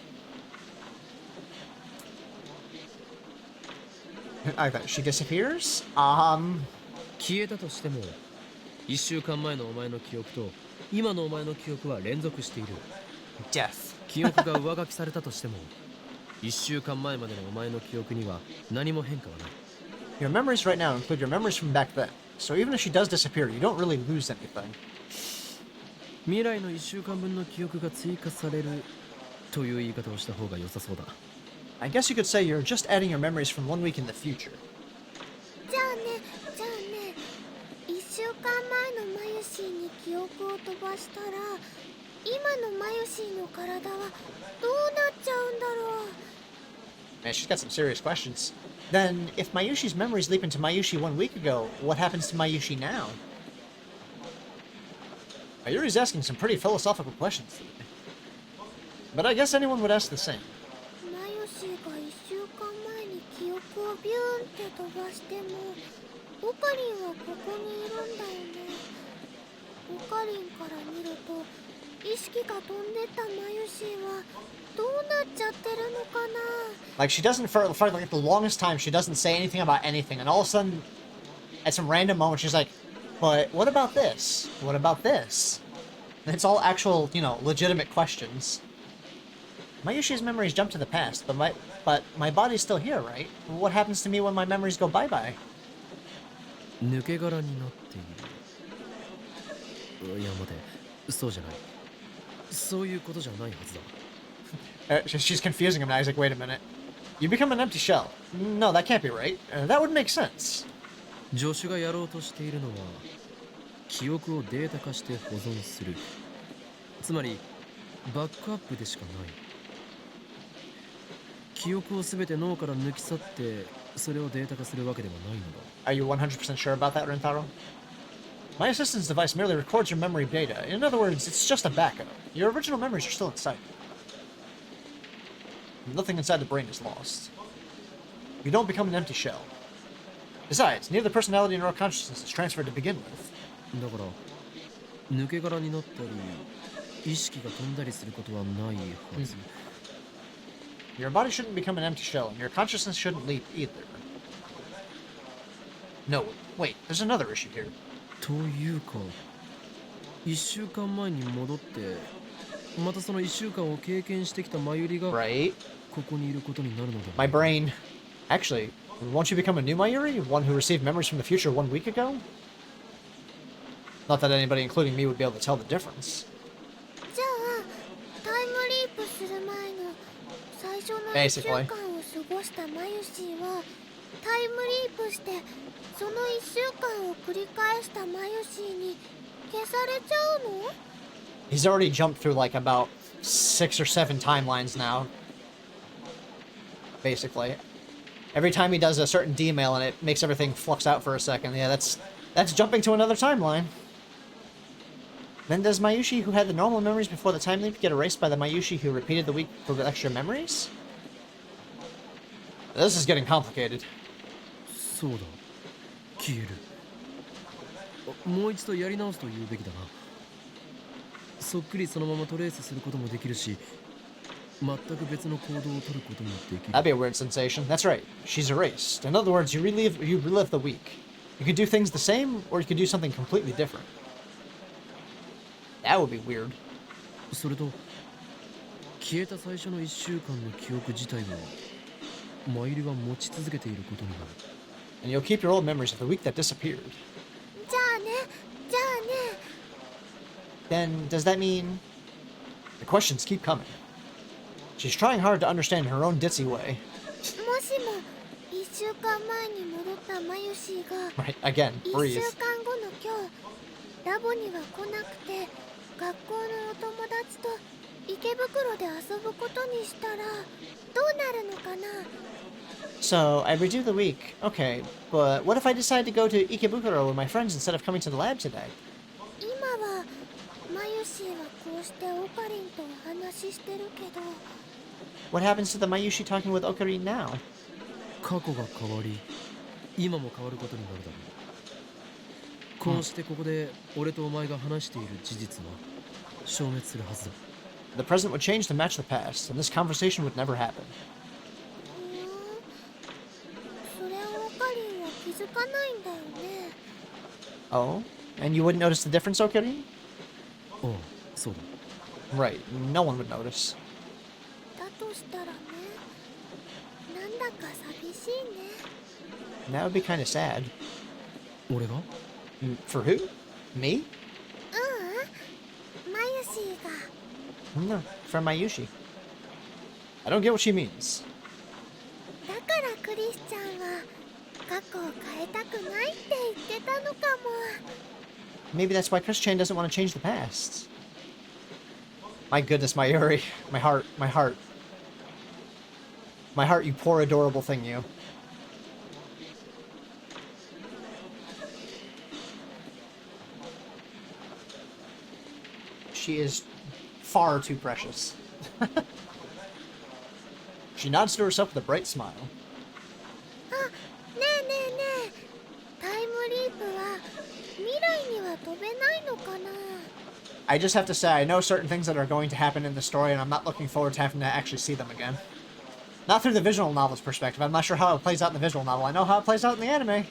I thought she disappears? 消えたとしても、1週間前のお前の記憶と今のお前の記憶は連続している。 Death. 記憶が上書きされたとしても、1週間前までのお前の記憶には何も変化はない。 Your memories right now include your memories from back then. So even if she does disappear, you don't really lose anything. 未来の1週間分の記憶が追加されるという言い方をした方が良さそうだ。 I guess you could say you're just adding your memories from 1 week in the future. じゃあね1週間前のマユシーに記憶を飛ばしたら今のマユシーの体はどうなっちゃうんだろう。 Man, she's got some serious questions. Then, if Mayushi's memories leap into Mayushi 1 week ago, what happens to Mayushi now? Mayuri's asking some pretty philosophical questions today. But I guess anyone would ask the same. マユシーが1週間前に記憶をビューンって飛ばしてもオカリンはここにいるんだよね。オカリンから見ると意識が飛んでったマユシーはどうなっちゃってるのかな。 Like, she doesn't, for like the longest time, she doesn't say anything about anything, and all of a sudden, at some random moment, she's like, but what about this? What about this? And it's all actual, you know, legitimate questions. Mayushi's memories jump to the past, but my body's still here, right? What happens to me when my memories go bye-bye? 抜け殻になっている。いや待て、そうじゃない。そういうことじゃないはずだ。She's confusing him now. He's like, wait a minute. You become an empty shell. No, that can't be right. That would make sense. 助手がやろうとしているのは記憶をデータ化して保存する。つまりバックアップでしかない。記憶をすべて脳から抜き去ってそれをデータ化するわけではないのだ。 Are you 100% sure about that, Rintaro? My assistant's device merely records your memory data. In other words, it's just a backup. Your original memories are still inside. Nothing inside the brain is lost. You don't become an empty shell. Besides, neither personality nor consciousness is transferred to begin with. だから抜け殻になったり意識が飛んだりすることはないはず。Your body shouldn't become an empty shell, and your consciousness shouldn't leap either. No, wait, there's another issue here. というか、1週間前に戻って、またその1週間を経験してきたマユリが Right? ここにいることになるのだ。My brain. Actually, won't you become a new Mayuri? One who received memories from the future 1 week ago? Not that anybody, including me, would be able to tell the difference. じゃあタイムリープする前の最初の1週間を過ごしたマユシーはタイムリープしてその1週間を繰り返したマユシーに消されちゃうの？ He's already jumped through like about 6 or 7 timelines now. Basically. Every time he does a certain D-mail and it makes everything flux out for a second. Yeah, that's jumping to another timeline. Then does Mayushi, who had the normal memories before the time leap, get erased by the Mayushi who repeated the week for the extra memories? This is getting complicated. そうだ。消える。もう一度やり直すと言うべきだな。そっくりそのままトレースすることもできるし、全く別の行動を取ることもできる。 That'd be a weird sensation. That's right. She's erased. In other words, you relive the week. You could do things the same, or you could do something completely different. That would be weird. それと、消えた最初の1週間の記憶自体はマイルが持ち続けていることになる。 And you'll keep your old memories of the week that disappeared. じゃあね、じゃあね。 Then, does that mean... The questions keep coming. She's trying hard to understand her own ditzy way. もしも1週間前に戻ったマユシーが Right, again, 1 breathe. 週間後の今日ラボには来なくて学校のお友達と池袋で遊ぶことにしたらどうなるのかな。 So, I redo the week. Okay, but what if I decide to go to Ikebukuro with my friends instead of coming to the lab today? 今はマユシーはこうしてオカリンとお話ししてるけど What happens to the Mayushi talking with Okarin now? 過去が変わり、今も変わることになるだろう。こうしてここで俺とお前が話している事実は消滅するはずだ。 The present would change to match the past, and this conversation would never happen. それをオカリンは気づかないんだよね。 Oh? And you wouldn't notice the difference, Okarin? ああ、そうだ。 Right, no one would notice. だとしたらね、なんだか寂しいね。 And that would be kind of sad. 俺が For who? Me? マユシーが No, from Mayushi. I don't get what she means. だからクリスちゃんは過去を変えたくないって言ってたのかも。 Maybe that's why Chris-chan doesn't want to change the past. My goodness, Mayuri. My heart, my heart. My heart, you poor adorable thing, you. She is far too precious. She nods to herself with a bright smile. あ、ねえねえねえ、タイムリープは未来には飛べないのかな。 I just have to say, I know certain things that are going to happen in the story, and I'm not looking forward to having to actually see them again. Not through the visual novel's perspective. I'm not sure how it plays out in the visual novel. I know how it plays out in the anime.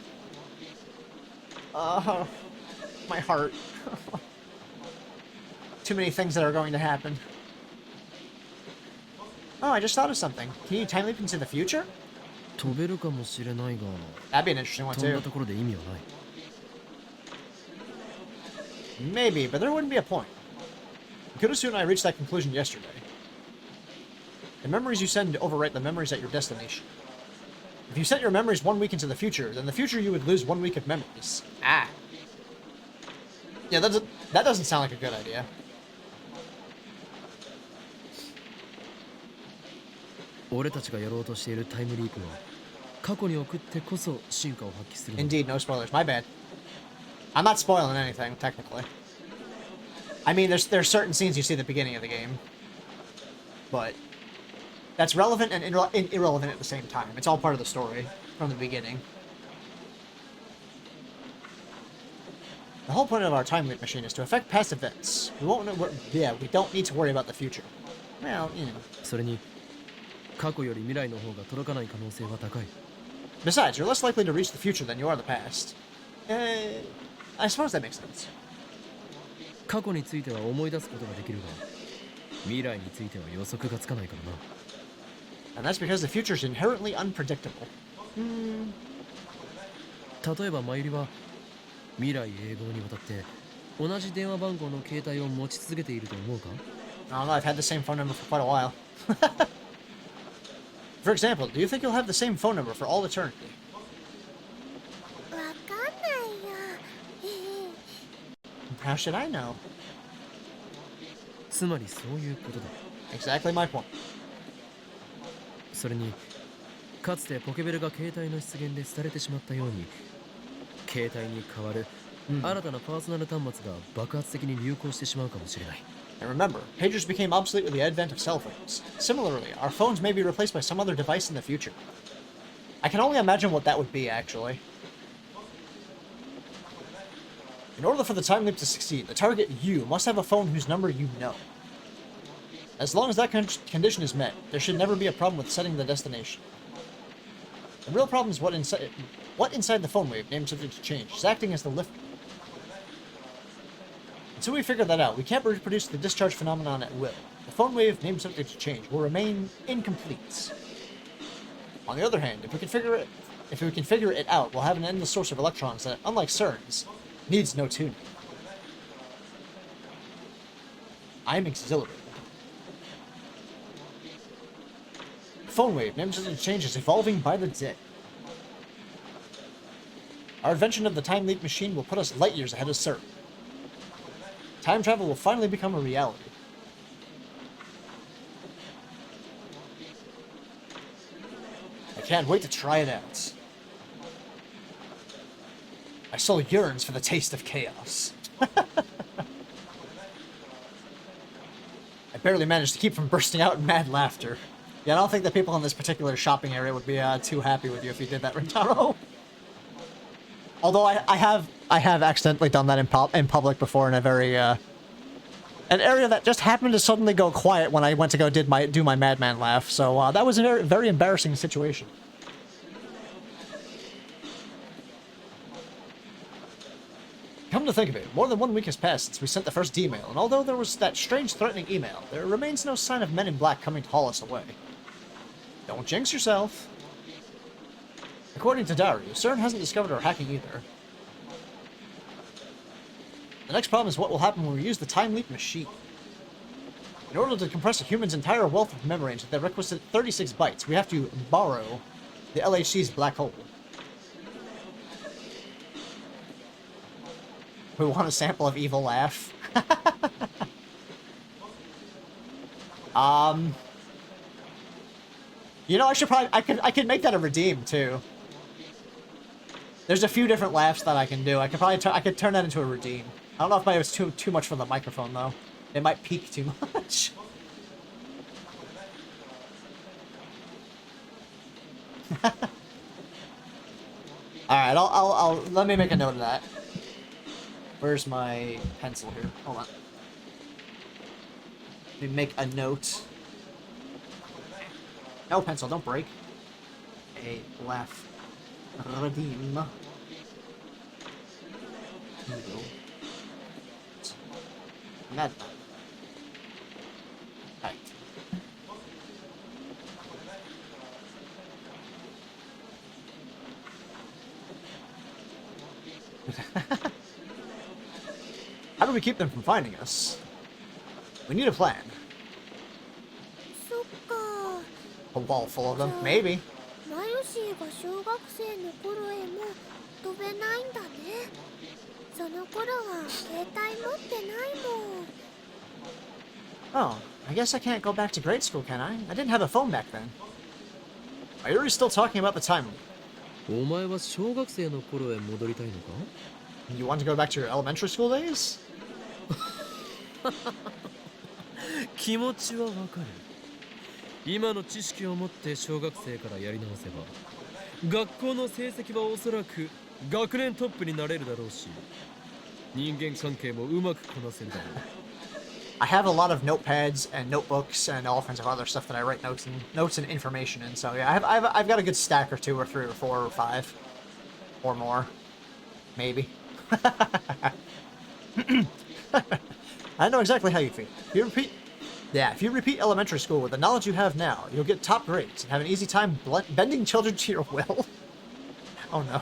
My heart. Too many things that are going to happen. Oh, I just thought of something. Can you time leap into the future? 飛べるかもしれないが、 That'd be an interesting one 飛ん too. だところで意味はない。 Maybe, but there wouldn't be a point. Kurusu and I reached that conclusion yesterday. The memories you send overwrite the memories at your destination. If you sent your memories 1 week into the future, then the future you would lose 1 week of memories. Ah. Yeah, that doesn't sound like a good idea. 俺たちがやろうとしているタイムリープは過去に送ってこそ進化を発揮する。 Indeed, no spoilers. My bad. I'm not spoiling anything, technically. I mean, there's certain scenes you see at the beginning of the game. But that's relevant and irrelevant at the same time. It's all part of the story from the beginning. The whole point of our time loop machine is to affect past events. We won't know we don't need to worry about the future. Well, you know. それに過去より未来の方が届かない可能性は高い。 Besides, you're less likely to reach the future than you are the past. I suppose that makes sense. 過去については思い出すことができるが、未来については予測がつかないからな。 And that's because the future is inherently unpredictable. 例えばマユリは未来永劫にわたって同じ電話番号の携帯を持ち続けていると思うか？ I don't know, I've had the same phone number for quite a while. For example, do you think you'll have the same phone number for all eternity? わかんないよ。 How should I know? つまりそういうことだ。 Exactly my point. それにかつてポケベルが携帯の出現で廃れてしまったように、携帯に代わる新たなパーソナル端末が爆発的に流行してしまうかもしれない。 And remember, pagers became obsolete with the advent of cell phones. Similarly, our phones may be replaced by some other device in the future. I can only imagine what that would be, actually. In order for the time loop to succeed, the target, you, must have a phone whose number you know. As long as that condition is met, there should never be a problem with setting the destination. The real problem is what inside the phone wave, named subject to change, is acting as the lifter. Until we figure that out, we can't reproduce the discharge phenomenon at will. The phone wave, named subject to change, will remain incomplete. On the other hand, if we can figure it out, we'll have an endless source of electrons that, unlike CERN's, needs no tuning. I'm exhilarated. Phone wave, names and changes evolving by the day. Our invention of the time leap machine will put us light years ahead of CERN. Time travel will finally become a reality. I can't wait to try it out. My soul yearns for the taste of chaos. I barely managed to keep from bursting out in mad laughter. Yeah, I don't think the people in this particular shopping area would be too happy with you if you did that, Rintaro. Although I have accidentally done that in public before in a very an area that just happened to suddenly go quiet when I went to go do my madman laugh. So that was a very, very embarrassing situation. Come to think of it, more than 1 week has passed since we sent the first email, and although there was that strange threatening email, there remains no sign of men in black coming to haul us away. Don't jinx yourself. According to Daru, CERN hasn't discovered our hacking either. The next problem is what will happen when we use the time leap machine. In order to compress a human's entire wealth of memory into the requisite 36 bytes, we have to borrow the LHC's black hole. We want a sample of evil laugh. You know, I could make that a redeem too. There's a few different laughs that I can do. I could turn that into a redeem. I don't know if it was too much for the microphone though. It might peak too much. All right, I'll let me make a note of that. Where's my pencil here? Hold on. Let me make a note. No, pencil, don't break. A laugh. Redeem. Here we go. Mad. Right. How do we keep them from finding us? We need a plan. A wall full of them? Maybe. Oh, I guess I can't go back to grade school, can I? I didn't have a phone back then. Are you still talking about the time loop? お前は小学生の頃へ戻りたいのか? You want to go back to your elementary school days? 気持ちはわかる。今の知識を持って小学生からやり直せば、学校の成績はおそらく学年トップになれるだろうし、人間関係もうまくこなせるだろう。I have a lot of notepads and notebooks and all kinds of other stuff that I write notes and information in. So yeah, I've got a good stack or 2 or 3 or 4 or 5 or more, maybe. I know exactly how you feel. If you repeat elementary school with the knowledge you have now, you'll get top grades and have an easy time bending children to your will. Oh no.